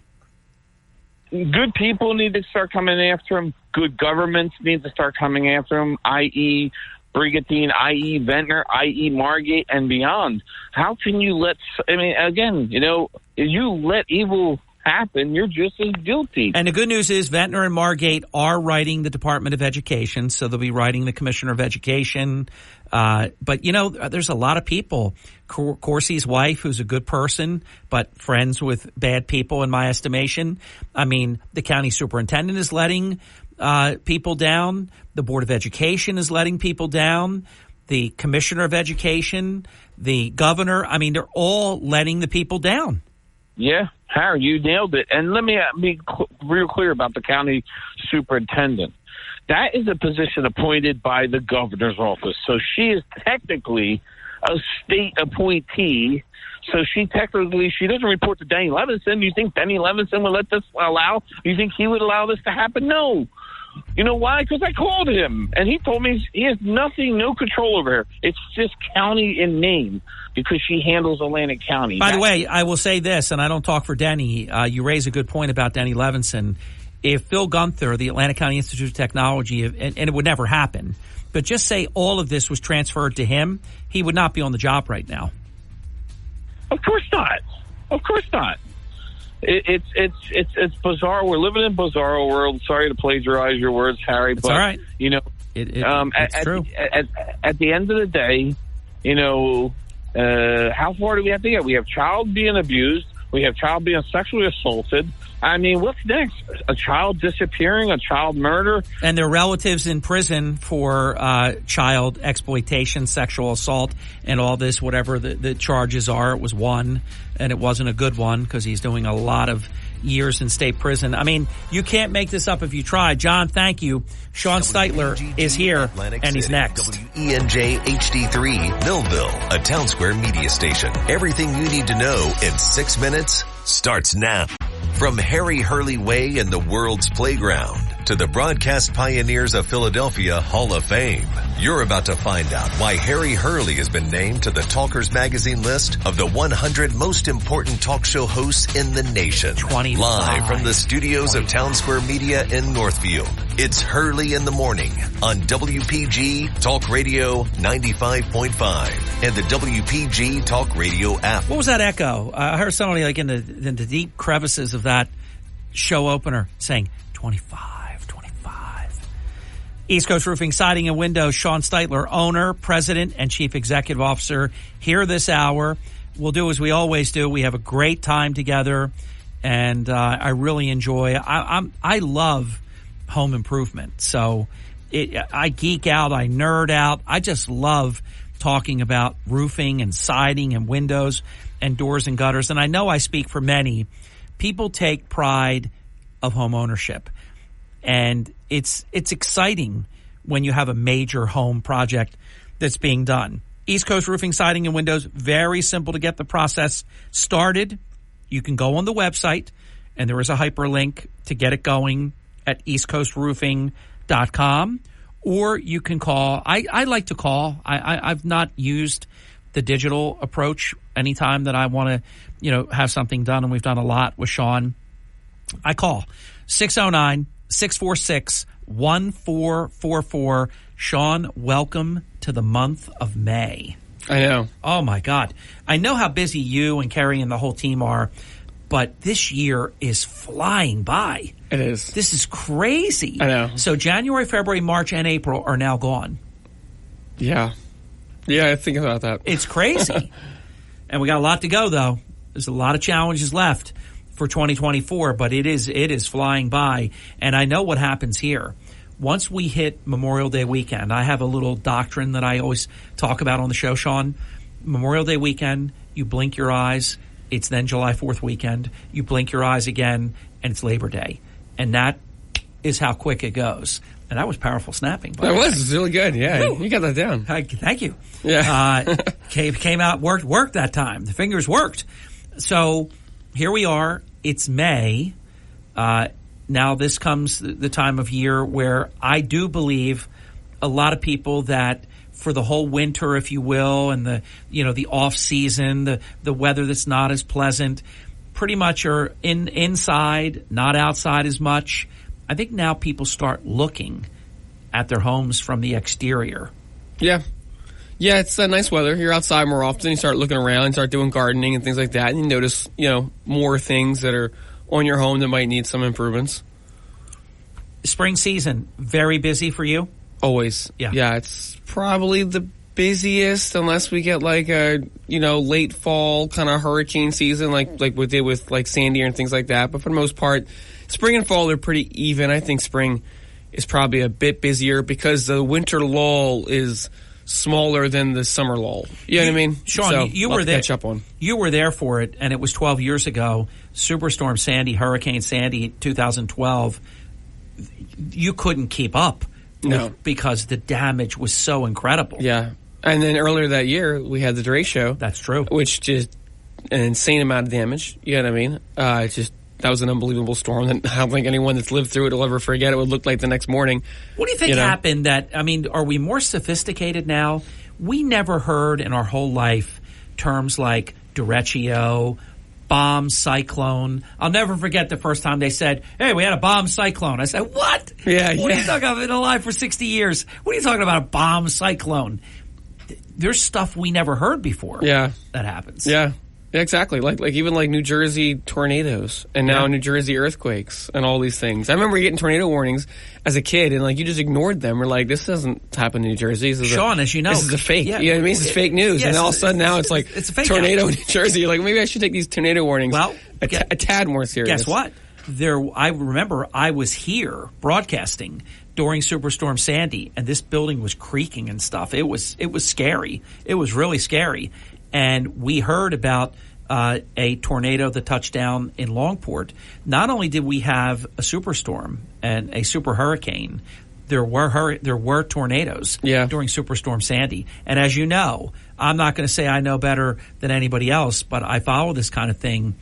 Good people need to start coming after him. Good governments need to start coming after him, i.e. Brigantine, i.e. Ventnor, i.e. Margate, and beyond. How can you you let evil happen, you're just as guilty. And the good news is Ventnor and Margate are writing the Department of Education, so they'll be writing the Commissioner of Education. But, there's a lot of people. Corsi's wife, who's a good person, but friends with bad people in my estimation. I mean, the county superintendent is letting people down. The Board of Education is letting people down. The Commissioner of Education, the governor. I mean, they're all letting the people down. Yeah, Harry, you nailed it. And let me be real clear about the county superintendent. That is a position appointed by the governor's office. So she is technically a state appointee. So she doesn't report to Denny Levinson. Do you think Denny Levinson would let this allow? Do you think he would allow this to happen? No. You know why? Because I called him, and he told me he has no control over her. It's just county in name because she handles Atlantic County. By the way, I will say this, and I don't talk for Denny. You raise a good point about Denny Levinson. If Phil Gunther, the Atlantic County Institute of Technology, and it would never happen, but just say all of this was transferred to him, he would not be on the job right now. Of course not. Of course not. It's bizarre. We're living in bizarro world. Sorry to plagiarize your words, Harry, but all right. You know, it's true. At the end of the day, you know, how far do we have to get? We have child being abused. We have child being sexually assaulted. I mean, what's next? A child disappearing, a child murder? And their relatives in prison for child exploitation, sexual assault, and all this, whatever the charges are. It was one, and it wasn't a good one because he's doing a lot of years in state prison. I mean, you can't make this up if you try. John, thank you. Sean Steitler is here, Atlantic and he's City, next. WENJ HD3, Millville, a Town Square media station. Everything you need to know in 6 minutes starts now. From Harry Hurley Way in the world's playground to the broadcast pioneers of Philadelphia Hall of Fame, you're about to find out why Harry Hurley has been named to the Talkers Magazine list of the 100 most important talk show hosts in the nation. 25. Live from the studios of Town Square Media in Northfield, it's Hurley in the Morning on WPG Talk Radio 95.5 and the WPG Talk Radio app. What was that echo? I heard somebody like in the deep crevices of that show opener saying 25. East Coast Roofing, Siding and Windows, Sean Steitler, owner, president, and chief executive officer, here this hour. We'll do as we always do. We have a great time together, and I really enjoy. I love home improvement, so I geek out, I nerd out. I just love talking about roofing and siding and windows and doors and gutters. And I know I speak for many. People take pride of home ownership. And it's exciting when you have a major home project that's being done. East Coast Roofing, Siding, and Windows, very simple to get the process started. You can go on the website, and there is a hyperlink to get it going at eastcoastroofing.com. Or you can call. I like to call. I've not used the digital approach anytime that I want to, have something done, and we've done a lot with Sean. I call 609-646-1444. Sean, welcome to the month of May. I know. Oh, my God. I know how busy you and Kerry and the whole team are, but this year is flying by. It is. This is crazy. I know. So January, February, March, and April are now gone. Yeah. Yeah, I think about that. It's crazy. And we got a lot to go, though. There's a lot of challenges left for 2024, but it is flying by. And I know what happens here. Once we hit Memorial Day weekend, I have a little doctrine that I always talk about on the show, Sean. Memorial Day weekend, you blink your eyes, it's then July 4th weekend. You blink your eyes again, and it's Labor Day. And that is how quick it goes. And that was powerful snapping. That was really good. Yeah, you got that down. Thank you. Yeah. Came out, worked that time. The fingers worked. So here we are. It's May. Now this comes the time of year where I do believe a lot of people that for the whole winter, if you will, and the off season, the weather that's not as pleasant, pretty much are inside, not outside as much. I think now people start looking at their homes from the exterior. Yeah. Yeah, it's nice weather. You're outside more often. You start looking around, start doing gardening and things like that, and you notice, more things that are on your home that might need some improvements. Spring season, very busy for you? Always. Yeah. Yeah, it's probably the busiest unless we get like a, late fall kind of hurricane season like we did with like Sandy and things like that. But for the most part, spring and fall are pretty even. I think spring is probably a bit busier because the winter lull is smaller than the summer lull. You know what I mean? Sean, so, you were there. Catch up on. You were there for it, and it was 12 years ago. Superstorm Sandy, Hurricane Sandy, 2012. You couldn't keep up. No. Because the damage was so incredible. Yeah. And then earlier that year, we had the derecho. That's true. Which just an insane amount of damage. You know what I mean? That was an unbelievable storm. And I don't think anyone that's lived through it will ever forget it would look like the next morning. What do you think happened are we more sophisticated now? We never heard in our whole life terms like derecho, bomb cyclone. I'll never forget the first time they said, hey, we had a bomb cyclone. I said, what? Yeah, What are you talking about? I've been alive for 60 years. What are you talking about, a bomb cyclone? There's stuff we never heard before. Yeah. That happens. Yeah. Exactly. Like even like New Jersey tornadoes and now New Jersey earthquakes and all these things. I remember getting tornado warnings as a kid and like you just ignored them. We're like, this doesn't happen in New Jersey. Sean, as you know. This is a fake. Yeah. You know what I mean? This is fake news. Yes, and all of a sudden now it's like it's a fake tornado in New Jersey. You're like, maybe I should take these tornado warnings a tad more serious. Guess what? I remember I was here broadcasting during Superstorm Sandy, and this building was creaking and stuff. It was scary. It was really scary. And we heard about a tornado that touched down in Longport. Not only did we have a superstorm and a super hurricane, there were tornadoes during Superstorm Sandy. And as you know, I'm not going to say I know better than anybody else, but I follow this kind of thing.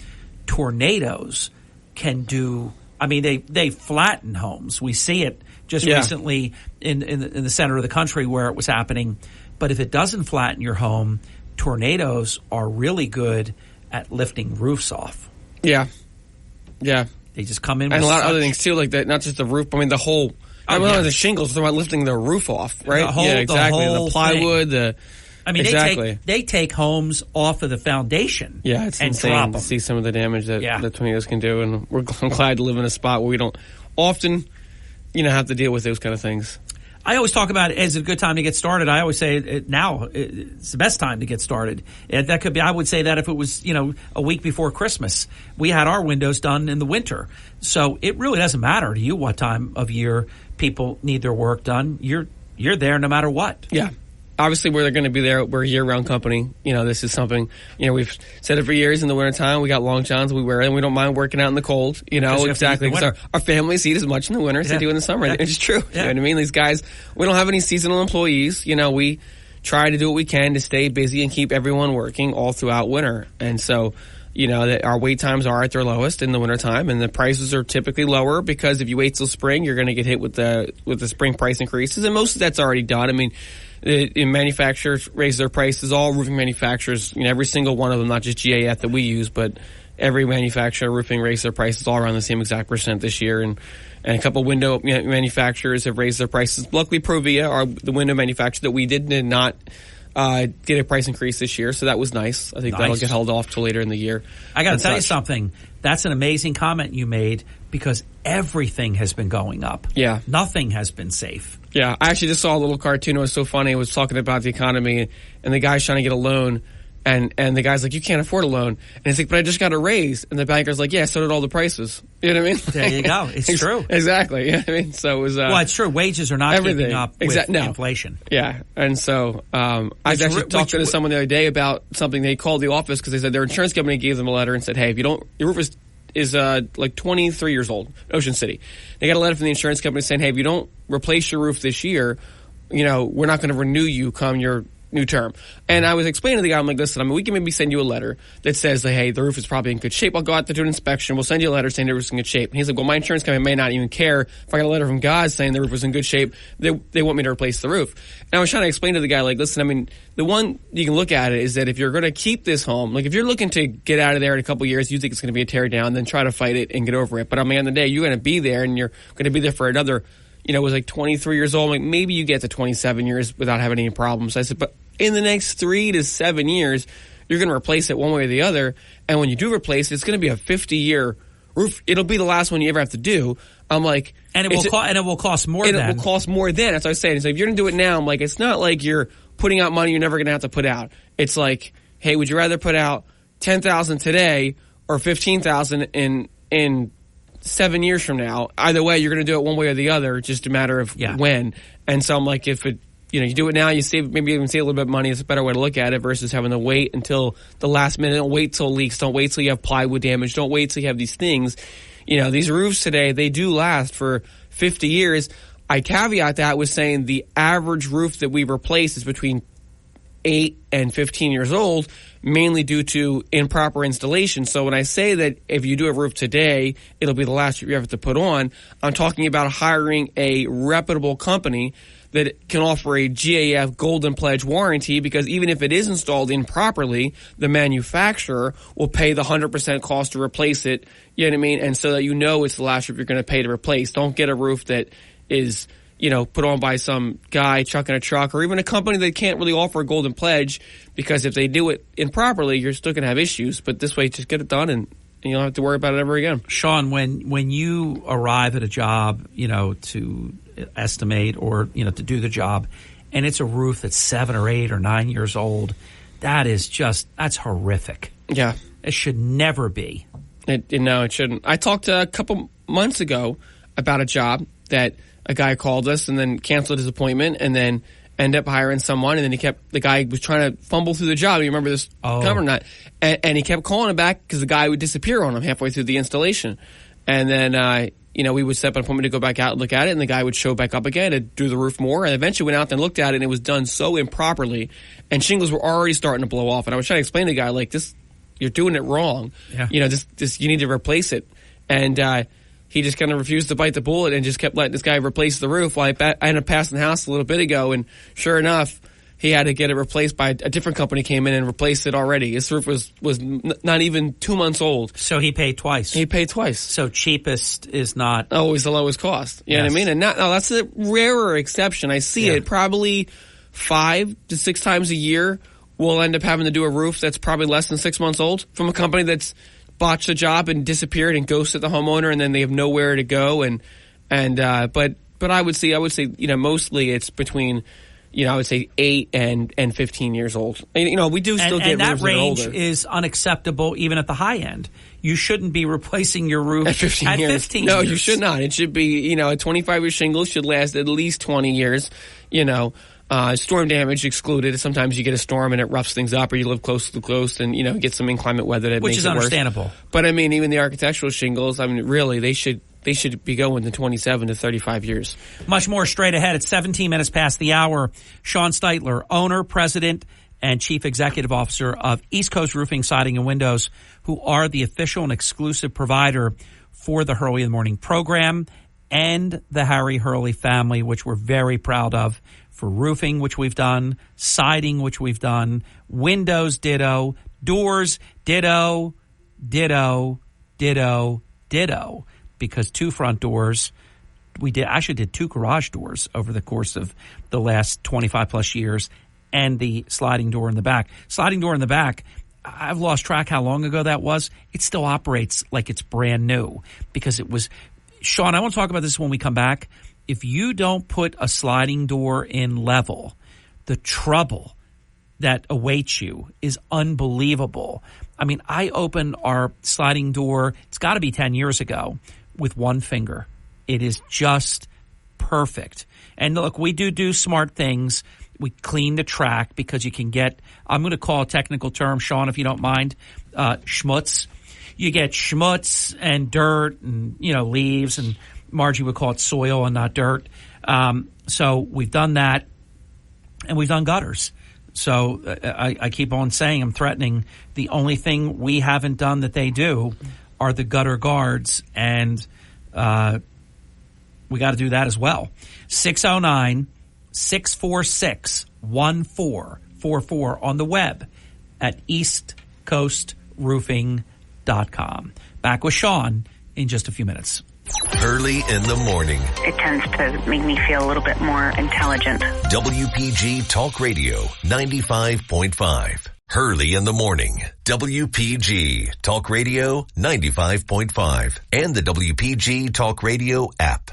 Tornadoes can do. I mean, they flatten homes. We see it just recently in the center of the country where it was happening. But if it doesn't flatten your home, tornadoes are really good at lifting roofs off. Yeah. Yeah. They just come in and with a lot of other things too, like that. Not just the roof. I mean, the whole. The shingles. They're about lifting the roof off, right? Exactly. The plywood. They take homes off of the foundation. Yeah, it's insane to see some of the damage that the tornadoes can do, and I'm glad to live in a spot where we don't often, have to deal with those kind of things. I always talk about it as a good time to get started. I always say now it's the best time to get started. That could be. I would say that if it was, a week before Christmas, we had our windows done in the winter. So it really doesn't matter to you what time of year people need their work done. You're there no matter what. Yeah. Obviously, we're going to be there. We're a year-round company. This is something, we've said it for years. In the wintertime, we got long johns we wear, and we don't mind working out in the cold. Exactly. Because our families eat as much in the winter as they do in the summer. Yeah. It's true. You know what I mean? These guys, we don't have any seasonal employees. We try to do what we can to stay busy and keep everyone working all throughout winter. And so, that our wait times are at their lowest in the wintertime, and the prices are typically lower because if you wait till spring, you're going to get hit with the spring price increases, and most of that's already done. I mean, manufacturers raise their prices. All roofing manufacturers, every single one of them, not just GAF that we use, but every manufacturer roofing raised their prices all around the same exact % this year. And a couple window manufacturers have raised their prices. Luckily, Provia, the window manufacturer that we did not get a price increase this year, so that was nice. I think that'll get held off till later in the year. I got to tell you something. That's an amazing comment you made because everything has been going up. Yeah. Nothing has been safe. Yeah. I actually just saw a little cartoon. It was so funny. It was talking about the economy, and the guy's trying to get a loan, and the guy's like, you can't afford a loan. And he's like, but I just got a raise. And the banker's like, yeah, so did all the prices. You know what I mean? There you go. It's true. Exactly. You know what I mean? So it was... well, it's true. Wages are not keeping up with inflation. Yeah. And so I was actually talking to someone the other day about something. They called the office because they said their insurance company gave them a letter and said, hey, if you don't... Your roof is like 23 years old, Ocean City. They got a letter from the insurance company saying, hey, if you don't replace your roof this year, we're not going to renew you come your new term. And I was explaining to the guy, I'm like, listen, we can maybe send you a letter that says, like, hey, the roof is probably in good shape. I'll go out there to do an inspection. We'll send you a letter saying the roof's in good shape. And he's like, well, my insurance company may not even care if I got a letter from God saying the roof was in good shape. They want me to replace the roof. And I was trying to explain to the guy, like, listen, the one you can look at it is that if you're going to keep this home, like if you're looking to get out of there in a couple of years, you think it's going to be a tear down, then try to fight it and get over it. But at the end of the day, you're going to be there and you're going to be there for another, it was like 23 years old. Like maybe you get to 27 years without having any problems. I said, but in the next 3 to 7 years, you're going to replace it one way or the other. And when you do replace it, it's going to be a 50-year roof. It'll be the last one you ever have to do. I'm like, and it will cost more. It will cost more then. That's what I was saying. So if you're going to do it now, I'm like, it's not like you're putting out money you're never going to have to put out. It's like, hey, would you rather put out $10,000 today or $15,000 in 7 years from now? Either way, you're going to do it one way or the other. Just a matter of when. And so I'm like, if it. You do it now, you save, maybe even save a little bit of money. It's a better way to look at it versus having to wait until the last minute. Don't wait till leaks. Don't wait till you have plywood damage. Don't wait till you have these things. These roofs today, they do last for 50 years. I caveat that with saying the average roof that we replace is between 8 and 15 years old, mainly due to improper installation. So when I say that if you do a roof today, it'll be the last you ever have to put on, I'm talking about hiring a reputable company that can offer a GAF Golden Pledge warranty, because even if it is installed improperly, the manufacturer will pay the 100% cost to replace it. You know what I mean? And so that you know it's the last roof you're going to pay to replace. Don't get a roof that is, put on by some guy chucking a truck, or even a company that can't really offer a Golden Pledge, because if they do it improperly, you're still going to have issues. But this way, just get it done and you don't have to worry about it ever again. Sean, when you arrive at a job, to estimate or, to do the job, and it's a roof that's 7 or 8 or 9 years old, that's horrific. Yeah. It should never be. No, it shouldn't. I talked a couple months ago about a job that a guy called us and then canceled his appointment and then ended up hiring someone, and then the guy was trying to fumble through the job. You remember this cover or not? And he kept calling him back because the guy would disappear on him halfway through the installation. And then, we would set up an appointment to go back out and look at it, and the guy would show back up again to do the roof more. And eventually went out there and looked at it, and it was done so improperly, and shingles were already starting to blow off. And I was trying to explain to the guy, like, this, you're doing it wrong. Yeah. You need to replace it. And he just kind of refused to bite the bullet and just kept letting this guy replace the roof. Well, I ended up passing the house a little bit ago, and sure enough, he had to get it replaced by a different company came in and replaced it already. His roof was not even 2 months old. So he paid twice. So cheapest is not always the lowest cost. You know what I mean? And that's a rarer exception. I see it probably 5 to 6 times a year. We'll end up having to do a roof that's probably less than 6 months old from a company that's botched the job and disappeared and ghosted the homeowner, and then they have nowhere to go. But I would say mostly it's between I would say 8 and 15 years old. And, we do still get roofs that are older. And that range is unacceptable even at the high end. You shouldn't be replacing your roof at 15 years. No, you should not. It should be, a 25-year shingle should last at least 20 years. Storm damage excluded. Sometimes you get a storm and it roughs things up, or you live close to the coast and, get some inclement weather that makes it worse. Which is understandable. But, even the architectural shingles, really, they should be going to 27 to 35 years. Much more straight ahead. It's 17 minutes past the hour. Sean Steitler, owner, president, and chief executive officer of East Coast Roofing, Siding, and Windows, who are the official and exclusive provider for the Hurley in the Morning program and the Harry Hurley family, which we're very proud of, for roofing, which we've done, siding, which we've done, windows, ditto, doors, ditto, ditto, ditto, ditto. Because 2 front doors, we did 2 garage doors over the course of the last 25 plus years, and the sliding door in the back. Sliding door in the back, I've lost track how long ago that was. It still operates like it's brand new because it was. Sean, I want to talk about this when we come back. If you don't put a sliding door in level, the trouble that awaits you is unbelievable. I opened our sliding door, it's got to be 10 years ago, with one finger. It is just perfect. And look, we do smart things. We clean the track because you can get, I'm going to call a technical term, Sean, if you don't mind, schmutz. You get schmutz and dirt and, leaves, and Margie would call it soil and not dirt. So we've done that, and we've done gutters. So I keep on saying, I'm threatening, the only thing we haven't done that they do are the gutter guards, and we got to do that as well. 609-646-1444 on the web at eastcoastroofing.com. Back with Sean in just a few minutes. Hurley in the morning. It tends to make me feel a little bit more intelligent. WPG Talk Radio 95.5. Hurley in the morning. WPG Talk Radio 95.5 and the WPG Talk Radio app.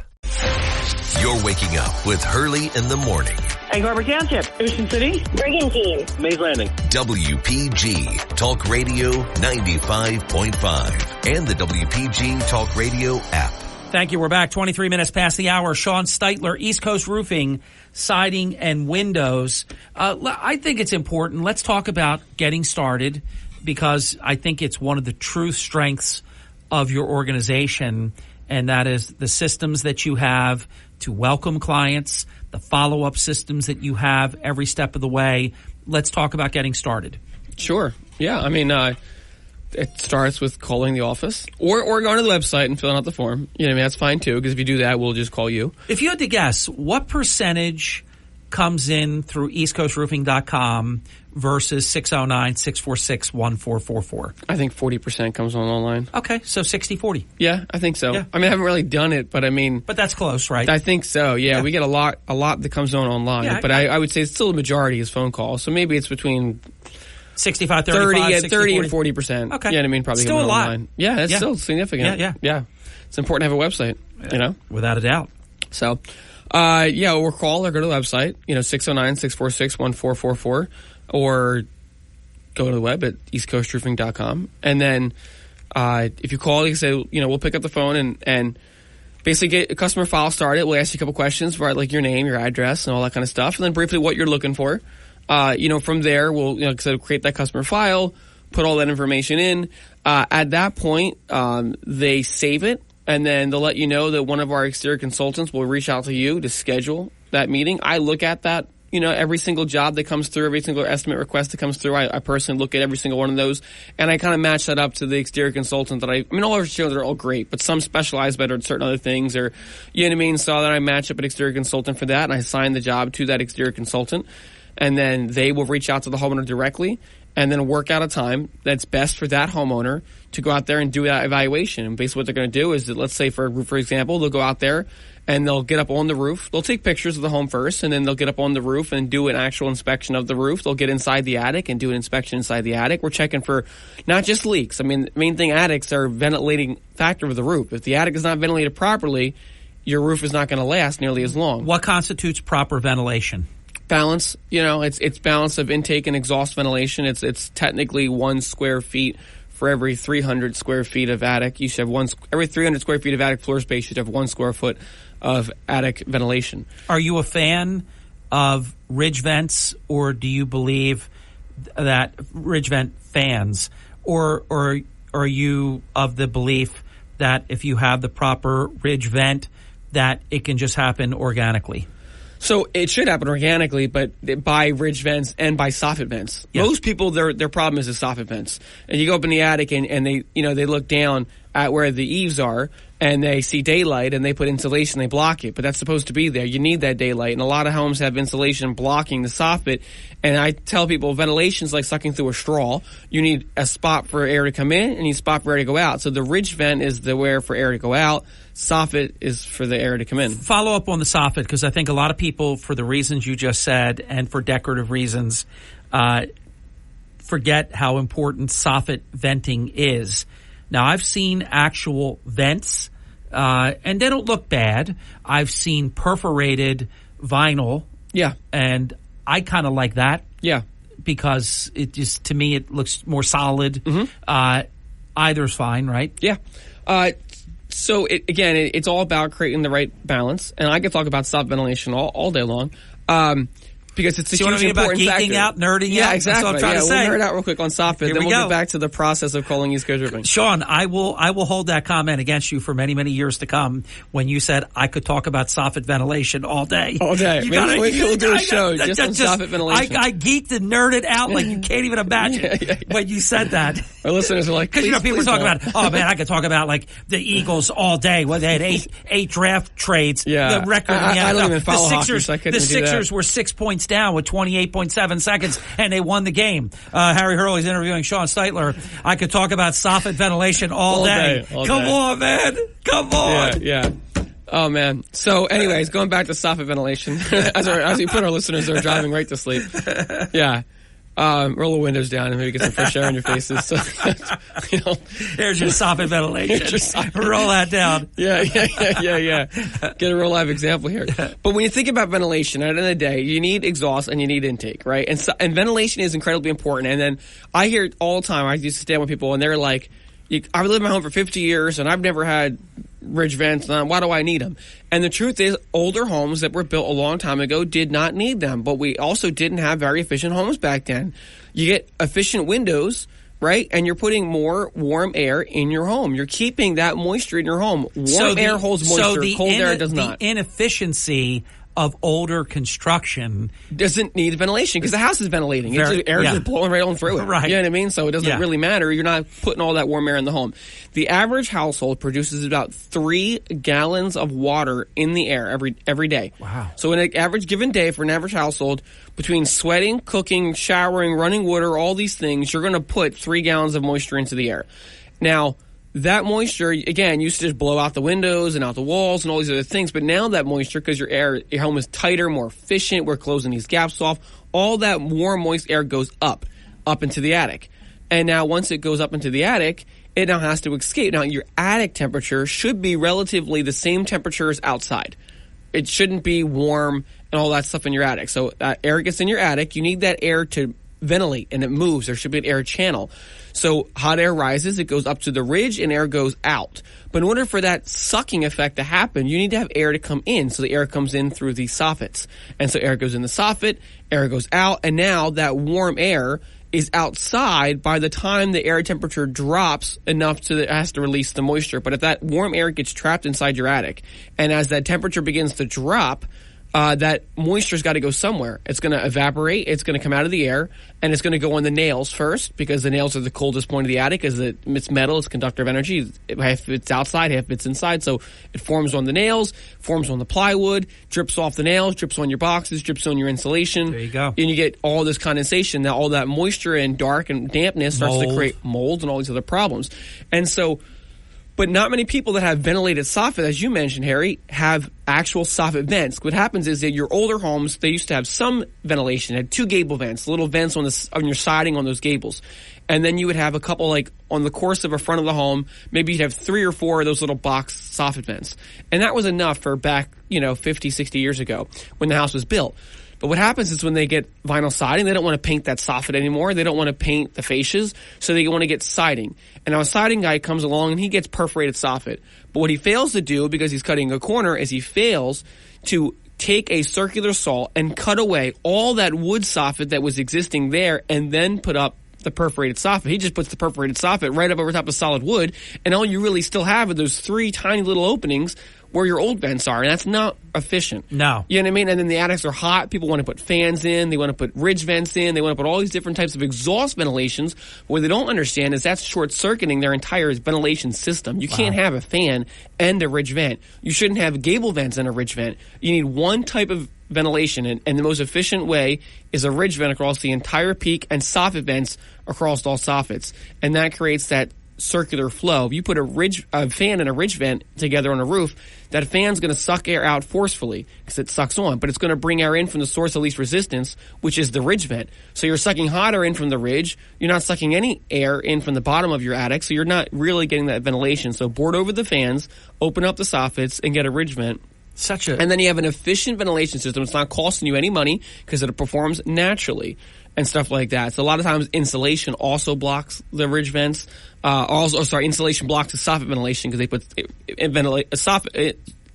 You're waking up with Hurley in the morning. Egg Harbor Township, Ocean City, Brigantine, Mays Landing. WPG Talk Radio 95.5 and the WPG Talk Radio app. Thank you. We're back 23 minutes past the hour. Sean Steitler, East Coast Roofing, Siding, and Windows. I think it's important. Let's talk about getting started, because I think it's one of the true strengths of your organization, and that is the systems that you have to welcome clients, the follow-up systems that you have every step of the way. Let's talk about getting started. Sure. Yeah. It starts with calling the office or going to the website and filling out the form. That's fine too, because if you do that, we'll just call you. If you had to guess, what percentage comes in through eastcoastroofing.com versus 609-646-1444? I think 40% comes on online. Okay, so 60-40. Yeah, I think so. Yeah. I mean, I haven't really done it, but I mean... But that's close, right? I think so, yeah. We get a lot that comes on online. Yeah, but I would say it's still the majority is phone calls. So maybe it's between... 65, 35, 30 and 40%. Okay. Yeah, what I mean, probably still a lot. Online. Yeah, it's still significant. Yeah. It's important to have a website, you know? Without a doubt. So, or call or go to the website, 609-646-1444, or go to the web at eastcoastroofing.com. And then if you call, you say, we'll pick up the phone and basically get a customer file started. We'll ask you a couple questions, right, like your name, your address, and all that kind of stuff, and then briefly what you're looking for. From there, we'll create that customer file, put all that information in. At that point, they save it, and then they'll let you know that one of our exterior consultants will reach out to you to schedule that meeting. I look at that, every single job that comes through, every single estimate request that comes through. I personally look at every single one of those, and I kind of match that up to the exterior consultant that all our shows are all great, but some specialize better at certain other things, or, so that I match up an exterior consultant for that, and I assign the job to that exterior consultant. And then they will reach out to the homeowner directly and then work out a time that's best for that homeowner to go out there and do that evaluation. And basically what they're going to do is that, let's say, for example, they'll go out there and they'll get up on the roof. They'll take pictures of the home first, and then they'll get up on the roof and do an actual inspection of the roof. They'll get inside the attic and do an inspection inside the attic. We're checking for not just leaks. I mean, the main thing, attics are ventilating factor of the roof. If the attic is not ventilated properly, your roof is not going to last nearly as long. What constitutes proper ventilation? Balance, it's balance of intake and exhaust ventilation. It's technically 1 square feet for every 300 square feet of attic. You should have every 300 square feet of attic floor space, you should have 1 square foot of attic ventilation. Are you a fan of ridge vents, or do you believe that ridge vent fans, or are you of the belief that if you have the proper ridge vent, that it can just happen organically? So it should happen organically, but by ridge vents and by soffit vents. Yeah. Most people, their problem is the soffit vents. And you go up in the attic and they, they look down at where the eaves are and they see daylight and they put insulation, they block it. But that's supposed to be there. You need that daylight. And a lot of homes have insulation blocking the soffit. And I tell people ventilation is like sucking through a straw. You need a spot for air to come in and you need a spot for air to go out. So the ridge vent is the where for air to go out. Soffit is for the air to come in. Follow up on the soffit, because I think a lot of people, for the reasons you just said and for decorative reasons, forget how important soffit venting is. Now, I've seen actual vents, and they don't look bad. I've seen perforated vinyl. Yeah. And I kind of like that. Yeah. Because it just, to me, it looks more solid. Mm-hmm. Either's fine, right? Yeah. So, it's all about creating the right balance. And I could talk about soffit ventilation all day long. Because it's a hugely important factor. Geeking out, nerding out? Yeah, exactly. That's what I'm trying to say. We'll nerd out real quick on soffit, then we'll get back to the process of calling East Coast Roofing. Sean, I will hold that comment against you for many, many years to come when you said I could talk about soffit ventilation all day. All day. We'll do a show just on soffit ventilation. I geeked and nerded out like you can't even imagine when you said that. Our listeners are like, because people talk about, oh man, I could talk about like the Eagles all day. Well, they had eight draft trades. Yeah. The record in the NFL. I don't even follow hockey, so I couldn't The Sixers were 6 points down with 28.7 seconds, and they won the game. Harry Hurley's interviewing Sean Steitler. I could talk about soffit ventilation all day. Come on, man. Come on. Yeah. Oh, man. So, anyways, going back to soffit ventilation, as we put our listeners that are driving right to sleep. Yeah. Roll the windows down and maybe get some fresh air in your faces. So, There's your soffit ventilation. Roll that down. Yeah. Get a real live example here. But when you think about ventilation, at the end of the day, you need exhaust and you need intake, right? And ventilation is incredibly important. And then I hear it all the time. I used to stand with people and they're like, I've lived in my home for 50 years and I've never had ridge vents. Why do I need them? And the truth is, older homes that were built a long time ago did not need them. But we also didn't have very efficient homes back then. You get efficient windows, right? And you're putting more warm air in your home. You're keeping that moisture in your home. Warm air holds moisture. Cold air does not. The inefficiency of older construction doesn't need ventilation because the house is ventilating. Air is blowing right on through it. Right. You know what I mean? So it doesn't really matter. You're not putting all that warm air in the home. The average household produces about 3 gallons of water in the air every day. Wow. So in an average given day for an average household, between sweating, cooking, showering, running water, all these things, you're going to put 3 gallons of moisture into the air. Now, that moisture, again, used to just blow out the windows and out the walls and all these other things. But now that moisture, because your home is tighter, more efficient, we're closing these gaps off, all that warm, moist air goes up into the attic. And now once it goes up into the attic, it now has to escape. Now, your attic temperature should be relatively the same temperature as outside. It shouldn't be warm and all that stuff in your attic. So air gets in your attic. You need that air to ventilate, and it moves. There should be an air channel. So hot air rises, it goes up to the ridge, and air goes out. But in order for that sucking effect to happen, you need to have air to come in. So the air comes in through the soffits. And so air goes in the soffit, air goes out, and now that warm air is outside by the time the air temperature drops enough to that it has to release the moisture. But if that warm air gets trapped inside your attic, and as that temperature begins to drop, that moisture's got to go somewhere. It's going to evaporate. It's going to come out of the air, and it's going to go on the nails first because the nails are the coldest point of the attic. It's metal. It's a conductor of energy. Half it's outside, half it's inside. So it forms on the nails, forms on the plywood, drips off the nails, drips on your boxes, drips on your insulation. There you go. And you get all this condensation. Now all that moisture and dark and dampness starts to create mold and all these other problems. And so, but not many people that have ventilated soffit, as you mentioned, Harry, have actual soffit vents. What happens is that your older homes, they used to have some ventilation, had 2 gable vents, little vents on your siding on those gables. And then you would have a couple, like, on the course of a front of the home, maybe you'd have 3 or 4 of those little box soffit vents. And that was enough for back, 50, 60 years ago when the house was built. But what happens is when they get vinyl siding, they don't want to paint that soffit anymore. They don't want to paint the fascias, so they want to get siding. And now a siding guy comes along and he gets perforated soffit. But what he fails to do, because he's cutting a corner, is he fails to take a circular saw and cut away all that wood soffit that was existing there and then put up the perforated soffit. He just puts the perforated soffit right up over top of solid wood, and all you really still have are those 3 tiny little openings where your old vents are, and that's not efficient. No. You know what I mean? And then the attics are hot. People want to put fans in. They want to put ridge vents in. They want to put all these different types of exhaust ventilations. What they don't understand is that's short-circuiting their entire ventilation system. You can't have a fan and a ridge vent. You shouldn't have gable vents and a ridge vent. You need one type of ventilation, and the most efficient way is a ridge vent across the entire peak and soffit vents across all soffits. And that creates that circular flow. If you put a fan and a ridge vent together on a roof, that fan's going to suck air out forcefully because it sucks on, but it's going to bring air in from the source of least resistance, which is the ridge vent. So you're sucking hot air in from the ridge. You're not sucking any air in from the bottom of your attic, so you're not really getting that ventilation. So board over the fans, open up the soffits, and get a ridge vent. And then you have an efficient ventilation system. It's not costing you any money because it performs naturally and stuff like that. So a lot of times insulation also blocks the ridge vents. Insulation blocks the soffit ventilation because they put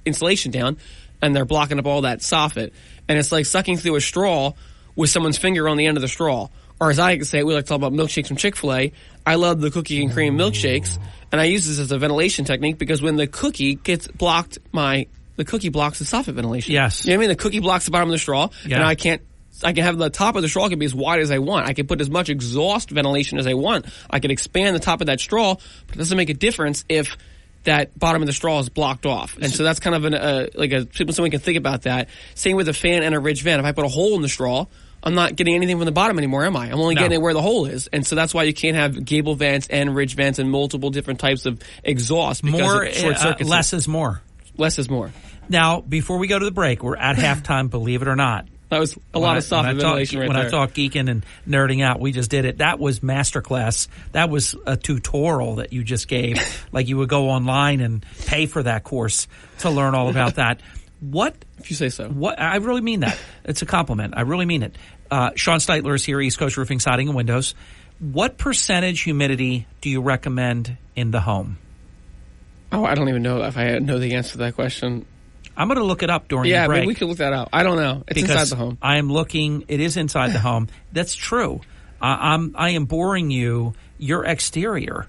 insulation down and they're blocking up all that soffit. And it's like sucking through a straw with someone's finger on the end of the straw. Or as I can say, we like to talk about milkshakes from Chick-fil-A. I love the cookie and cream milkshakes, and I use this as a ventilation technique because when the cookie gets blocked, the cookie blocks the soffit ventilation. Yes. You know what I mean? The cookie blocks the bottom of the straw, and I can have the top of the straw can be as wide as I want. I can put as much exhaust ventilation as I want. I can expand the top of that straw, but it doesn't make a difference if that bottom of the straw is blocked off. And so that's kind of someone can think about that. Same with a fan and a ridge vent. If I put a hole in the straw, I'm not getting anything from the bottom anymore, am I? I'm only getting it where the hole is. And so that's why you can't have gable vents and ridge vents and multiple different types of exhaust. Because short circuits. Less is more. Less is more. Now, before we go to the break, we're at halftime, believe it or not. That was a lot of soffit ventilation right there. When I talk geeking and nerding out, we just did it. That was masterclass. That was a tutorial that you just gave. Like you would go online and pay for that course to learn all about that. What? If you say so. What? I really mean that. It's a compliment. I really mean it. Sean Steitler is here, East Coast Roofing, Siding, and Windows. What percentage humidity do you recommend in the home? Oh, I don't even know if I know the answer to that question. I'm going to look it up during the break. Yeah, maybe we could look that up. I don't know. It's inside the home. I am looking. It is inside the home. That's true. I am boring you. Your exterior.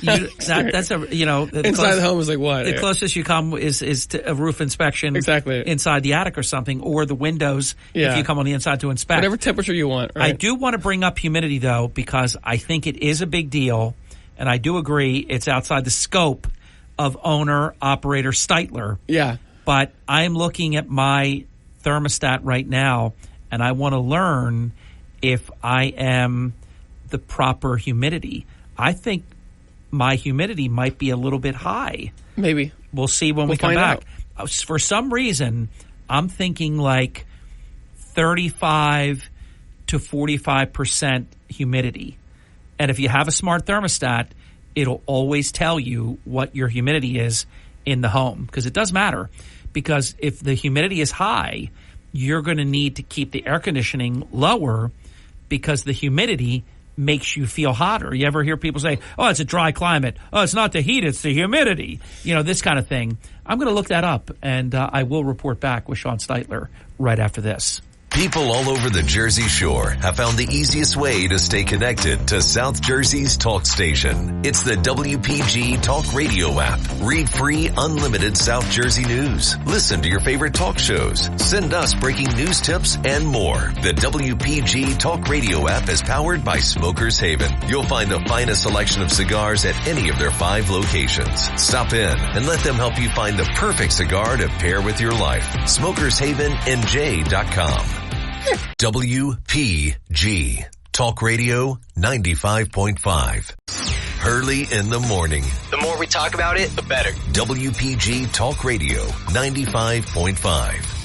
That's a inside the home is like what? The closest you come is to a roof inspection, exactly inside the attic or something, or the windows if you come on the inside to inspect. Whatever temperature you want. Right? I do want to bring up humidity though, because I think it is a big deal, and I do agree it's outside the scope of owner operator Steitler. Yeah, but I am looking at my thermostat right now, and I want to learn if I am the proper humidity. I think my humidity might be a little bit high. Maybe. We'll see when we come back. For some reason, I'm thinking like 35 to 45% humidity. And if you have a smart thermostat, it'll always tell you what your humidity is in the home, because it does matter. Because if the humidity is high, you're going to need to keep the air conditioning lower, because the humidity makes you feel hotter. You ever hear people say, oh, it's a dry climate. Oh, it's not the heat, it's the humidity. This kind of thing. I'm going to look that up, and I will report back with Sean Steitler right after this. People all over the Jersey Shore have found the easiest way to stay connected to South Jersey's talk station. It's the WPG Talk Radio app. Read free, unlimited South Jersey news. Listen to your favorite talk shows. Send us breaking news tips and more. The WPG Talk Radio app is powered by Smokers Haven. You'll find the finest selection of cigars at any of their 5 locations. Stop in and let them help you find the perfect cigar to pair with your life. SmokersHavenNJ.com. WPG Talk Radio 95.5. Hurley in the morning. The more we talk about it, the better. WPG Talk Radio 95.5.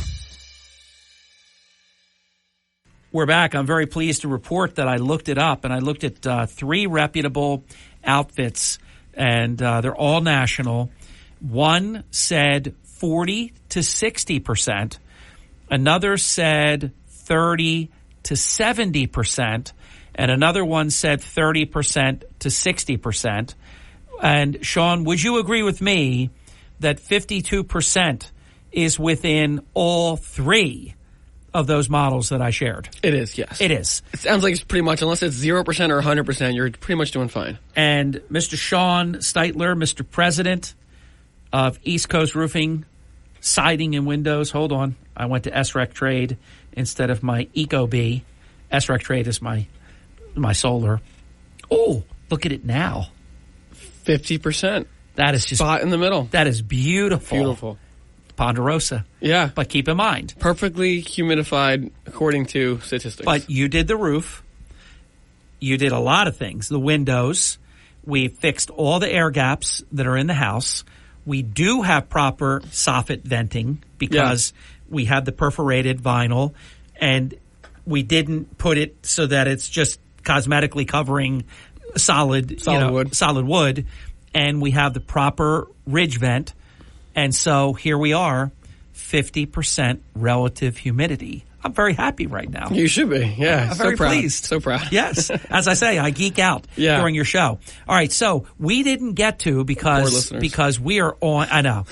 We're back. I'm very pleased to report that I looked it up, and I looked at 3 reputable outfits, and they're all national. One said 40 to 60%. Another said 30 to 70%, and another one said 30% to 60%. And Sean, would you agree with me that 52% is within all 3 of those models that I shared? It is, yes. It is. It sounds like it's pretty much, unless it's 0% or 100%, you're pretty much doing fine. And Mr. Sean Steitler, Mr. President of East Coast Roofing, Siding and Windows. Hold on. I went to SREC Trade instead of my Ecobee. SREC Trade is my solar. Oh, look at it now. 50%. That is just spot in the middle. That is beautiful. Beautiful. Ponderosa. Yeah. But keep in mind, perfectly humidified according to statistics. But you did the roof. You did a lot of things. The windows. We fixed all the air gaps that are in the house. We do have proper soffit venting because we have the perforated vinyl, and we didn't put it so that it's just cosmetically covering solid wood. And we have the proper ridge vent. And so here we are, 50% relative humidity. I'm very happy right now. You should be. Yeah. I'm very pleased. So proud. Yes. As I say, I geek out during your show. All right. So we didn't get to because we are on. I know.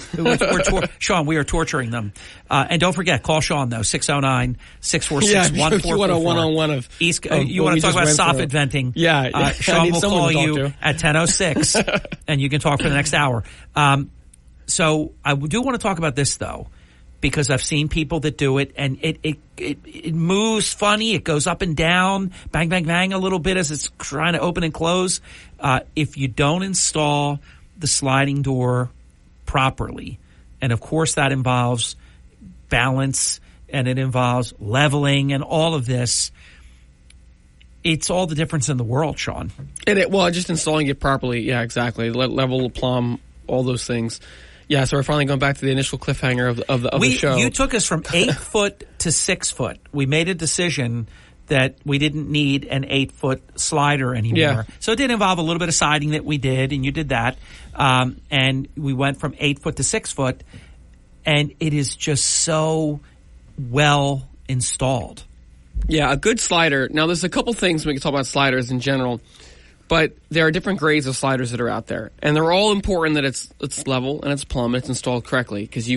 Sean, we are torturing them. And don't forget, call Sean though, 609-646-1444. You want a one-on-one of East. You want to talk about soffit venting? Yeah. Sean will call you at 10:06, and you can talk for the next hour. So I do want to talk about this though, because I've seen people that do it, and it moves funny. It goes up and down, bang, bang, bang a little bit as it's trying to open and close. If you don't install the sliding door properly, and of course that involves balance and it involves leveling and all of this, it's all the difference in the world, Sean. Well, just installing it properly. Yeah, exactly. Level, plumb, all those things. Yeah, so we're finally going back to the initial cliffhanger of the show. You took us from 8 foot to 6 foot. We made a decision that we didn't need an 8-foot slider anymore. Yeah. So it did involve a little bit of siding that we did, and you did that. And we went from 8 foot to 6 foot, and it is just so well installed. Yeah, a good slider. Now, there's a couple things we can talk about sliders in general. But there are different grades of sliders that are out there, and they're all important that it's level and it's plumb and it's installed correctly. Because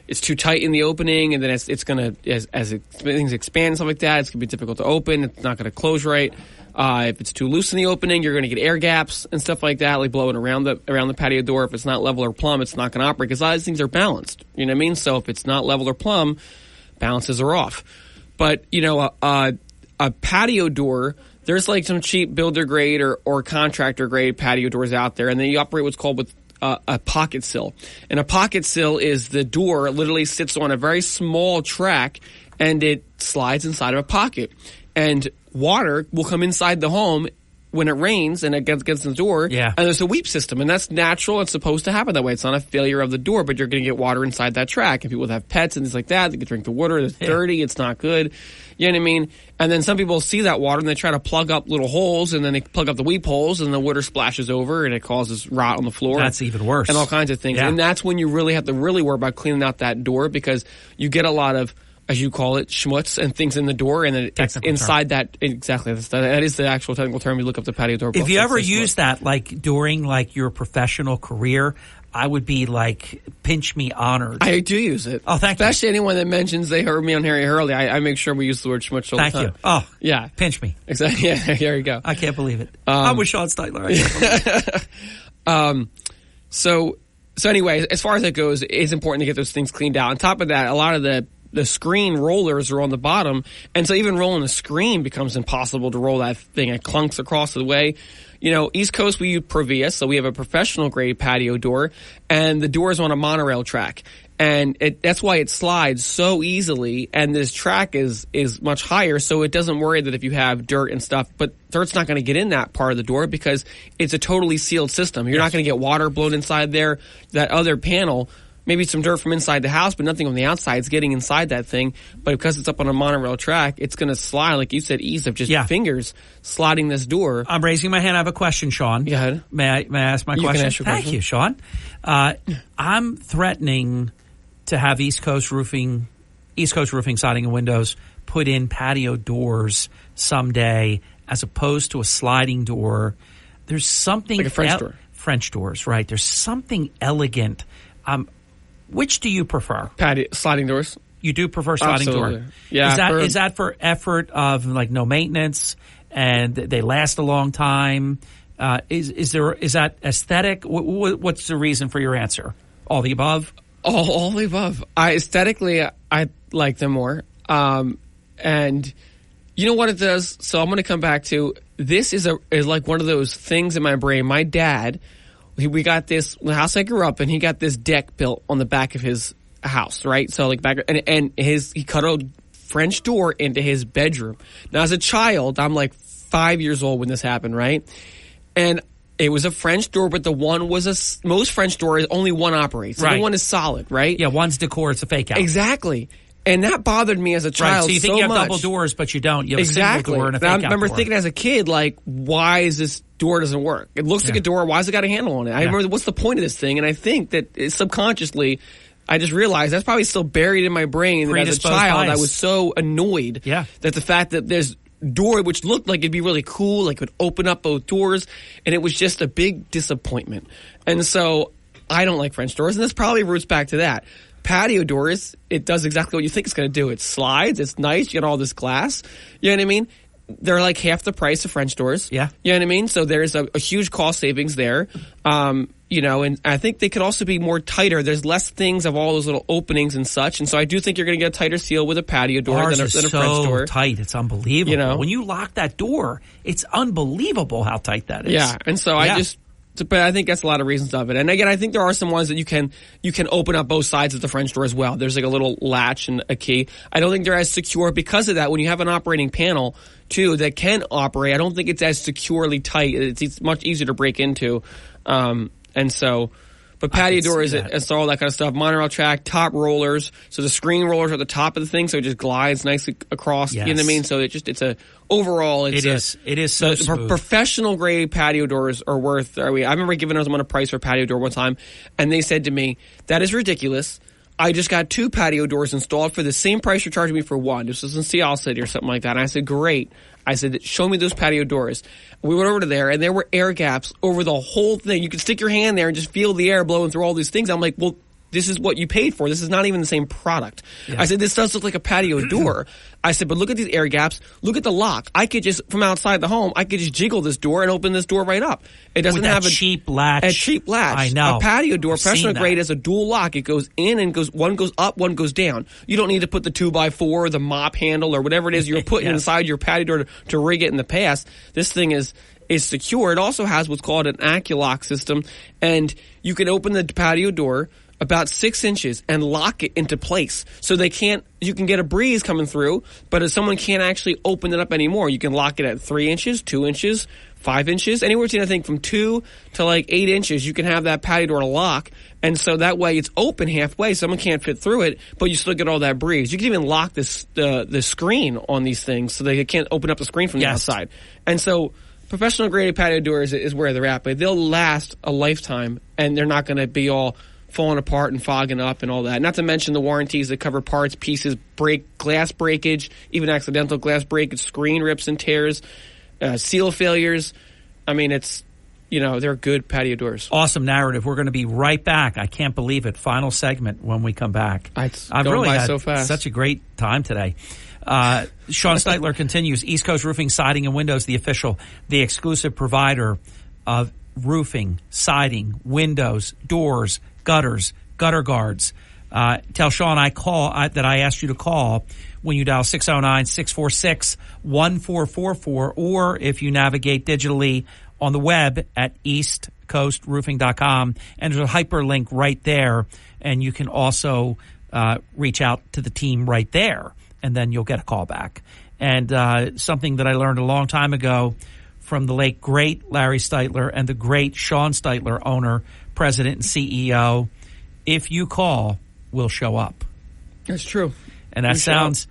it's too tight in the opening, and then it's going to as things expand and stuff like that, it's going to be difficult to open. It's not going to close right. If it's too loose in the opening, you're going to get air gaps and stuff like that, like blowing around the patio door. If it's not level or plumb, it's not going to operate because a lot of these things are balanced. You know what I mean? So if it's not level or plumb, balances are off. But, a patio door, there's like some cheap builder grade or contractor grade patio doors out there, and then you operate what's called with a pocket sill. And a pocket sill is the door literally sits on a very small track, and it slides inside of a pocket. And water will come inside the home when it rains and it gets in the door. Yeah. And there's a weep system, and that's natural. It's supposed to happen that way. It's not a failure of the door, but you're going to get water inside that track. And people that have pets and things like that, they can drink the water. It's dirty. It's not good. You know what I mean? And then some people see that water and they try to plug up little holes, and then they plug up the weep holes, and the water splashes over and it causes rot on the floor. That's even worse. And all kinds of things. Yeah. And that's when you really have to worry about cleaning out that door, because you get a lot of, as you call it, schmutz and things in the door, and then it's inside that. Exactly. That is the actual technical term. You look up the patio door. If you ever use that, like during like your professional career, I would be like, pinch me honored. I do use it. Oh, thank you. Especially anyone that mentions they heard me on Harry Hurley. I make sure we use the word schmutz all the time. Thank you. Oh, yeah. Pinch me. Exactly. Yeah, here you go. I can't believe it. I'm with Sean Steitler. I can't believe it. So anyway, as far as it goes, it's important to get those things cleaned out. On top of that, a lot of the screen rollers are on the bottom, and so even rolling the screen becomes impossible to roll that thing. It clunks across the way. East Coast, we use Provius, so we have a professional grade patio door, and the door is on a monorail track. And that's why it slides so easily, and this track is much higher, so it doesn't worry that if you have dirt and stuff, but dirt's not going to get in that part of the door because it's a totally sealed system. You're not going to get water blown inside there. That other panel, maybe some dirt from inside the house, but nothing on the outside is getting inside that thing. But because it's up on a monorail track, it's going to slide, like you said, ease of just fingers sliding this door. I'm raising my hand. I have a question, Sean. Go ahead. May I ask my question? Can ask your Thank question. you, Sean. I'm threatening to have East Coast Roofing Siding and Windows put in patio doors someday as opposed to a sliding door. There's something like a French door. French doors, right? There's something elegant. Which do you prefer? Sliding doors. You do prefer sliding Absolutely. door? Yeah. Is that for effort of like no maintenance and they last a long time? Is that aesthetic? What's the reason for your answer? All the above? All the above. Aesthetically, I like them more. And you know what it does? So I'm going to come back to this is like one of those things in my brain. My dad, we got this, the house I grew up in, he got this deck built on the back of his house, right? So like back, and he cut a French door into his bedroom. Now as a child, I'm like 5 years old when this happened, right? And it was a French door, but the one was most French doors, only one operates. The right. other one is solid, right? Yeah, one's decor, it's a fake out. Exactly. And that bothered me as a child right, so you think you have much. double doors, but you don't. You have exactly. a single door and a fake I out remember door. thinking as a kid, like, why is this door doesn't work? It looks like a door. Why has it got a handle on it? I remember, what's the point of this thing? And I think that subconsciously, I just realized that's probably still buried in my brain. That as a child, I was so annoyed that the fact that there's door, which looked like it'd be really cool, like it would open up both doors, and it was just a big disappointment. And so I don't like French doors, and this probably roots back to that. Patio doors, it does exactly what you think it's going to do. It slides, it's nice, you get all this glass. You know what I mean? They're like half the price of French doors. Yeah. You know what I mean? So there's a huge cost savings there. And I think they could also be more tighter. There's less things of all those little openings and such. And so I do think you're going to get a tighter seal with a patio door than a French door. Tight. It's unbelievable. You know? When you lock that door, it's unbelievable how tight that is. Yeah. And so but I think that's a lot of reasons of it. And again, I think there are some ones that you can open up both sides of the French door as well. There's like a little latch and a key. I don't think they're as secure because of that. When you have an operating panel too that can operate, I don't think it's as securely tight. It's much easier to break into. But patio doors, it's all that kind of stuff. Monorail track, top rollers. So the screen rollers are at the top of the thing, so it just glides nicely across. Yes. You know what I mean? So it is so smooth. Professional grade patio doors are worth. I remember giving someone a price for a patio door one time, and they said to me, "That is ridiculous. I just got 2 patio doors installed for the same price you're charging me for one. This was in Seattle City or something like that." And I said, "Great." I said, "Show me those patio doors." We went over to there, and there were air gaps over the whole thing. You could stick your hand there and just feel the air blowing through all these things. I'm like, well, this is what you paid for. This is not even the same product. Yeah. I said, this does look like a patio door. I said, but look at these air gaps. Look at the lock. I could just, from outside the home, I could just jiggle this door and open this door right up. It doesn't With that have a cheap latch. A cheap latch. I know. A patio door, I've seen professional that. grade, has a dual lock. It goes in and one goes up, one goes down. You don't need to put the 2x4 or the mop handle or whatever it is you're putting Yes. inside your patio door to rig it in the past. This thing is secure. It also has what's called an AccuLock system, and you can open the patio door about 6 inches and lock it into place. So you can get a breeze coming through, but if someone can't actually open it up anymore, you can lock it at 3 inches, 2 inches, 5 inches, anywhere between, I think, from 2 to like 8 inches, you can have that patio door lock. And so that way it's open halfway. Someone can't fit through it, but you still get all that breeze. You can even lock the screen on these things so they can't open up the screen from the outside. And so professional grade patio doors is where they're at, but they'll last a lifetime, and they're not going to be all falling apart and fogging up and all that. Not to mention the warranties that cover parts, pieces, glass breakage, even accidental glass breakage, screen rips and tears, seal failures. I mean, they're good patio doors. Awesome narrative. We're going to be right back. I can't believe it. Final segment when we come back. I've really had so fast. Such a great time today. Sean Steitler continues. East Coast Roofing, Siding, and Windows, the exclusive provider of roofing, siding, windows, doors, gutters, gutter guards. Tell Sean that I asked you to call when you dial 609-646-1444, or if you navigate digitally on the web at eastcoastroofing.com, and there's a hyperlink right there, and you can also reach out to the team right there, and then you'll get a call back. And something that I learned a long time ago from the late, great Larry Steitler and the great Sean Steitler, owner, president, and CEO, if you call, we'll show up. That's true. And that sounds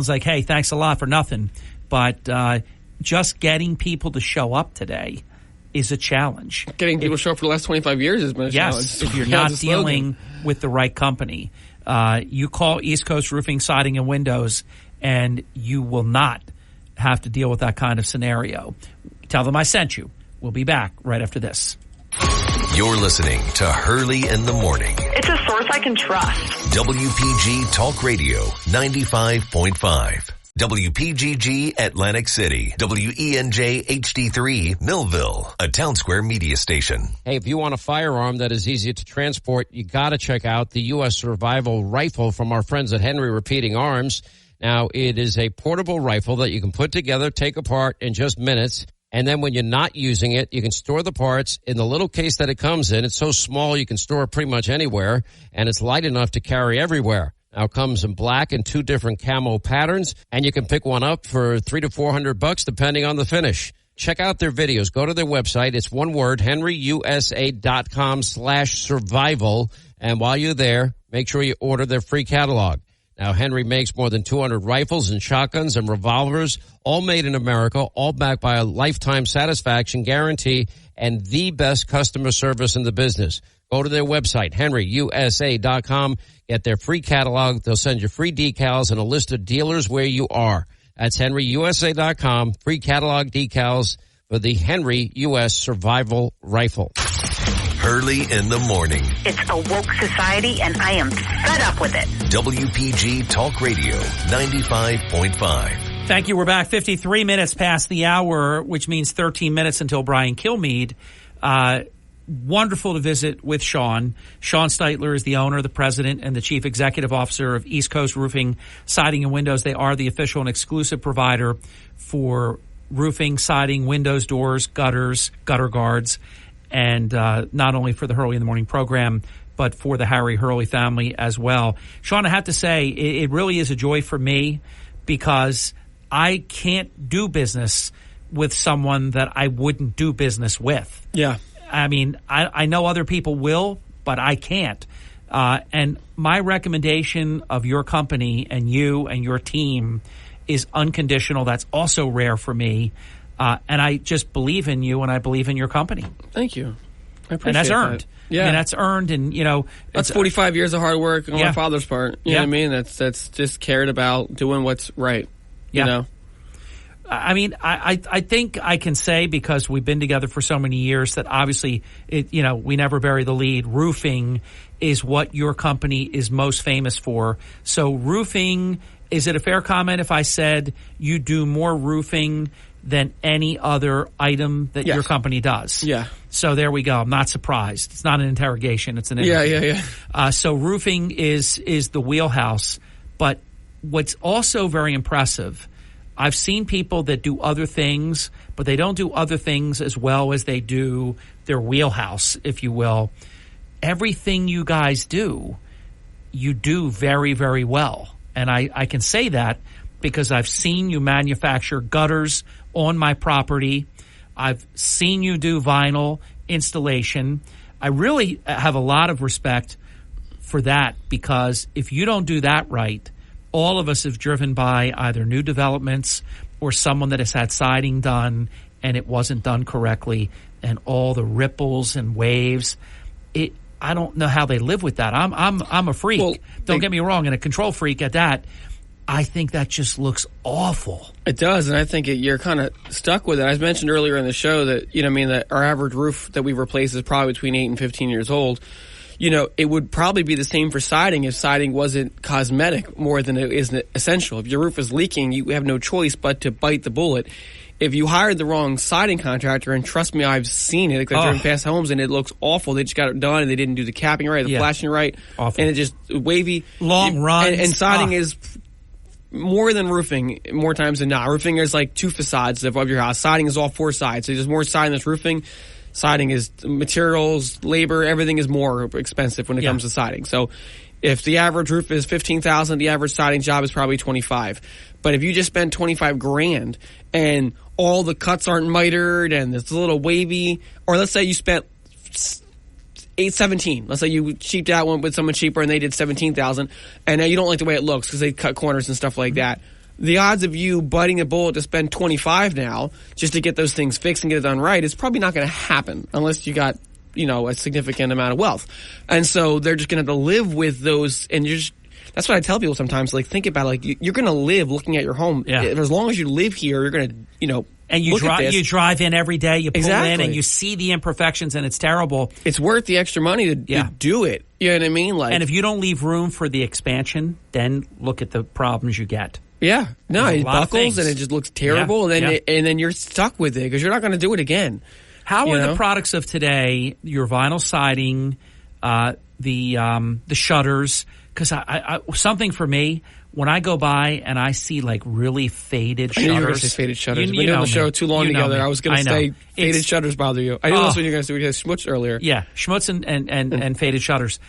like, hey, thanks a lot for nothing. But just getting people to show up today is a challenge. Getting people to show up for the last 25 years has been a challenge. Yes, if you're not dealing with the right company. You call East Coast Roofing, Siding, and Windows, and you will not have to deal with that kind of scenario. Tell them I sent you. We'll be back right after this. You're listening to Hurley in the Morning. It's a source I can trust. WPG Talk Radio 95.5. WPGG Atlantic City. WENJ HD3 Millville. A Town Square media station. Hey, if you want a firearm that is easy to transport, you got to check out the U.S. Survival Rifle from our friends at Henry Repeating Arms. Now, it is a portable rifle that you can put together, take apart in just minutes. And then when you're not using it, you can store the parts in the little case that it comes in. It's so small you can store it pretty much anywhere, and it's light enough to carry everywhere. Now, it comes in black and 2 different camo patterns, and you can pick one up for $300 to $400 depending on the finish. Check out their videos. Go to their website. It's one word, henryusa.com/survival. And while you're there, make sure you order their free catalog. Now, Henry makes more than 200 rifles and shotguns and revolvers, all made in America, all backed by a lifetime satisfaction guarantee and the best customer service in the business. Go to their website, henryusa.com, get their free catalog. They'll send you free decals and a list of dealers where you are. That's henryusa.com, free catalog decals for the Henry U.S. Survival Rifle. Hurley in the Morning. It's a woke society, and I am fed up with it. WPG Talk Radio 95.5. Thank you. We're back 53 minutes past the hour, which means 13 minutes until Brian Kilmeade. Wonderful to visit with Sean. Sean Steitler is the owner, the president, and the chief executive officer of East Coast Roofing, Siding, and Windows. They are the official and exclusive provider for roofing, siding, windows, doors, gutters, gutter guards, and not only for the Hurley in the Morning program, but for the Harry Hurley family as well. Sean, I have to say, it really is a joy for me because I can't do business with someone that I wouldn't do business with. Yeah. I mean, I know other people will, but I can't. And my recommendation of your company and you and your team is unconditional. That's also rare for me. And I just believe in you, and I believe in your company. Thank you. I appreciate and that's earned. That. Yeah. I mean, that's earned, and, you know. That's 45 years of hard work on my father's part. You know what I mean? That's just cared about doing what's right, you know? I mean, I think I can say, because we've been together for so many years, that obviously, we never bury the lead. Roofing is what your company is most famous for. So roofing, is it a fair comment if I said you do more roofing than any other item that your company does? Yeah. So there we go. I'm not surprised. It's not an interrogation. It's an interview. Yeah. So roofing is the wheelhouse. But what's also very impressive, I've seen people that do other things, but they don't do other things as well as they do their wheelhouse, if you will. Everything you guys do, you do very, very well. And I can say that because I've seen you manufacture gutters on my property. I've seen you do vinyl installation. I really have a lot of respect for that, because if you don't do that right, all of us have driven by either new developments or someone that has had siding done and it wasn't done correctly, and all the ripples and waves. I don't know how they live with that. I'm a freak. Well, don't get me wrong, and a control freak at that. I think that just looks awful. It does, and I think you're kind of stuck with it. I mentioned earlier in the show that, that our average roof that we replace is probably between 8 and 15 years old. It would probably be the same for siding if siding wasn't cosmetic more than it is essential. If your roof is leaking, you have no choice but to bite the bullet. If you hired the wrong siding contractor, and trust me, I've seen it. I've driven past homes and it looks awful. They just got it done and they didn't do the capping right, the flashing right, awful. And it just wavy. Long runs. And siding is more than roofing, more times than not. Roofing is like 2 facades of your house. Siding is all 4 sides. So there's more siding than roofing. Siding is materials, labor, everything is more expensive when it comes to siding. So if the average roof is $15,000, the average siding job is probably $25,000. But if you just spend $25,000 and all the cuts aren't mitered and it's a little wavy, or let's say you spent $17,000. Let's say you cheaped out one with someone cheaper and they did $17,000, and now you don't like the way it looks because they cut corners and stuff like that. The odds of you biting a bullet to spend $25,000 now just to get those things fixed and get it done right is probably not going to happen unless you got, a significant amount of wealth. And so they're just going to have to live with those, and that's what I tell people sometimes, think about you're going to live looking at your home. Yeah. As long as you live here, you're going to, and you drive in every day, you pull in and you see the imperfections, and it's terrible. It's worth the extra money to do it. You know what I mean? And if you don't leave room for the expansion, then look at the problems you get. Yeah. No, it buckles and it just looks terrible, and then you're stuck with it because you're not going to do it again. How are the products of today, your vinyl siding, the shutters? Because I something for me, when I go by and I see really faded shutters. I knew you were going to say faded shutters. We've been doing the show too long together. I was going to say faded shutters bother you. I knew that's what you were going to say. We had schmutz earlier. Yeah, schmutz and faded shutters.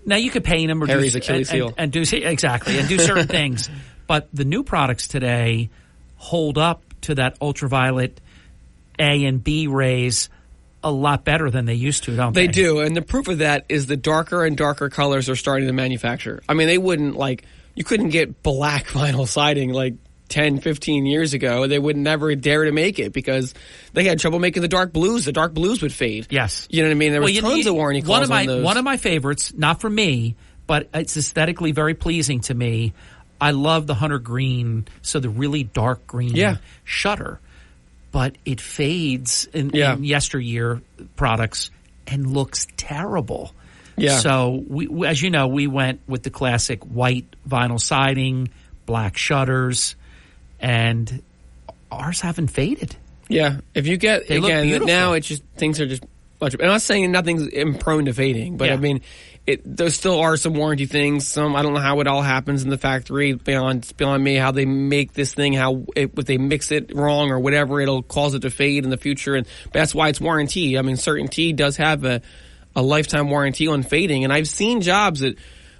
Now you could paint them or Harry's Achilles heel. And do certain things. But the new products today hold up to that ultraviolet A and B rays a lot better than they used to, don't they? They do, and the proof of that is the darker and darker colors are starting to manufacture. I mean, they wouldn't you couldn't get black vinyl siding 10, 15 years ago. They would never dare to make it because they had trouble making the dark blues. The dark blues would fade. Yes. You know what I mean? There was tons of warranty clauses on those. One of my favorites, not for me, but it's aesthetically very pleasing to me. I love the hunter green, so the really dark green shutter. But it fades in yesteryear products and looks terrible. Yeah. So, we, as you know, we went with the classic white vinyl siding, black shutters, and ours haven't faded. Yeah. If you get, they again, now it's just, things are just much. I'm not saying nothing's prone to fading, but I mean, there still are some warranty things. I don't know how it all happens in the factory beyond me, how they make this thing, if they mix it wrong or whatever, it'll cause it to fade in the future. And that's why it's warranty. I mean, CertainTeed does have a lifetime warranty on fading. And I've seen jobs that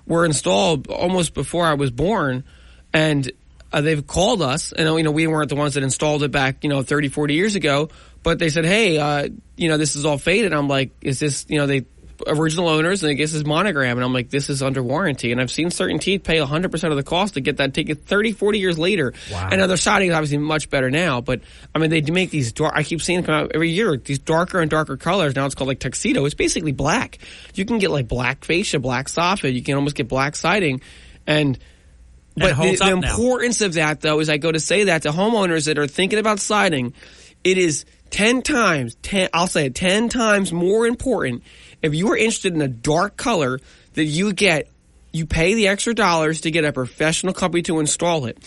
were installed almost before I was born, and they've called us. And, we weren't the ones that installed it back, 30, 40 years ago. But they said, hey, this is all faded. I'm like, is this, they original owners, and I guess is monogram, and I'm like, this is under warranty. And I've seen CertainTeed pay 100% of the cost to get that ticket 30, 40 years later. Wow. And their siding is obviously much better now, but I mean, they make these I keep seeing them come out every year, these darker and darker colors. Now it's called tuxedo. It's basically black. You can get black fascia, black soffit. You can almost get black siding, and But holds the up now. importance of that, though, is I go to say that to homeowners that are thinking about siding, it is 10 times more important if you are interested in a dark color that you pay the extra dollars to get a professional company to install it.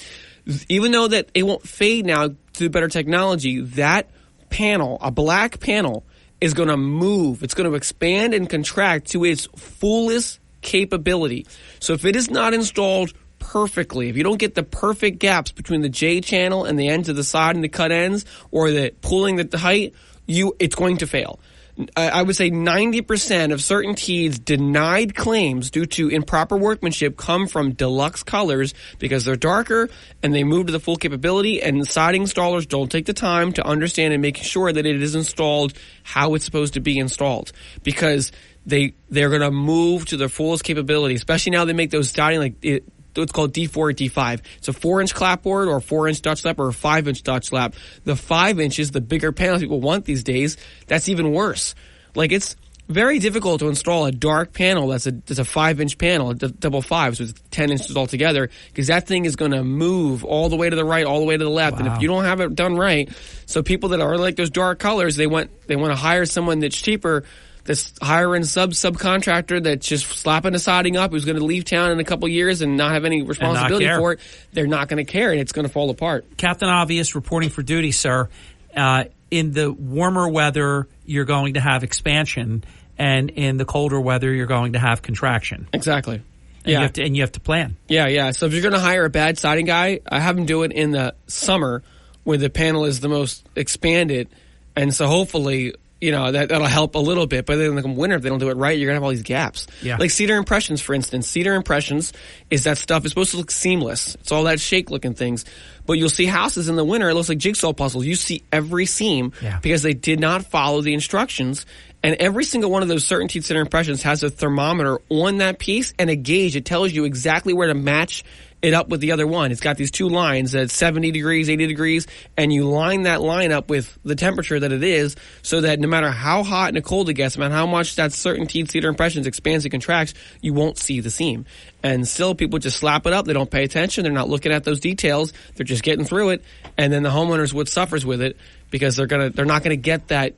Even though that it won't fade now to better technology, that panel, a black panel, is going to move. It's going to expand and contract to its fullest capability. So if it is not installed perfectly, if you don't get the perfect gaps between the J channel and the ends of the side and the cut ends, or the pulling the height, it's going to fail. I would say 90% of CertainTeed's denied claims due to improper workmanship come from deluxe colors because they're darker and they move to the full capability, and siding installers don't take the time to understand and make sure that it is installed how it's supposed to be installed, because they're going to move to their fullest capability, especially now they make those siding what's called D4 or D5. It's a 4-inch clapboard or a 4-inch Dutch lap or a 5-inch Dutch lap. The 5 inches, the bigger panels people want these days, that's even worse. Like, it's very difficult to install a dark panel that's a 5-inch panel, a double 5, so it's 10 inches altogether, because that thing is going to move all the way to the right, all the way to the left. Wow. And if you don't have it done right, so people that are like those dark colors, they want to hire someone that's cheaper, this higher-end subcontractor that's just slapping the siding up, who's going to leave town in a couple years and not have any responsibility for it. They're not going to care, and it's going to fall apart. Captain Obvious reporting for duty, sir. In the warmer weather, you're going to have expansion, and in the colder weather, you're going to have contraction. Exactly. And you have to plan. Yeah. So if you're going to hire a bad siding guy, I have him do it in the summer where the panel is the most expanded, and so hopefully, that'll help a little bit. But then in the winter, if they don't do it right, you're going to have all these gaps. Yeah. Like Cedar Impressions, for instance. Cedar Impressions is that stuff. It's supposed to look seamless. It's all that shake-looking things. But you'll see houses in the winter, it looks like jigsaw puzzles. You see every seam because they did not follow the instructions. And every single one of those CertainTeed Cedar Impressions has a thermometer on that piece and a gauge. It tells you exactly where to match it up with the other one. It's got these two lines at 70 degrees, 80 degrees, and you line that line up with the temperature that it is, so that no matter how hot and cold it gets, no matter how much that CertainTeed Cedar Impressions expands and contracts, you won't see the seam. And still, people just slap it up. They don't pay attention. They're not looking at those details. They're just getting through it. And then the homeowners suffers with it, because they're not gonna get that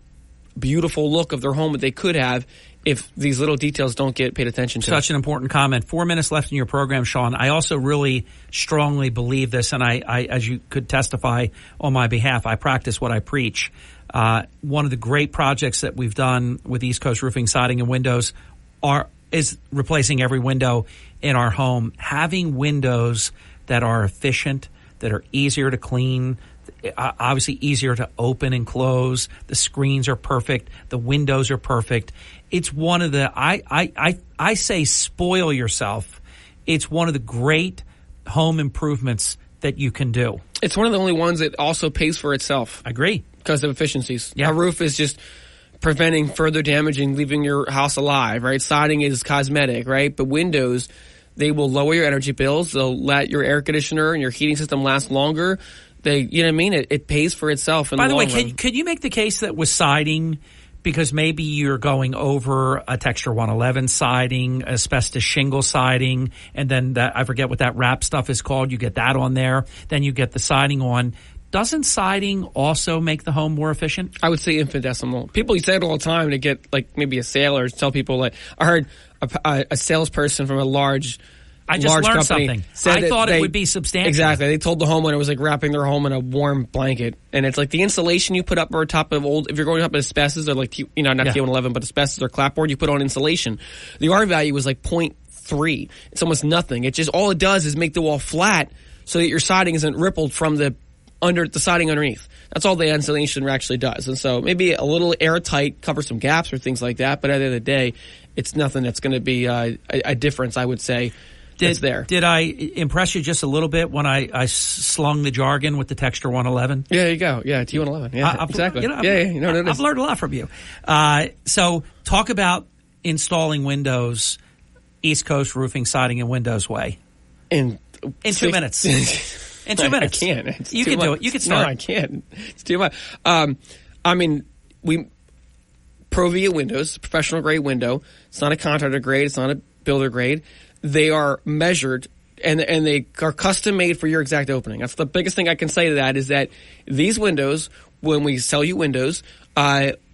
beautiful look of their home that they could have if these little details don't get paid attention to. Such an important comment. 4 minutes left in your program, Sean. I also really strongly believe this, and I as you could testify on my behalf, I practice what I preach. One of the great projects that we've done with East Coast Roofing, Siding, and Windows is replacing every window in our home. Having windows that are efficient, that are easier to clean, obviously easier to open and close. The screens are perfect. The windows are perfect. It's one of the, I say spoil yourself. It's one of the great home improvements that you can do. It's one of the only ones that also pays for itself. I agree. Because of efficiencies. Yeah. A roof is just preventing further damaging, leaving your house alive, right? Siding is cosmetic, right? But windows, they will lower your energy bills. They'll let your air conditioner and your heating system last longer. You know what I mean? It pays for itself in the long run. By the way, could you make the case that with siding, because maybe you're going over a Texture 111 siding, asbestos shingle siding, and then I forget what that wrap stuff is called. You get that on there. Then you get the siding on. Doesn't siding also make the home more efficient? I would say infinitesimal. People say it all the time to get, like, maybe a sale or tell people, like, I heard a salesperson from a large learned something. I thought it would be substantial. Exactly. They told the homeowner it was like wrapping their home in a warm blanket. And it's like the insulation you put up over top of if you're going up with asbestos or like, not T111, but asbestos or clapboard, you put on insulation. The R value was like 0.3. It's almost nothing. It just, all it does is make the wall flat so that your siding isn't rippled from the siding underneath. That's all the insulation actually does. And so maybe a little airtight, cover some gaps or things like that. But at the end of the day, it's nothing that's going to be a difference, I would say. Did I impress you just a little bit when I slung the jargon with the Texture 111? Yeah, there you go. Yeah, T111. Yeah, exactly. I've learned a lot from you. So talk about installing windows, East Coast Roofing, Siding, and Windows way. In 2 minutes. In 2 minutes. I can't. You can do it. You can start. No, I can't. It's too much. Provia windows, professional grade window. It's not a contractor grade. It's not a builder grade. They are measured and they are custom made for your exact opening. That's the biggest thing I can say to that, is that these windows, when we sell you windows,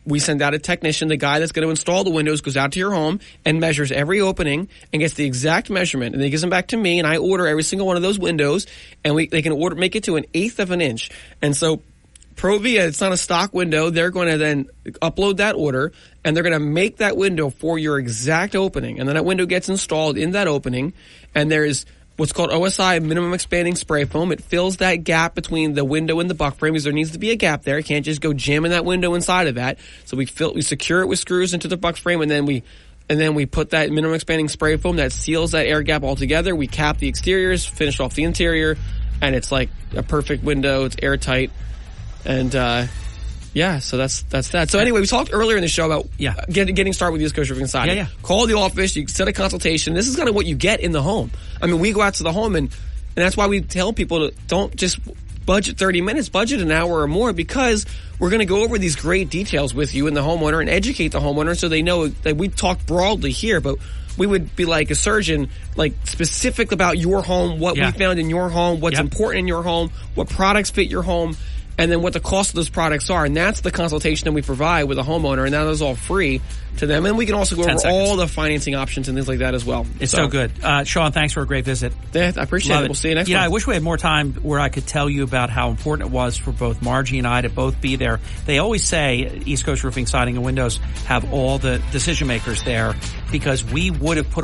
we send out a technician. The guy that's going to install the windows goes out to your home and measures every opening and gets the exact measurement, and then he gives them back to me, and I order every single one of those windows, and they can make it to 1/8 of an inch. And so Provia, it's not a stock window. They're going to then upload that order, and they're going to make that window for your exact opening. And then that window gets installed in that opening, and there's what's called OSI, minimum expanding spray foam. It fills that gap between the window and the buck frame, because there needs to be a gap there. You can't just go jamming that window inside of that. So we secure it with screws into the buck frame, and then we put that minimum expanding spray foam that seals that air gap all together. We cap the exteriors, finish off the interior, and it's like a perfect window. It's airtight. And, so that's that. So anyway, we talked earlier in the show about getting started with East Coast Roofing Siding. Yeah. Call the office, you set a consultation. This is kind of what you get in the home. I mean, we go out to the home, and that's why we tell people to don't just budget 30 minutes, budget an hour or more, because we're going to go over these great details with you and the homeowner and educate the homeowner so they know that we talk broadly here, but we would be like a surgeon, like specific about your home, what we found in your home, what's important in your home, what products fit your home, and then what the cost of those products are. And that's the consultation that we provide with a homeowner, and that is all free to them. And we can also go over all the financing options and things like that as well. It's so good. Sean, thanks for a great visit. Yeah, I appreciate it. We'll see you next time. I wish we had more time where I could tell you about how important it was for both Margie and I to both be there. They always say East Coast Roofing, Siding, and Windows have all the decision makers there, because we would have put a